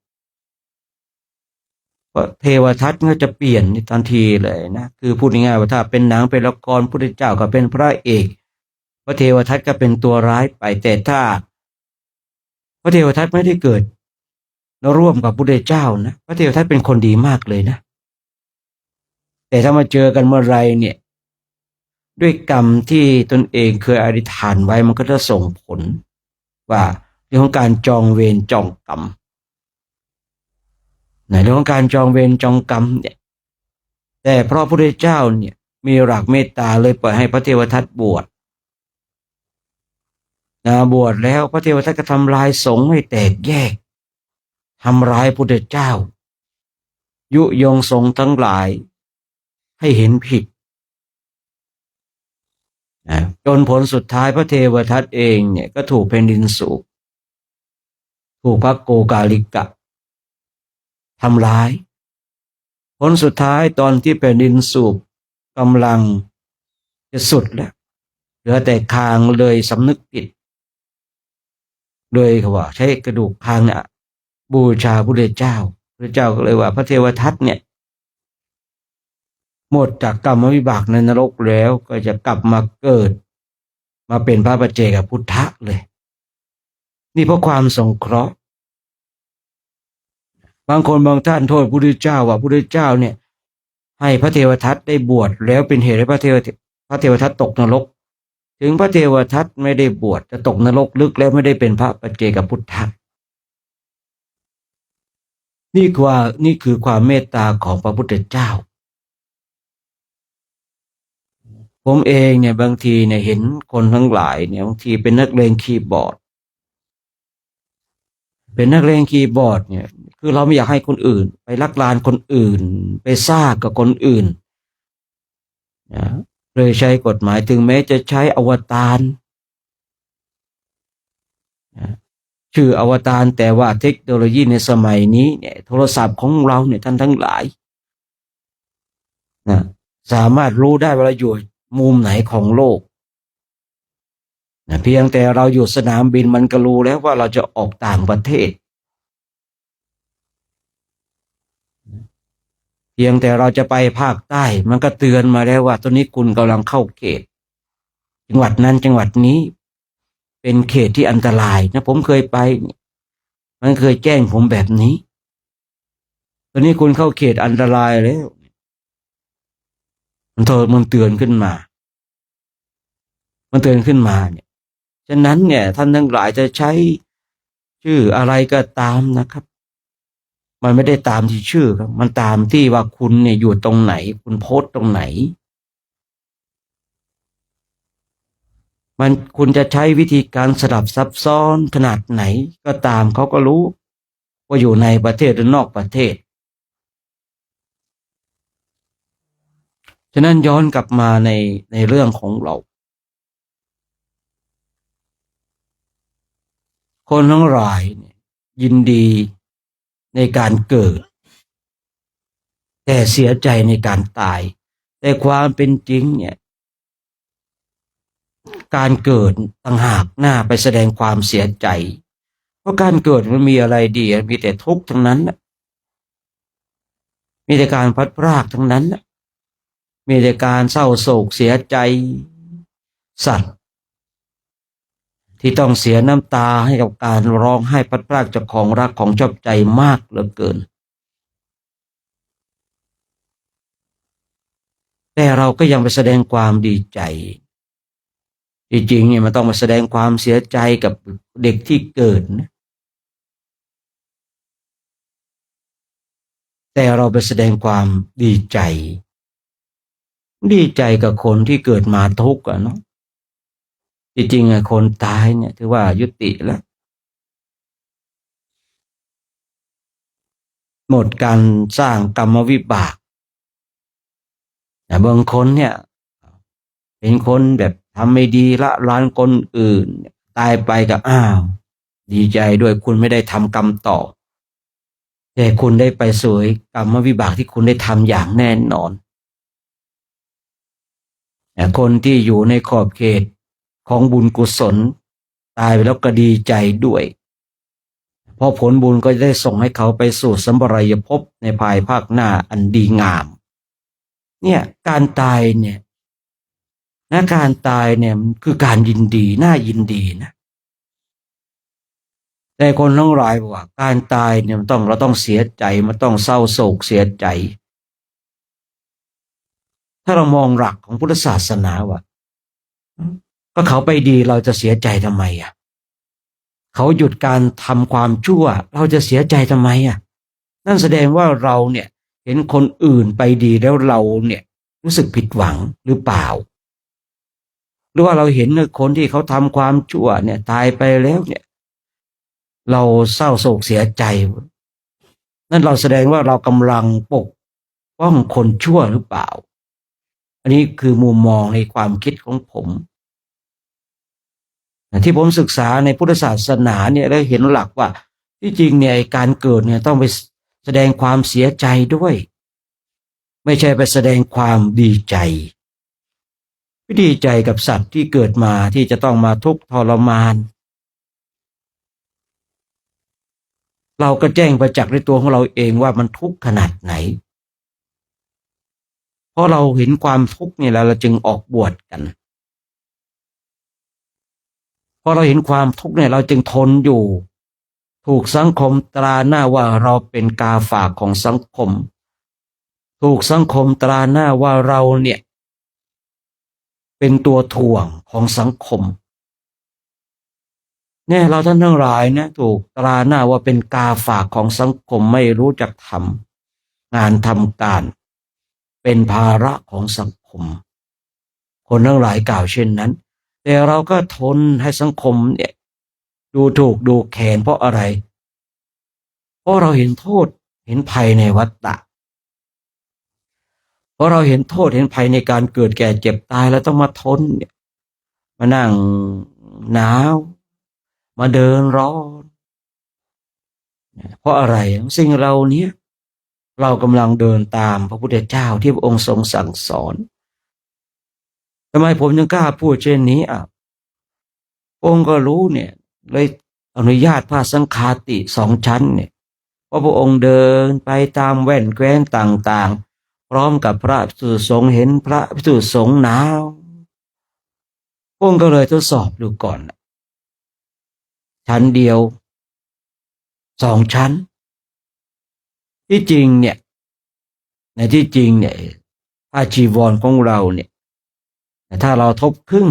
เพราะเทวทัตก็จะเปลี่ยนในทันทีเลยนะคือพูดง่ายๆว่าถ้าเป็นหนังเป็นละครพุทธเจ้าก็เป็นพระเอกพระเทวทัตก็เป็นตัวร้ายไปแต่ถ้าพระเทวทัตไม่ได้เกิดร่วมกับพุทธเจ้านะพระเทวทัตเป็นคนดีมากเลยนะแต่ถ้ามาเจอกันเมื่อไรเนี่ยด้วยกรรมที่ตนเองเคยอธิษฐานไว้มันก็จะส่งผลว่าเรื่องของการจองเวรจองกรรมในเรื่องของการจองเวรจองกรรมเนี่ยแต่เพราะพระพุทธเจ้าเนี่ยมีหลักเมตตาเลยปล่อยให้พระเทวทัตบวชบวชแล้วพระเทวทัตก็ทำลายสงฆ์ให้แตกแยกทำร้ายพระพุทธเจ้ายุยงสงฆ์ทั้งหลายให้เห็นผิดจนผลสุดท้ายพระเทวทัตเองเนี่ยก็ถูกแผ่นดินสูบถูกพระโกกาลิกะทำร้ายผลสุดท้ายตอนที่แผ่นดินสูบกำลังจะสุดแล้วเหลือแต่คางเลยสำนึกผิดโดยเขาว่าใช้กระดูกคางเนี่ยบูชาพระพุทธเจ้าพระเจ้าก็เลยว่าพระเทวทัตเนี่ยหมดจากกรรมวิบากในนรกแล้วก็จะกลับมาเกิดมาเป็นพระปัจเจกพุทธะเลยนี่เพราะความสงเคราะห์บางคนบางท่านโทษพระพุทธเจ้าว่าพระพุทธเจ้าเนี่ยให้พระเทวทัตได้บวชแล้วเป็นเหตุให้พระเทวทัตตกนรกถึงพระเทวทัตไม่ได้บวชจะตกนรกลึกแล้วไม่ได้เป็นพระปัจเจกพุทธะนี่คือความเมตตาของพระพุทธเจ้าผมเองเนี่ยบางทีเนี่ยเห็นคนทั้งหลายเนี่ยบางทีเป็นนักเลงคีย์บอร์ดเนี่ยคือเราไม่อยากให้คนอื่นไปลักลานคนอื่นไปซ่ากับคนอื่นนะเลยใช้กฎหมายถึงแม้จะใช้อวตารนะชื่ออวตารแต่ว่าเทคโนโลยีในสมัยนี้เนี่ยโทรศัพท์ของเราเนี่ยท่านทั้งหลายนะสามารถรู้ได้ว่าเราอยู่มุมไหนของโลกนะเพียงแต่เราอยู่สนามบินมันก็รู้แล้วว่าเราจะออกต่างประเทศเพียงแต่เราจะไปภาคใต้มันก็เตือนมาแล้วว่าตอนนี้คุณกำลังเข้าเขตจังหวัดนั้นจังหวัดนี้เป็นเขตที่อันตรายนะผมเคยไปมันเคยแจ้งผมแบบนี้ตอนนี้คุณเข้าเขตอันตรายแล้วมันเตือนขึ้นมาเนี่ยฉะนั้นเนี่ยท่านทั้งหลายจะใช้ชื่ออะไรก็ตามนะครับมันไม่ได้ตามที่ชื่อครับมันตามที่ว่าคุณเนี่ยอยู่ตรงไหนคุณโพสต์ตรงไหนคุณจะใช้วิธีการสลับซับซ้อนขนาดไหนก็ตามเขาก็รู้ว่าอยู่ในประเทศหรือนอกประเทศฉะนั้นย้อนกลับมาในเรื่องของเราคนทั้งหลายเนี่ยยินดีในการเกิดแต่เสียใจในการตายแต่ความเป็นจริงเนี่ยการเกิดต่างหากน่าไปแสดงความเสียใจเพราะการเกิดมันมีอะไรดีมีแต่ทุกข์ทั้งนั้นมีแต่การพลัดพรากทั้งนั้นมีแต่การเศร้าโศกเสียใจสัตว์ที่ต้องเสียน้ำตาให้กับการร้องไห้พลัดพรากจากของรักของชอบใจมากเหลือเกินแต่เราก็ยังไปแสดงความดีใจจริงๆเนี่ยมันต้องมาแสดงความเสียใจกับเด็กที่เกิดนะแต่เราไปแสดงความดีใจกับคนที่เกิดมาทุกข์เนาะจริงๆคนตายเนี่ยถือว่ายุติแล้วหมดการสร้างกรรมวิบากแต่บางคนเนี่ยเป็นคนแบบทำไม่ดีละลานคนอื่นตายไปก็ดีใจด้วยคุณไม่ได้ทำกรรมต่อแต่คุณได้ไปสวยกรรมวิบากที่คุณได้ทำอย่างแน่นอนแต่คนที่อยู่ในขอบเขตของบุญกุศลตายไปแล้วก็ดีใจด้วย เพราะผลบุญก็จะได้ส่งให้เขาไปสู่สัมปรายภพในภายภาคหน้าอันดีงามเนี่ยการตายเนี่ยการตายเนี่ยมันคือการยินดีน่ายินดีนะแต่คนทั้งหลายบอกว่าการตายเนี่ยเราต้องเสียใจมันต้องเศร้าโศกเสียใจถ้าเรามองหลักของพุทธศาสนาว่าก็เขาไปดีเราจะเสียใจทำไมอ่ะเขาหยุดการทำความชั่วเราจะเสียใจทำไมอ่ะนั่นแสดงว่าเราเนี่ยเห็นคนอื่นไปดีแล้วเราเนี่ยรู้สึกผิดหวังหรือเปล่าหรือว่าเราเห็นคนที่เขาทำความชั่วเนี่ยตายไปแล้วเนี่ยเราเศร้าโศกเสียใจนั่นเราแสดงว่าเรากำลังปกป้องคนชั่วหรือเปล่าอันนี้คือมุมมองในความคิดของผมที่ผมศึกษาในพุทธศาสนาเนี่ยได้เห็นหลักว่าที่จริงเนี่ยการเกิดเนี่ยต้องไปแสดงความเสียใจด้วยไม่ใช่ไปแสดงความดีใจไม่ดีใจกับสัตว์ที่เกิดมาที่จะต้องมาทุกข์ทรมานเราก็แจ้งประจักษ์ในตัวของเราเองว่ามันทุกข์ขนาดไหนเพราะเราเห็นความทุกข์นี่แล้วเราจึงออกบวชกันพอเราเห็นความทุกข์เนี่ยเราจึงทนอยู่ถูกสังคมตราหน้าว่าเราเป็นกาฝากของสังคมถูกสังคมตราหน้าว่าเราเนี่ยเป็นตัวถ่วงของสังคมเนี่ยเราท่านทั้งหลายเนี่ยถูกตราหน้าว่าเป็นกาฝากของสังคมไม่รู้จักทำงานทำการเป็นภาระของสังคมคนทั้งหลายกล่าวเช่นนั้นแต่เราก็ทนให้สังคมเนี่ยดูถูกดูแคลนเพราะอะไรเพราะเราเห็นโทษเห็นภัยในวัฏฏะเพราะเราเห็นโทษเห็นภัยในการเกิดแก่เจ็บตายแล้วต้องมาทนเนี่ยมานั่งหนาวมาเดินร้อนเพราะอะไรสิ่งเราเนี้ยเรากำลังเดินตามพระพุทธเจ้าที่พระองค์ทรงสั่งสอนทำไมผมยังกล้าพูดเช่นนี้องค์ก็รู้เนี่ยเลยอนุญาตผ้าสังฆาติ2 ชั้นเนี่ยเพราะพระองค์เดินไปตามแว่นแคว้นต่างๆพร้อมกับพระภิกษุสงฆ์เห็นพระภิกษุสงฆ์หนาวองค์ก็เลยทดสอบดูก่อนชั้นเดียว2 ชั้นที่จริงเนี่ยในที่จริงเนี่ยผ้าจีวรของเราเนี่ยถ้าเราทบครึ่ง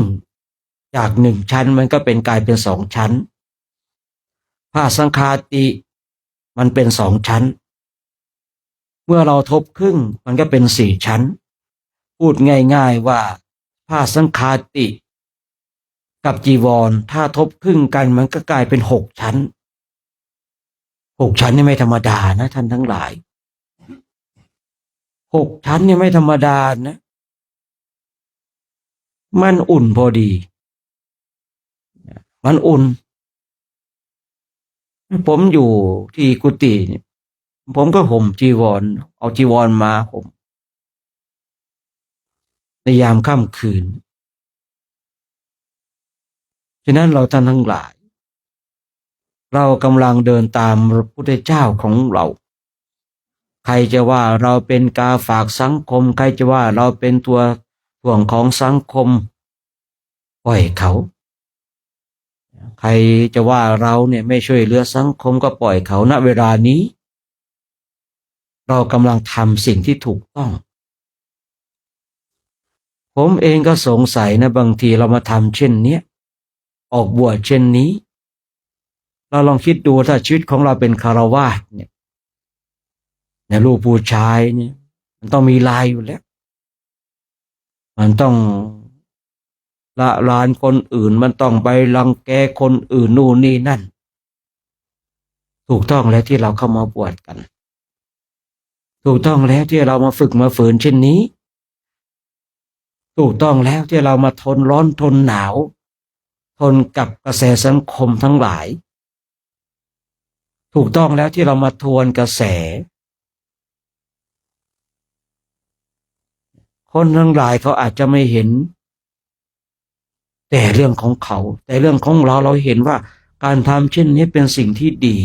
จาก1 ชั้นมันก็เป็นกลายเป็น2 ชั้นผ้าสังฆาติมันเป็น2 ชั้นเมื่อเราทบครึ่งมันก็เป็น4 ชั้นพูดง่ายๆว่าผ้าสังฆาติกับจีวรถ้าทบครึ่งกันมันก็กลายเป็น6 ชั้น6 ชั้นนี่ไม่ธรรมดานะท่านทั้งหลาย6 ชั้นนี่ไม่ธรรมดานะมันอุ่นพอดีมันอุ่นผมอยู่ที่กุฏิผมก็ห่มจีวรเอาจีวรมาห่มในยามค่ำคืนฉะนั้นเราท่านทั้งหลายเรากำลังเดินตามพระพุทธเจ้าของเราใครจะว่าเราเป็นกาฝากสังคมใครจะว่าเราเป็นตัวถ่วงของสังคมปล่อยเขาใครจะว่าเราเนี่ยไม่ช่วยเหลือสังคมก็ปล่อยเขาณเวลานี้เรากำลังทำสิ่งที่ถูกต้องผมเองก็สงสัยนะบางทีเรามาทำเช่นเนี้ยออกบวชเช่นนี้เราลองคิดดูถ้าชีวิตของเราเป็นคฤหัสถ์เนี่ยลูกผู้ชายเนี่ยมันต้องมีลายอยู่แล้วมันต้องละลานคนอื่นมันต้องไปรังแกคนอื่นนู่นนี่นั่นถูกต้องแล้วที่เราเข้ามาบวชกันถูกต้องแล้วที่เรามาฝึกมาฝืนเช่นนี้ถูกต้องแล้วที่เรามาทนร้อนทนหนาวทนกับกระแสสังคมทั้งหลายถูกต้องแล้วที่เรามาทวนกระแสคนทั้งหลายเขาอาจจะไม่เห็นแต่เรื่องของเขาแต่เรื่องของเราเห็นว่าการทำเช่นนี้เป็นสิ่งที่ดี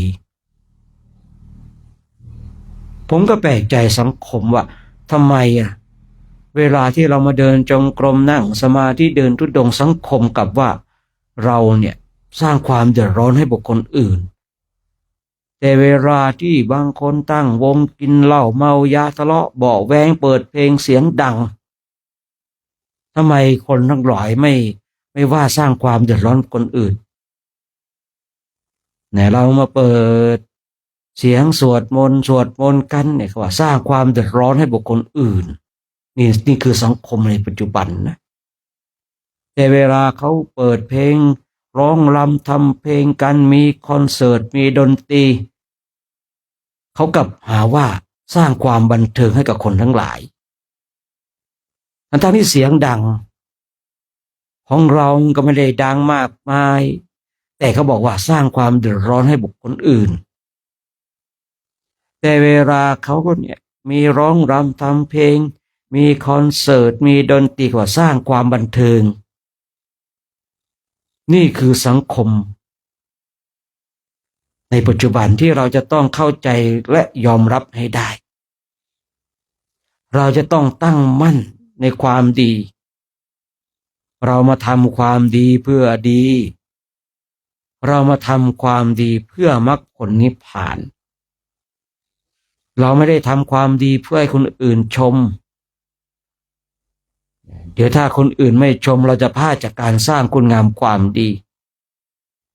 ผมก็แปลกใจสังคมว่าทำไมเวลาที่เรามาเดินจงกรมนั่งสมาธิเดินทุดงค์สังคมกับว่าเราเนี่ยสร้างความเดือดร้อนให้บุคคลอื่นแต่เวลาที่บางคนตั้งวงกินเหล้าเมายาทะเลาะเบาะแวงเปิดเพลงเสียงดังทำไมคนทั้งหลายไม่ว่าสร้างความเดือดร้อนคนอื่นเนี่ยเรามาเปิดเสียงสวดมนต์กันเนี่ยว่าสร้างความเดือดร้อนให้บุคคลอื่นนี่คือสังคมในปัจจุบันนะแต่เวลาเขาเปิดเพลงร้องรำทำเพลงกันมีคอนเสิร์ตมีดนตรีเขากลับหาว่าสร้างความบันเทิงให้กับคนทั้งหลายทั้งที่เสียงดังของเราก็ไม่ได้ดังมากมายแต่เขาบอกว่าสร้างความเดือดร้อนให้บุคคลอื่นแต่เวลาเขาก็เนี่ยมีร้องรำทำเพลงมีคอนเสิร์ตมีดนตรีว่าสร้างความบันเทิงนี่คือสังคมในปัจจุบันที่เราจะต้องเข้าใจและยอมรับให้ได้เราจะต้องตั้งมั่นในความดีเรามาทำความดีเพื่อดีเรามาทำความดีเพื่อมรรคผลนิพพานเราไม่ได้ทำความดีเพื่อให้คนอื่นชมเดี๋ยวถ้าคนอื่นไม่ชมเราจะพลาดจากการสร้างคุณงามความดี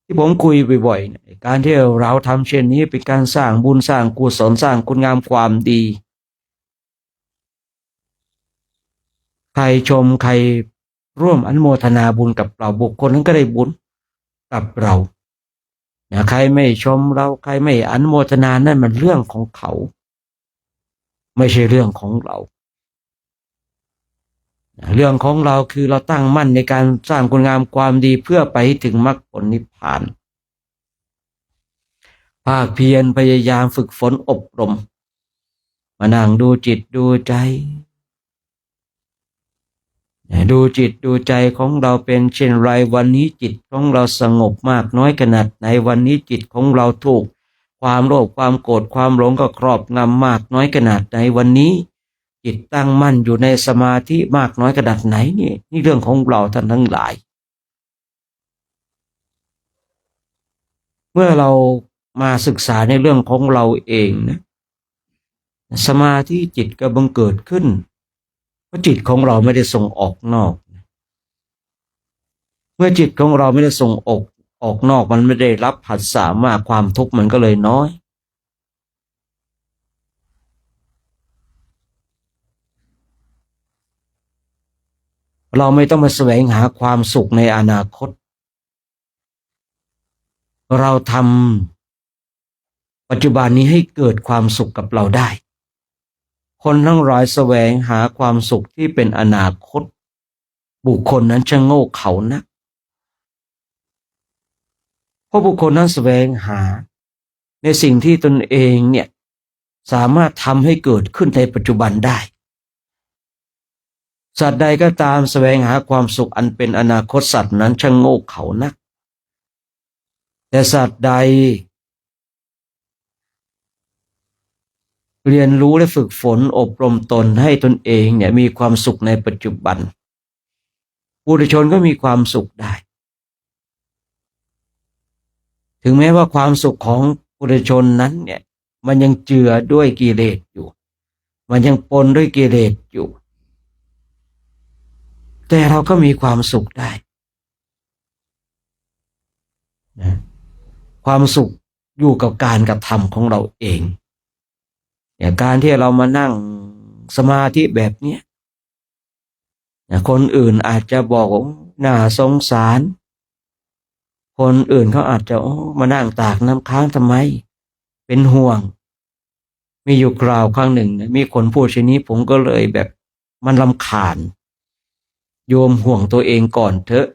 ที่ผมคุยบ่อยๆการที่เราทำเช่นนี้เป็นการสร้างบุญสร้างกุศลสร้างคุณงามความดีใครชมใครร่วมอนุโมทนาบุญกับเราบุคคลนั้นก็ได้บุญกับเราใครไม่ชมเราใครไม่อนุโมทนานั่นมันเรื่องของเขาไม่ใช่เรื่องของเราเรื่องของเราคือเราตั้งมั่นในการสร้างคุณงามความดีเพื่อไปถึงมรรคผลนิพพานภาคเพียรพยายามฝึกฝนอบรมมานั่งดูจิตดูใจดูจิตดูใจของเราเป็นเช่นไรวันนี้จิตของเราสงบมากน้อยขนาดไหนวันนี้จิตของเราถูกความโลภความโกรธความหลงก็ครอบงำมากน้อยขนาดไหนวันนี้จิตตั้งมั่นอยู่ในสมาธิมากน้อยขนาดไหนนี่เรื่องของเราท่านทั้งหลายเมื่อเรามาศึกษาในเรื่องของเราเองนะสมาธิจิตก็บังเกิดขึ้นเพราะจิตของเราไม่ได้ส่งออกนอกเมื่อจิตของเราไม่ได้ส่งออกนอกมันไม่ได้รับผัสสะมากความทุกข์มันก็เลยน้อยเราไม่ต้องมาแสวงหาความสุขในอนาคตเราทำปัจจุบันนี้ให้เกิดความสุขกับเราได้คนทั้งหลายแสวงหาความสุขที่เป็นอนาคตบุคคลนั้นจะโง่เขลานะเพราะบุคคลนั้นแสวงหาในสิ่งที่ตนเองเนี่ยสามารถทำให้เกิดขึ้นในปัจจุบันได้สัตว์ใดก็ตามแสวงหาความสุขอันเป็นอนาคตสัตว์นั้นช่างโง่เขลานักแต่สัตว์ใดเรียนรู้และฝึกฝนอบรมตนให้ตนเองเนี่ยมีความสุขในปัจจุบันปุถุชนก็มีความสุขได้ถึงแม้ว่าความสุขของปุถุชนนั้นเนี่ยมันยังเจือด้วยกิเลสอยู่มันยังปนด้วยกิเลสอยู่แต่เราก็มีความสุขได้นะความสุขอยู่กับการกระทำของเราเองอย่างการที่เรามานั่งสมาธิแบบนี้คนอื่นอาจจะบอกว่าน่าสงสารคนอื่นเขาอาจจะมานั่งตากน้ำค้างทำไมเป็นห่วงมีอยู่คราวครั้งหนึ่งมีคนพูดเช่นนี้ผมก็เลยแบบมันรำคาญโยมห่วงตัวเองก่อนเถอะ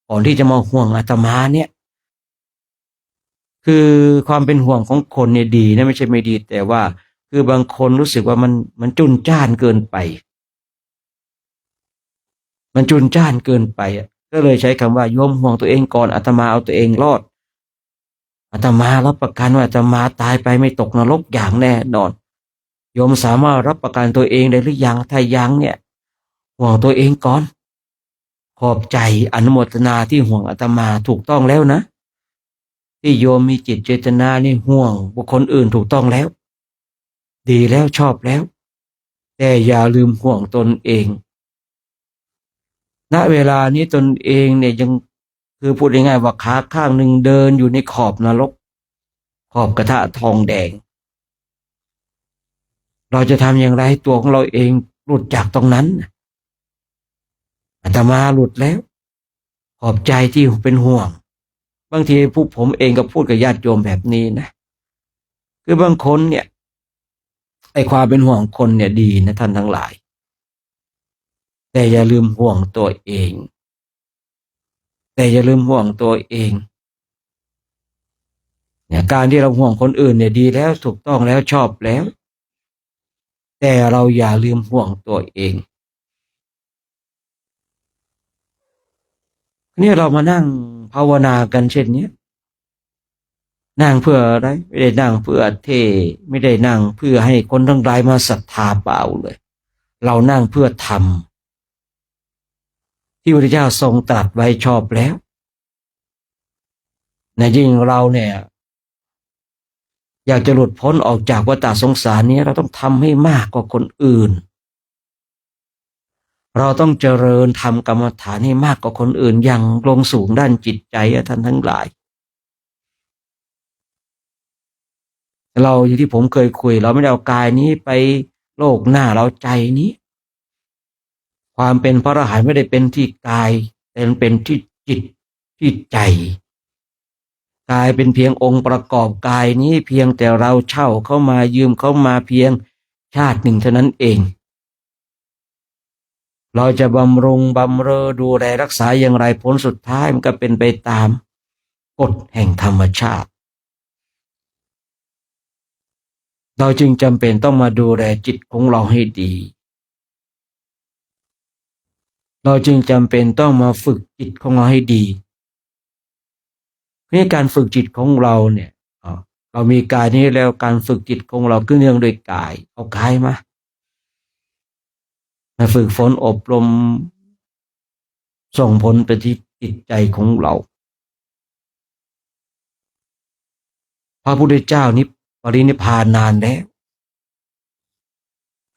ก่อนที่จะมาห่วงอาตมาเนี่ยคือความเป็นห่วงของคนเนี่ยดีนะไม่ใช่ไม่ดีแต่ว่าคือบางคนรู้สึกว่ามันจุนจ้านเกินไปมันจุนจ้านเกินไปก็เลยใช้คำว่าโยมห่วงตัวเองก่อนอาตมาเอาตัวเองรอดอาตมารับประกันว่าอาตมาตายไปไม่ตกนรกอย่างแน่นอน โยมสามารถรับประกันตัวเองได้หรือยังถ้ายังเนี่ยห่วงตัวเองก่อนขอบใจอนุโมทนาที่ห่วงอาตมาถูกต้องแล้วนะที่โยมมีจิตเจตนานี่ห่วงบุคคลอื่นถูกต้องแล้วดีแล้วชอบแล้วแต่อย่าลืมห่วงตนเองณเวลานี้ตนเองเนี่ยยังคือพูดง่ายๆว่าขาข้างหนึ่งเดินอยู่ในขอบนรกขอบกระทะทองแดงเราจะทำอย่างไรให้ตัวของเราเองหลุดจากตรงนั้นอาตมาหลุดแล้วขอบใจที่เป็นห่วงบางทีพวกผมเองก็พูดกับญาติโยมแบบนี้นะคือบางคนเนี่ยไอ้ความเป็นห่วงคนเนี่ยดีนะท่านทั้งหลายแต่อย่าลืมห่วงตัวเองเนี่ยการที่เราห่วงคนอื่นเนี่ยดีแล้วถูกต้องแล้วชอบแล้วแต่เราอย่าลืมห่วงตัวเองเนี่ยเรามานั่งภาวนากันเช่นนี้นั่งเพื่ออะไรไม่ได้นั่งเพื่อไม่ได้นั่งเพื่อให้คนทั้งหลายมาศรัทธาเปล่าเลยเรานั่งเพื่อทำที่พระพุทธเจ้าทรงตรัสไว้ชอบแล้วในยิ่งเราเนี่ยอยากจะหลุดพ้นออกจากวัฏสงสารนี้เราต้องทำให้มากกว่าคนอื่นเราต้องเจริญทำกรรมฐานให้มากกว่าคนอื่นอย่างลงสูงด้านจิตใจท่านทั้งหลายเราอย่างที่ผมเคยคุยเราไม่ได้เอากายนี้ไปโลกหน้าเราใจนี้ความเป็นพระอรหันต์ไม่ได้เป็นที่กายแต่เป็นที่จิตที่ใจกายเป็นเพียงองค์ประกอบกายนี้เพียงแต่เราเช่าเข้ามายืมเข้ามาเพียงชาติหนึ่งเท่านั้นเองเราจะบำรุงบำเรอดูแลรักษาอย่างไรผลสุดท้ายมันก็เป็นไปตามกฎแห่งธรรมชาติเราจึงจำเป็นต้องมาดูแลจิตของเราให้ดีเราจึงจำเป็นต้องมาฝึกจิตของเราให้ดีนี่การฝึกจิตของเราเนี่ยเรามีกายนี้แล้วการฝึกจิตของเราก็เนื่องด้วยกายเอากายมาฝึกฝนอบรมส่งผลไปที่จิตใจของเราพระพุทธเจ้านี้ปรินิพพานนานแล้ว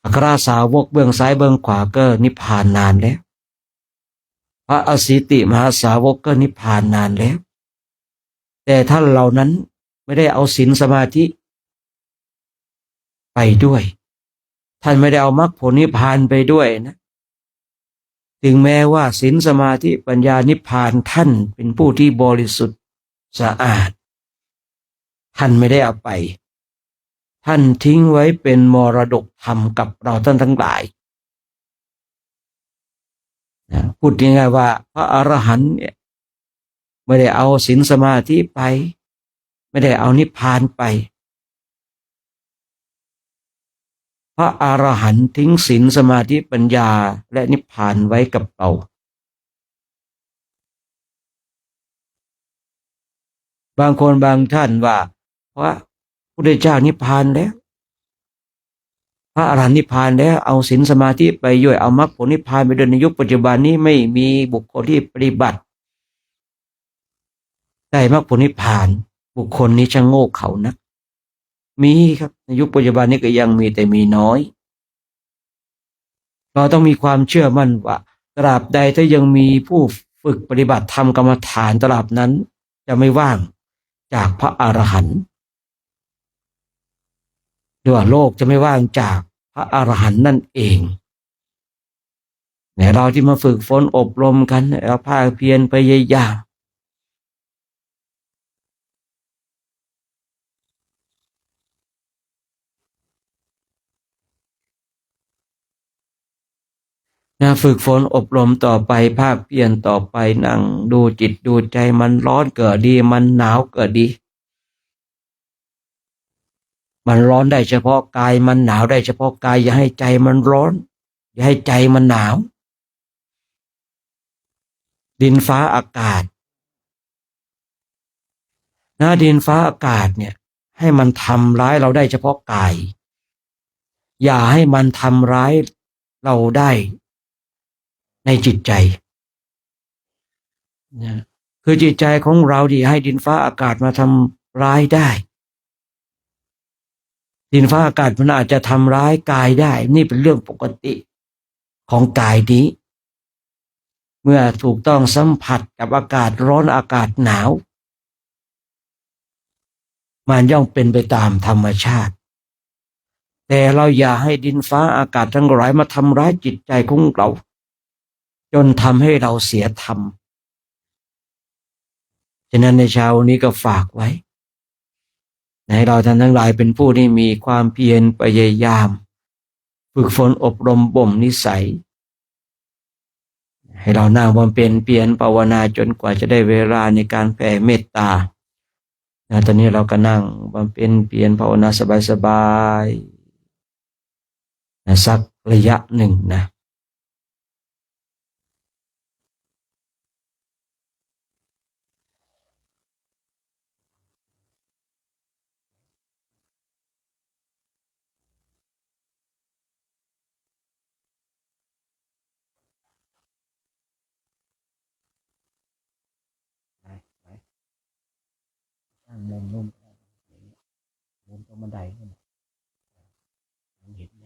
อัครสาวกเบื้องซ้ายเบื้องขวาก็นิพพานนานแล้วพระอสิติมหาสาวกก็นิพพานนานแล้วแต่ท่านเหล่านั้นไม่ได้เอาศีลสมาธิไปด้วยท่านไม่ได้เอามรรคผลนิพพานไปด้วยนะถึงแม้ว่าศีลสมาธิปัญญานิพพานท่านเป็นผู้ที่บริสุทธิ์สะอาดท่านไม่ได้เอาไปท่านทิ้งไว้เป็นมรดกธรรมกับเราท่านทั้งหลายพูดง่ายๆว่าพระอรหันต์เนี่ยไม่ได้เอาศีลสมาธิไปไม่ได้เอานิพพานไปพระอรหันต์ทิ้งศีลสมาธิปัญญาและนิพพานไว้กับเราบางคนบางท่านว่าเพราะพระพุทธเจ้านิพพานแล้วพระอรหันต์นิพพานแล้วเอาศีลสมาธิไปย่อยเอามรรคผลนิพพานไปด้วยในยุคปัจจุบันนี้ไม่มีบุคคลที่ปฏิบัติได้มรรคผลนิพพานบุคคลนี้ช่างโง่เขลานักมีครับในยุคปัจจุบันนี้ก็ยังมีแต่มีน้อยเราต้องมีความเชื่อมั่นว่าตราบใดถ้ายังมีผู้ฝึกปฏิบัติธรรมกรรมฐานตราบนั้นจะไม่ว่างจากพระอรหันต์หรือว่าโลกจะไม่ว่างจากพระอรหันต์นั่นเองเนี่ยเราที่มาฝึกฝนอบรมกันเราภาคเพียรพยายามฝึกฝนอบรมต่อไปภาคเพียรต่อไปนั่งดูจิตดูใจมันร้อนเกิดดีมันหนาวเกิดดีมันร้อนได้เฉพาะกายมันหนาวได้เฉพาะกายอย่าให้ใจมันร้อนอย่าให้ใจมันหนาวดินฟ้าอากาศดินฟ้าอากาศเนี่ยให้มันทำร้ายเราได้เฉพาะกาย อย่าให้มันทำร้ายเราได้ในจิตใจนะคือจิตใจของเราที่ให้ดินฟ้าอากาศมาทำร้ายได้ดินฟ้าอากาศมันอาจจะทำร้ายกายได้นี่เป็นเรื่องปกติของกายนี้เมื่อถูกต้องสัมผัสกับอากาศร้อนอากาศหนาวมันย่อมเป็นไปตามธรรมชาติแต่เราอย่าให้ดินฟ้าอากาศทั้งหลายมาทำร้ายจิตใจของเราจนทำให้เราเสียธรรมฉะนั้นในเช้านี้ก็ฝากไว้ให้เราท่านทั้งหลายเป็นผู้ที่มีความเพียรพยายามฝึกฝนอบรมบ่มนิสัยให้เรานั่งบำเพ็ญเพียรภาวนาจนกว่าจะได้เวลาในการแผ่เมตตาตอนนี้เราก็นั่งบำเพ็ญเพียรภาวนาสบายๆสักระยะหนึ่งนะนั่งมุมนุ่มมุมตรงบันไดนี่เห็นไหม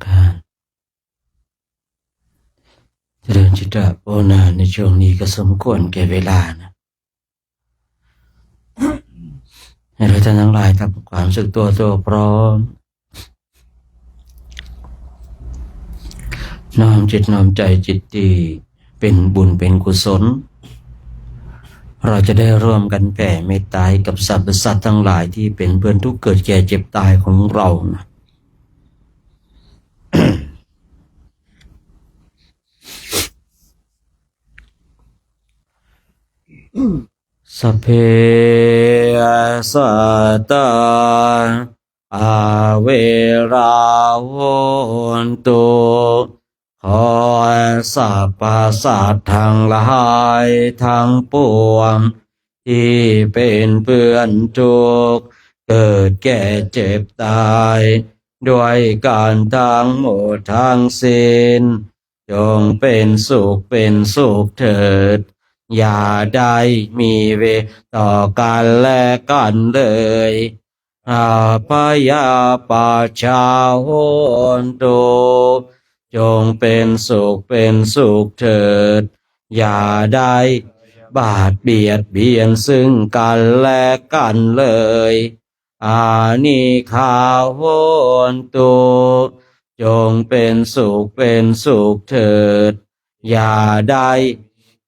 การเจริญจิตตภาวนาในช่วงนี้ก็สมควรแก่เวลานะให้เราท่านทั้งหลายทำความรู้สึกตัวพร้อมน้อมจิตน้อมใจจิตที่เป็นบุญเป็นกุศลเราจะได้ร่วมกันแผ่เมตตากับสรรพสัตว์ทั้งหลายที่เป็นเพื่อนทุกข์เกิดแก่เจ็บตายของเรานะ สัพเพสัตตาอาเวราโหนตุขอสรรพสัตว์ทั้งหลายทั้งปวงที่เป็นเพื่อนทุกข์เกิดแก่เจ็บตายด้วยการทั้งหมดทั้งสิ้นจงเป็นสุขเถิดอย่าได้มีเวรต่อกันและกันเลยอาพยาปาชาโหนตุจงเป็นสุขเถิดอย่าได้บาดเบียนซึ่งกันและกันเลยอานิคาโหนตุจงเป็นสุขเถิดอย่าได้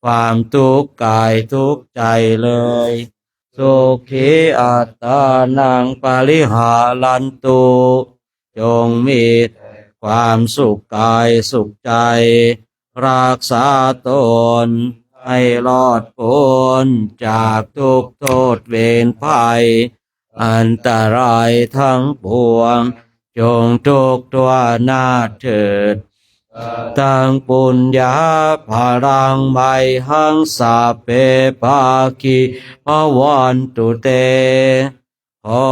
ความทุกข์กายทุกข์ใจเลยสุขีอัตตานังปริหารันตุจงมีความสุขกายสุขใจรักษาตนให้รอดพ้นจากทุกโทษเวรภัยอันตรายทั้งปวงจงทุกตัวหน้าเถิดตังปุญญาภารังไมหังสาเปภาคิภวันตุเตขอ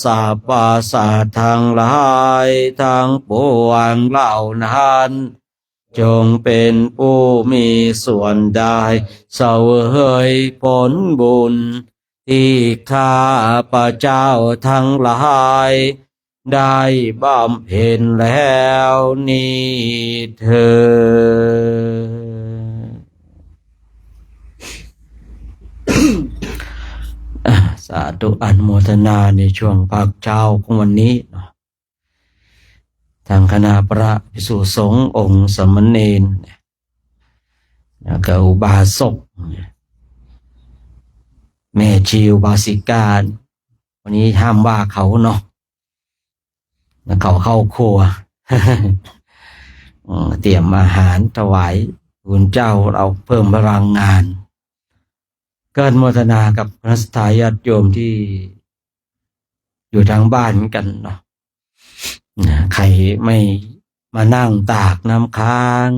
สัพพสัตว์ทั้งหลายทั้งปวงเหล่านั้นจงเป็นผู้มีส่วนได้เสวยผลบุญที่ข้าพเจ้าทั้งหลายได้บำเพ็ญแล้วนี้เถิด สาธุอนุโมทนาในช่วงภาคเช้าของวันนี้เนาะทางคณะพระภิกษุสงฆ์องค์สมณเณรแล้วก็อุบาสกแม่ชีอุบาสิกาวันนี้ห้ามว่าเขาเนาะแล้วเขาเข้าครัว เตรียมอาหารถวายคุณเจ้าเราเพิ่มพลังงานเกิดโมทนากับพระสถาญาติโยมที่อยู่ทางบ้านกันเนาะใครไม่มานั่งตากน้ำค้าง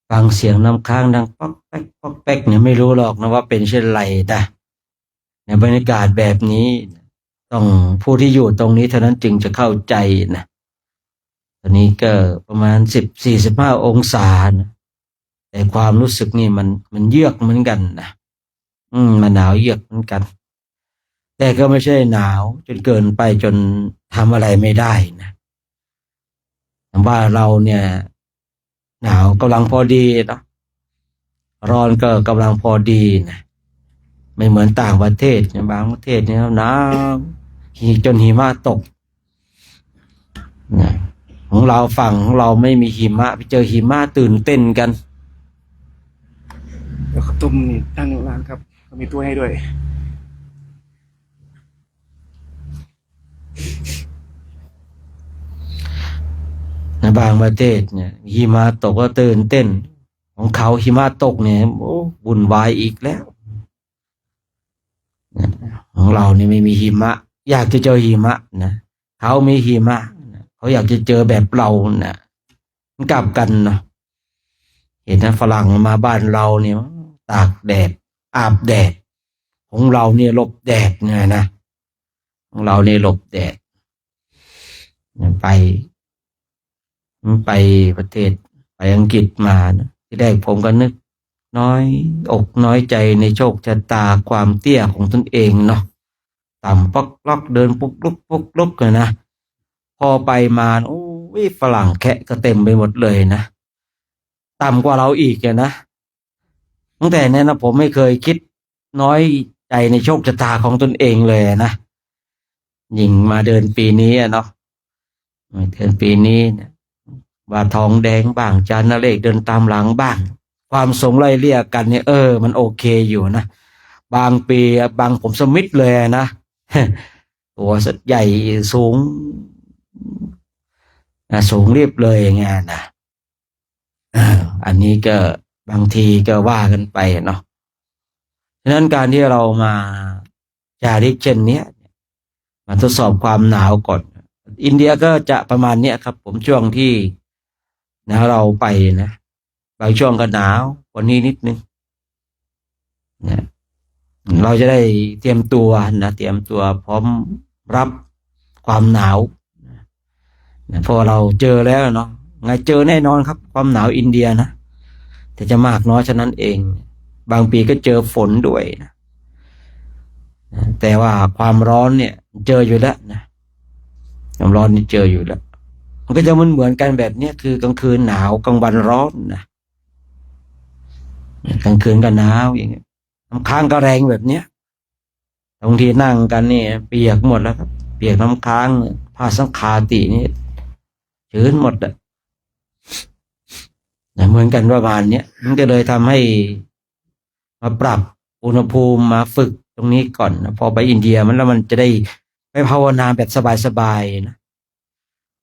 ฟังเสียงน้ำค้างดังป๊อกแป๊กป๊อกแป๊กเนี่ยไม่รู้หรอกนะว่าเป็นเช่นไรนะในบรรยากาศแบบนี้ต้องผู้ที่อยู่ตรงนี้เท่านั้นจึงจะเข้าใจนะตอนนี้ก็ประมาณ45 องศานะแต่ความรู้สึกนี่มันเยือกเหมือนกันนะมันหนาวเยือกเหมือนกันแต่ก็ไม่ใช่หนาวจนเกินไปจนทำอะไรไม่ได้นะแต่ว่าเราเนี่ยหนาวกำลังพอดีเนาะร้อนก็กำลังพอดีนะไม่เหมือนต่างประเทศบางประเทศเนี่ยหนาวจนหิมะตกนะของเราฝั่งของเราไม่มีหิมะไปเจอหิมะตื่นเต้นกันเดี๋ยวข้าวต้มนี่ตั้งร้านครับก็มีถ้วยให้ด้วยในบางประเทศเนี่ยหิมะตกก็ตื่นเต้นของเขาหิมะตกเนี่ยโอ้วุ่นวายอีกแล้วของเราเนี่ยไม่มีหิมะอยากจะเจอหิมะนะเขามีหิมะเขาอยากจะเจอแบบเรานะมันกลับกันเนาะเห็นนะฝรั่งมาบ้านเราเนี่ยตากแดดอาบแดดของเราเนี่ยหลบแดดเนี่ยนะของเราเนี่ยหลบแดดไปประเทศไปอังกฤษมานะที่แรกผมก็นึกน้อยอกน้อยใจในโชคชะตาความเตี้ยของตนเองเนาะต่ำปอกลอกเดินปุกลุกเลยนะพอไปมาโอ้ ฝรั่งแคะก็เต็มไปหมดเลยนะต่ำกว่าเราอีกนะตั้งแต่นั้นนะผมไม่เคยคิดน้อยใจในโชคชะตาของตนเองเลยนะยิ่งมาเดินปีนี้เนาะเดินปีนี้เนี่ยว่าทองแดงบ้างจานเลขเดินตามหลังบ้างความสูงไล่เลี่ยกันเนี่ยมันโอเคอยู่นะบางปีบางผมสมิธเลยนะ ตัวสัดใหญ่สูงสูงเรียบเลยอย่างเงี้ยนะอันนี้ก็บางทีก็ว่ากันไปเนาะฉะนั้นการที่เรามาจาริกเช่นเนี้ยมาทดสอบความหนาวก่อนอินเดียก็จะประมาณเนี้ยครับผมช่วงที่เราไปนะบางช่วงก็หนาวกว่านี้นิดนึงนะเราจะได้เตรียมตัวนะเตรียมตัวพร้อมรับความหนาวนะเพราะเราเจอแล้วเนาะไงเจอแน่นอนครับความหนาวอินเดียนะแต่จะมากน้อยฉะนั้นเองบางปีก็เจอฝนด้วยนะแต่ว่าความร้อนเนี่ยเจออยู่แล้วนะความร้อนนี่เจออยู่แล้วมันก็จะเหมือนกันแบบนี้คือกลางคืนหนาวกลางวันร้อนนะกลางคืนก็หนาวอย่างเงี้ยน้ำค้างก็แรงแบบเนี้ยบางทีนั่งกันนี่เปียกหมดแล้วครับเปียกน้ำค้างผ้าสังฆาตินี่ชื้นหมดอ่ะเหมือนกันประมาณนี้มันก็เลยทำให้มาปรับอุณหภูมิมาฝึกตรงนี้ก่อนนะพอไปอินเดียมันแล้วมันจะได้ไปภาวนาแบบสบายๆนะ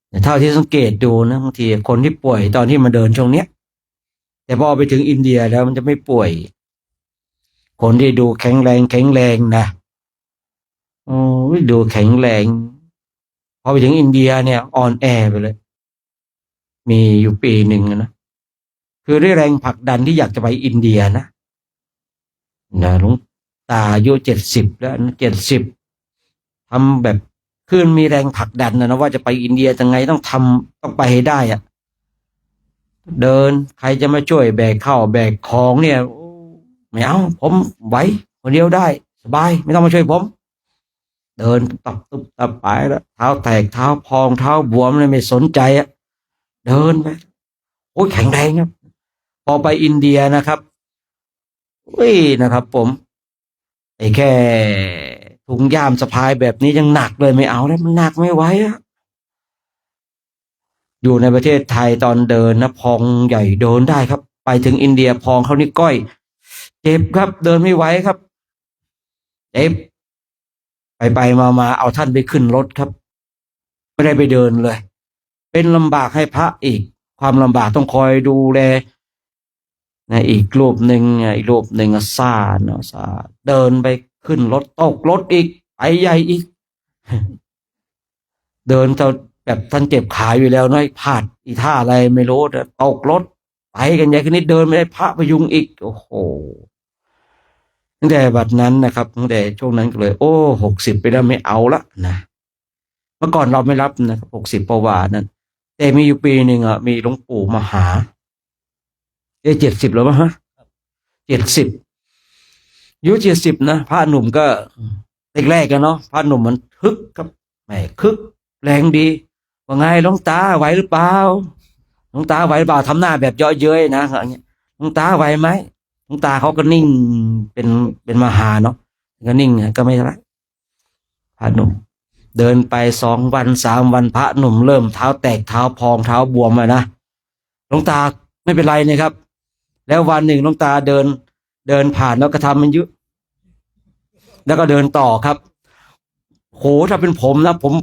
แต่เท่าที่สังเกตดูนะบางทีคนที่ป่วยตอนที่มาเดินช่วงเนี้ยแต่พอไปถึงอินเดียแล้วมันจะไม่ป่วยคนที่ดูแข็งแรงนะโอ้ยดูแข็งแรงพอไปถึงอินเดียเนี่ยอ่อนแอไปเลยมีอยู่ปีหนึ่งนะคือด้วยแรงผลักดันที่อยากจะไปอินเดียนะหลวงตาอายุ70แล้ว70ทำแบบคือมีแรงผลักดันนะว่าจะไปอินเดียยังไงต้องไปให้ได้อะเดินใครจะมาช่วยแบกข้าวแบกของเนี่ยไม่เอาผมไหวคนเดียวได้สบายไม่ต้องมาช่วยผมเดินตับไปแล้วเท้าแตกเท้าพองเท้าบวมเลยไม่สนใจอะเดินไปโอ้ยแข็งแรงครับพอไปอินเดียนะครับนะครับผมไอ้แค่ถุงย่ามสะพายแบบนี้ยังหนักเลยไม่เอาแล้วมันหนักไม่ไหวอะอยู่ในประเทศไทยตอนเดินนะพองใหญ่เดินได้ครับไปถึงอินเดียพองเขานี่ก้อยเจ็บครับเดินไม่ไหวครับเจ็บไปมาเอาท่านไปขึ้นรถครับไม่ได้ไปเดินเลยเป็นลำบากให้พระอีกความลำบากต้องคอยดูแลนะอีกรูปหนึ่งซ่าเนาะซ่าเดินไปขึ้นรถตกรถอีกไปใหญ่อีกเดินแบบท่านเจ็บขาอยู่แล้วน้อยพลาดอีท่าอะไรไม่รู้ตกรถไปกันใหญ่ขึ้นนิดเดินไม่ได้พระพยุงอีกโอ้โหตั้งแต่บัดนั้นนะครับตั้งแต่ช่วงนั้นก็เลย60ไปแล้วไม่เอาละนะเมื่อก่อนเราไม่รับนะครับ60ประวัตินั้นแต่มีอยู่ปีหนึ่งมีหลวงปู่มาหา70แล้วมั้งฮะ70อายุ70นะพระหนุ่มก็แรกๆกันเนาะพระหนุ่มมันคึกครับแหมคึกแรงดีว่าไงหลวงตาไหวหรือเปล่าหลวงตาไหวหรือเปล่าทำหน้าแบบเยาะเย้ยนะอย่างเงี้ยหลวงตาไหวไหมหลวงตาเขาก็นิ่งเป็นมหาเนาะก็นิ่งก็ไม่ไรพระหนุ่มเดินไป2 วัน3 วันพระหนุ่มเริ่มเท้าแตกเท้าพองเท้าบวมเลยนะหลวงตาไม่เป็นไรนะครับแล้ววันหนึ่งหลวงตาเดินผ่านแล้วก็ทำมันยุแล้วก็เดินต่อครับโหถ้าเป็นผมนะผม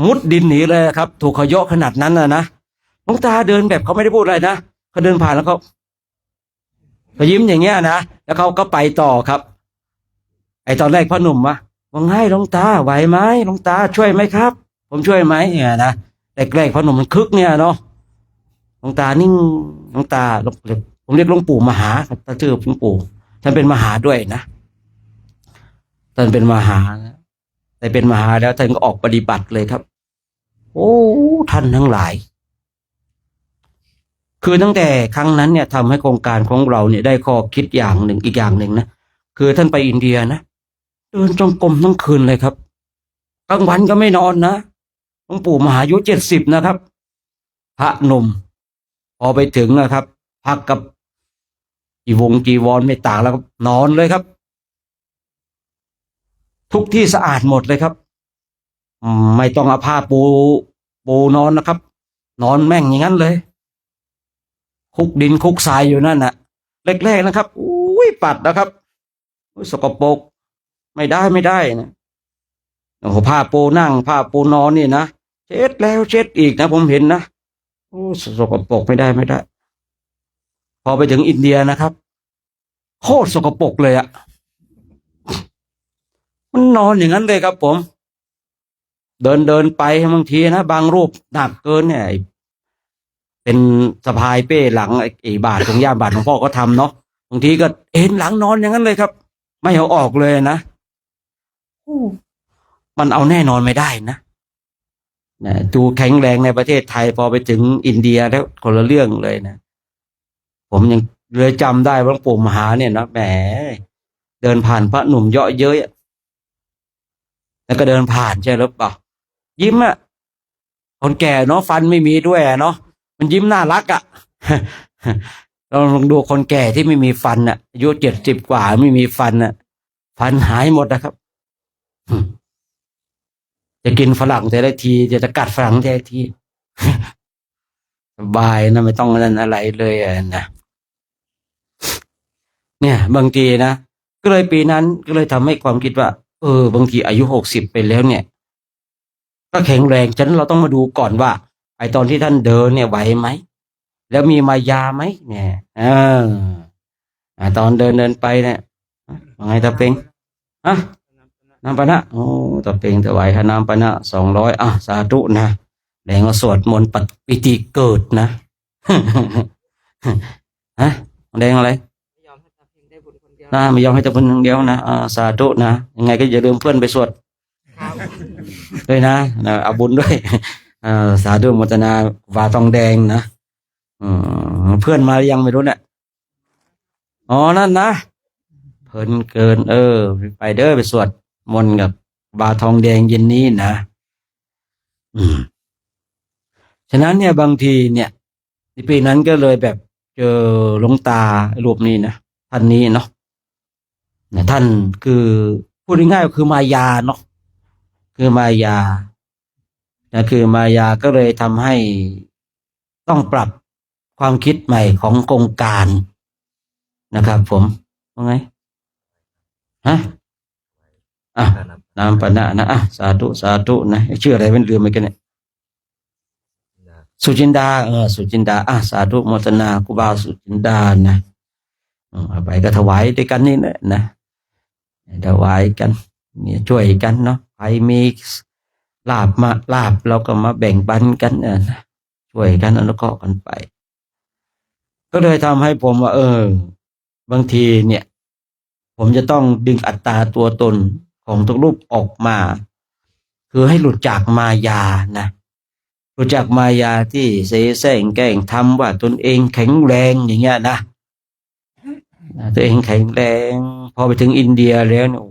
มุดดินหนีเลยครับถูกเขาเยาะขนาดนั้นนะหลวงตาเดินแบบเขาไม่ได้พูดอะไรนะเขาเดินผ่านแล้วเขายิ้มอย่างเงี้ยนะแล้วเขาก็ไปต่อครับไอตอนแรกพ่อหนุ่มว่าไงหลวงตาไหวไหมหลวงตาช่วยไหมครับผมช่วยไหมเนี่ยนะแรกพ่อหนุ่มมันคึกเนี่ยเนาะหลวงตานิ่งหลวงตาผมเรียกหลวงปู่มหาครับถ้าชื่อหลวงปู่ท่านเป็นมหาด้วยนะท่านเป็นมหาแต่เป็นมหาแล้วท่านก็ออกปฏิบัติเลยครับโอ้ท่านทั้งหลายคือตั้งแต่ครั้งนั้นเนี่ยทำให้โครงการของเราเนี่ยได้ข้อคิดอย่างหนึ่งอีกอย่างหนึ่งนะคือท่านไปอินเดียนะเดินจงกรมทั้งคืนเลยครับกลางวันก็ไม่นอนนะหลวงปู่มหาอายุ70นะครับ พระหนุ่มพอไปถึงนะครับ พักกับจีวรไม่ต่างแล้วครับนอนเลยครับ ทุกที่สะอาดหมดเลยครับไม่ต้องเอาผ้าปูนอนนะครับ นอนแม่งอย่างนั้นเลยคุกดินคุกทรายอยู่นั่นน่ะแรกๆนะครับอุ้ยปัดนะครับสกปรกไม่ได้นะโอ้โหผ้าปูนั่งผ้าปูนอนนี่นะเช็ดแล้วเช็ดอีกนะผมเห็นนะโอ้สกปรกไม่ได้พอไปถึงอินเดียนะครับโคตรสกปรกเลยอะมันนอนอย่างนั้นเลยครับผมเดินไปบางทีนะบางรูปหนักเกินเนี่ยเป็นสะพายเป้หลังไอ้บาทของย่ามบาทของพ่อก็ทำเนาะบางทีก็เอ็นหลังนอนอย่างนั้นเลยครับไม่เอาออกเลยนะมันเอาแน่นอนไม่ได้นะดูแข็งแรงในประเทศไทยพอไปถึงอินเดียแล้วคนละเรื่องเลยนะผมยังเลยจำได้ว่าหลวงปู่มหาเนี่ยนะแหมเดินผ่านพระหนุ่มเยาะเย้ยแล้วก็เดินผ่านใช่หรือเปล่ายิ้มอะคนแก่เนาะฟันไม่มีด้วยเนาะมันยิ้มน่ารักอะเราลองดูคนแก่ที่ไม่มีฟันอะอายุ70 กว่าไม่มีฟันอะฟันหายหมดนะครับจะกินฝรั่งแต่ละทีจะกัดฝรั่งแต่ละทีสบายนะไม่ต้องนั่นอะไรเลยนะเนี่ยบางทีนะก็เลยปีนั้นก็เลยทำให้ความคิดว่าบางทีอายุ60ไปแล้วเนี่ยก็แข็งแรงฉะนั้นเราต้องมาดูก่อนว่าไอตอนที่ท่านเดินเนี่ยไหวไหมแล้วมีมายาไหมเนี่ยตอนเดินไปเนี่ยว่าไงตาเป็งอะน้ำปะนะโอ้ตาเป็งจะไหวฮะน้ำปะนะ200สาธุนะแดงก็สวดมนต์ปิติเกิดนะ ฮะแดงอะไรไม่ยอมให้ตาเพ็งได้บุญคนเดียวนะสาธุนะยังไงก็อย่าลืมเพื่อนไปสวดด้วยนะเอาบุญด้วยสาธุโมทนาวาทองแดงนะเพื่อนมายังไม่รู้เนี่ยอ๋อนั่นนะเพลินเกินไปเด้อไปสวดมนต์กับบาทองแดงเย็นนี้นะฉะนั้นเนี่ยบางทีเนี่ยในปีนั้นก็เลยแบบเจอหลวงตารูปนี้นะท่านนี้เนาะท่านคือพูดง่ายๆคือมายาเนาะคือมายาคือมายาก็เลยทำให้ต้องปรับความคิดใหม่ของโครงการนะครับผมว่าไงฮะน้ำปะนะนะสาธุนะชื่ออะไรเป็นลืมไปกันเนี่ยสุจินดาสุจินดาสาธุโมทนาครูบาสุจินดานะไปก็ถวายด้วยกันนี่แหละนะถวายกันเนี่ยช่วยกันเนาะใครมีลาบเราก็มาแบ่งปันกันนะช่วยกันอนุเคราะห์กันไปก็เลยทำให้ผมว่าบางทีเนี่ยผมจะต้องดึงอัตตาตัวตนของทุกรูปออกมาคือให้หลุดจากมายานะหลุดจากมายาที่เสแสร้งแกล้งทำว่าตนเองแข็งแรงอย่างเงี้ยนะตัวเองแข็งแรงพอไปถึงอินเดียแล้วเนี่ย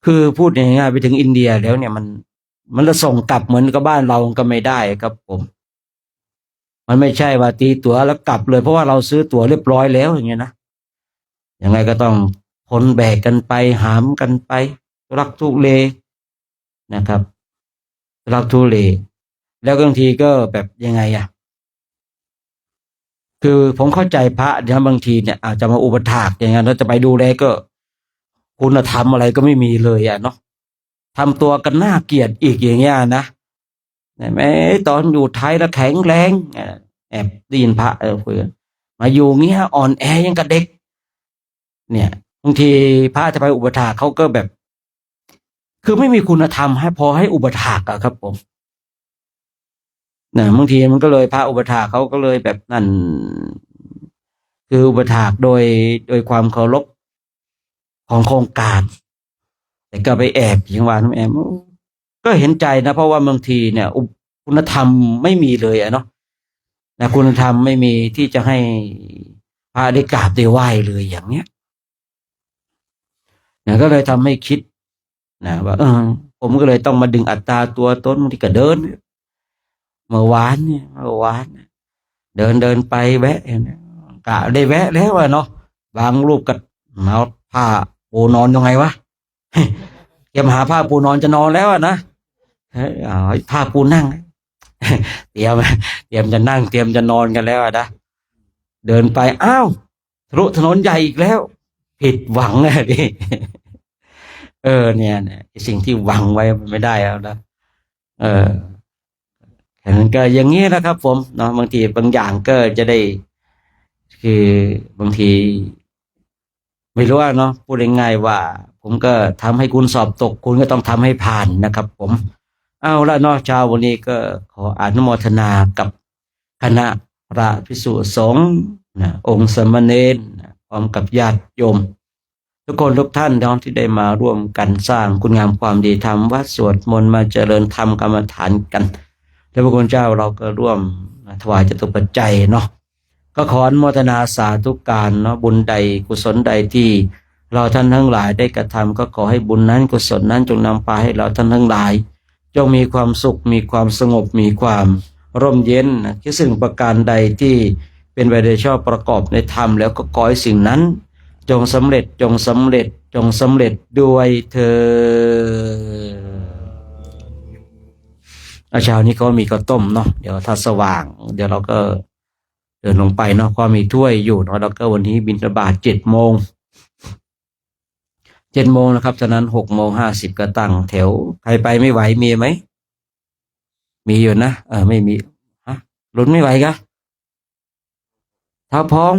คือพูดง่ายๆไปถึงอินเดียแล้วเนี่ยมันจะส่งกลับเหมือนกับบ้านเราก็ไม่ได้ครับผมมันไม่ใช่ว่าตีตั๋วแล้วกลับเลยเพราะว่าเราซื้อตั๋วเรียบร้อยแล้วอย่างเงี้ยนะยังไงก็ต้องคนแบกกันไปหามกันไปรักทุเลนะครับรักทุเลแล้วบางทีก็แบบยังไงคือผมเข้าใจพระเนี่ยบางทีเนี่ยอาจจะมาอุปถากอย่างเงี้ยแล้วจะไปดูแลก็คุณธรรมอะไรก็ไม่มีเลยเนาะทำตัวกันน่าเกลียดอีกอย่างเงี้ยนะแม้ตอนอยู่ไทยแล้วแข็งแรงแอบได้ยินพระคุยกันมาอยู่เงี้ยอ่อนแอยังกับเด็กเนี่ยบางทีพระจะไปอุปถากเขาก็แบบ คือไม่มีคุณธรรมให้พอให้อุปถากอะครับผมบางทีมันก็เลยพระอุปถากเขาก็เลยแบบนั่นคืออุปถากโดยความเคารพของโครงการแต่ก็ไปแอบอย่างว่าน้องแอมก็เห็นใจนะเพราะว่าบางทีเนี่ยคุณธรรมไม่มีเลยเนาะนะคุณธรรมไม่มีที่จะให้พระได้กราบได้ไหว้เลยอย่างเนี้ยก็เลยทำให้คิดนะว่าผมก็เลยต้องมาดึงอัตตาตัวตนที่ก็เดิน เมื่อวานเนี่ยเดินไปแวะเห็นไหมกะได้แวะแล้วอะเนาะบางรูปก็เอาผ้าปูนอนยังไงวะ เตรียมหาผ้าปูนอนจะนอนแล้วอะนะเอาผ้าปูนั่ง เตรียมจะนั่งเตรียมจะนอนกันแล้วอะนะเดินไปอ้าวทะลุถนนใหญ่อีกแล้ว ผิดหวังเลยดิ เนี่ยสิ่งที่หวังไว้มันไม่ได้แล้วนะแค่นั้นก็อย่างนี้นะครับ ผมเนาะบางทีบางอย่างก็จะได้ คือบางที ไม่รู้ว่าเนาะพูดง่ายๆว่า ผมก็ทำให้คุณสอบตก คุณก็ต้องทำให้ผ่านนะครับ ผมเอาละเนาะเช้าวันนี้ก็ขออนุโมทนากับคณะพระภิกษุสงฆ์นะองค์สามเณรนะพร้อมกับญาติโยม ทุกคนทุกท่านน้องที่ได้มาร่วมกันสร้างคุณงามความดีทำวัดสวดมนต์มาเจริญธรรมกรรมฐานกันแล้วพระคุณเจ้าเราก็ร่วมถวายจตุปัจจัยเนาะก็ขออนุโมทนาสาธุการเนาะบุญใดกุศลใดที่เราท่านทั้งหลายได้กระทำก็ขอให้บุญนั้นกุศลนั้นจงนำพาให้เราท่านทั้งหลายจงมีความสุขมีความสงบมีความร่มเย็นคิดสิ่งประการใดที่เป็นไปโดยชอบประกอบในธรรมแล้วก็ขอให้สิ่งนั้นจงสำเร็จจงสำเร็จจงสำเร็จด้วยเธอเช้านี้เขามีข้าวต้มเนาะเดี๋ยวถ้าสว่างเดี๋ยวเราก็เดินลงไปเนาะความมีถ้วยอยู่เนาะแล้วก็วันนี้บิณฑบาต7 โมงนะครับฉะนั้น6:50ก็ตั้งแถวใครไปไม่ไหวมีไหมมีอยู่นะไม่มีลุ้นไม่ไหวกะเท้าพอง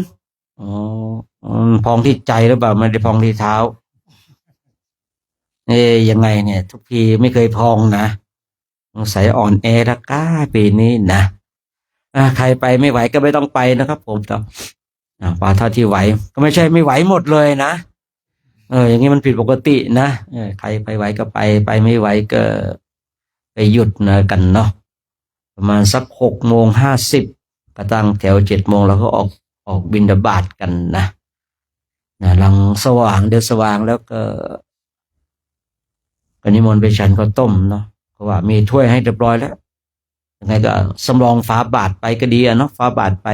พองที่ใจหรือเปล่าไม่ได้พองที่เท้ายังไงเนี่ยทุกทีไม่เคยพองนะสงสัยอ่อนแอละก้าปีนี้นะใครไปไม่ไหวก็ไม่ต้องไปนะครับผมต่อปาเท่าที่ไหวก็ไม่ใช่ไม่ไหวหมดเลยนะอย่างนี้มันผิดปกตินะใครไปไหวก็ไปไม่ไหวก็ไปหยุดนะกันเนาะประมาณสัก6:50ก็ตั้งแถว7 โมงแล้วก็ออกบิณฑบาตกันนะหลังสว่างเดี๋ยวสว่างแล้วก็นิมนต์ไปฉันข้าวต้มเนาะเพราะว่ามีถ้วยให้เรียบร้อยแล้วยังไงก็สำรองฝาบาตรไปก็ดีเนาะฝาบาตรไป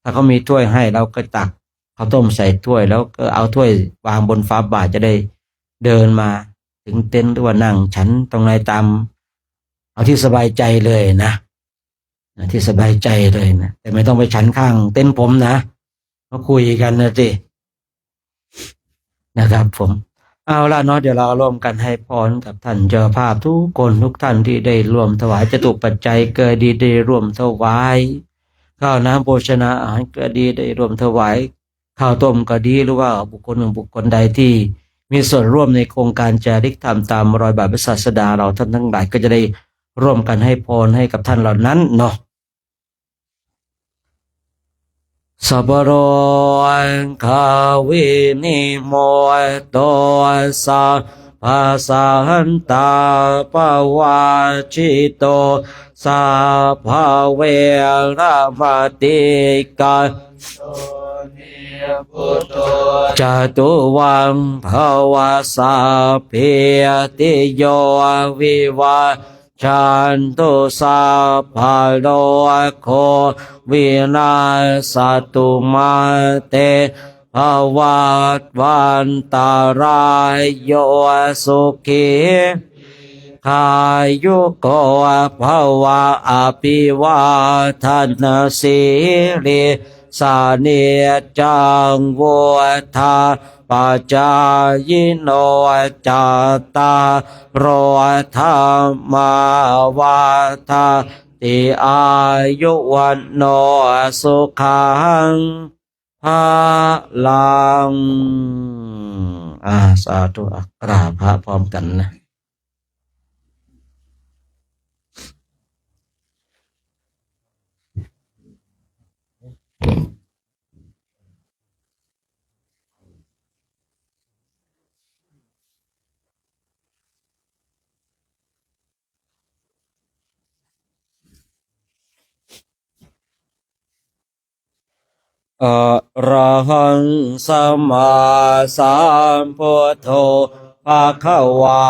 ถ้าเขามีถ้วยให้เราก็ตักข้าวต้มใส่ถ้วยแล้วก็เอาถ้วยวางบนฝาบาตรจะได้เดินมาถึงเต็นท์หรือว่านั่งฉันตรงไหนตามเอาที่สบายใจเลยนะที่สบายใจเลยนะแต่ไม่ต้องไปฉันข้างเต็นท์ผมนะมาคุยกันนะสินะครับผมเอาล่ะเนาะเดี๋ยวเราร่วมกันให้พรกับท่านเจ้าภาพทุกคนทุกท่านที่ได้ร่วมถวายจตุปัจจัยเกิดดีได้ร่วมถวายข้าวน้ำโภชนาอาหารเกิดดีได้ร่วมถวายข้าวต้มก็ดีหรือว่าบุคคลหนึ่งบุคคลใดที่มีส่วนร่วมในโครงการจาริกธรรมตามรอยบาทพระศาสดาเราท่านทั้งหลายก็จะได้ร่วมกันให้พรให้กับท่านเหล่านั้นเนาะสัพพโรคาวินิโมโตสัพพสันตาปวาชิโตสัพพเวระมติกาจตุวังภวสัพเพติโยวิวัชชันตุสัพพะโลกโควินาศตุมาเตภวัตวันตารายโยสุขีขายุโกภวะอภิวาทนาสิริสาเนจังวุฒาปัจจายโนจัตตารโธรรมาวาทาติอายุวันโนสุขังภาลังสาธุกราบพระพร้อมกันนะอะระหังสัมมาสัมพุทโธภะคะวา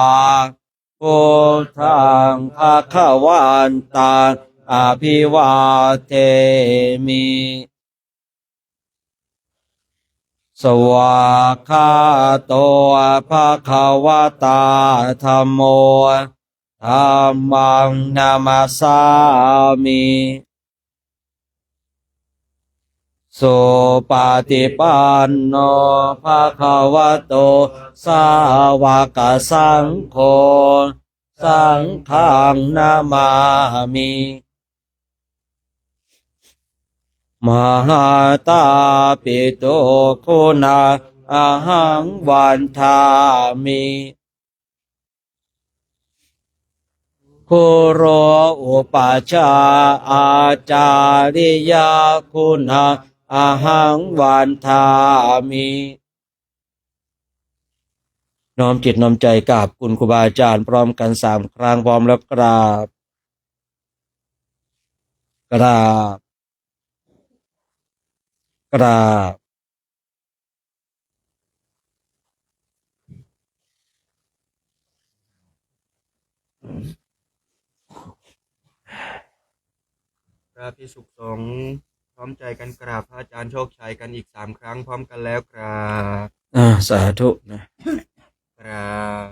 พุทธังภะคะวันตัง อภิวาเทมิ สวากขาโตภะคะวะตาธัมโมธัมมังนามัสสามิสุปฏิปันโนภะคะวะโตสาวกสังโฆสังฆังนามามิ มหาตาปิโตคุณาอาหังวันทามิคุโรอุปัชฌาย์อาจาริยคุณาอาหังวันทามิน้อมจิตน้อมใจกราบคุณครูบาอาจารย์พร้อมกัน3 ครั้งพร้อมแล้วกราบกราบกราบ พระภิกษุสงฆ์พร้อมใจกันกราบพระอาจารย์โชคชัยกันอีก3 ครั้งพร้อมกันแล้วกราบ สาธุนะ กราบ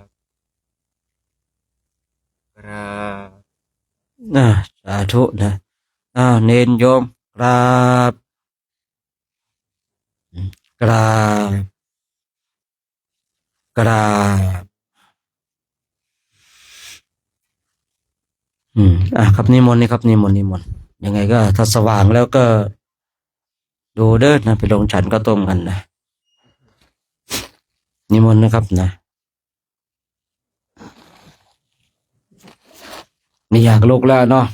กราบ สาธุนะเนนโยมกราบกราบกราบครับนิมนต์นี่ครับนิมนต์นิมนต์ยังไงก็ถ้าสว่างแล้วก็ดูเด้อนะไปลงฉันก็ต้มกันนะนิมนต์นะครับนะนี่อยากลุกแล้วเนาะ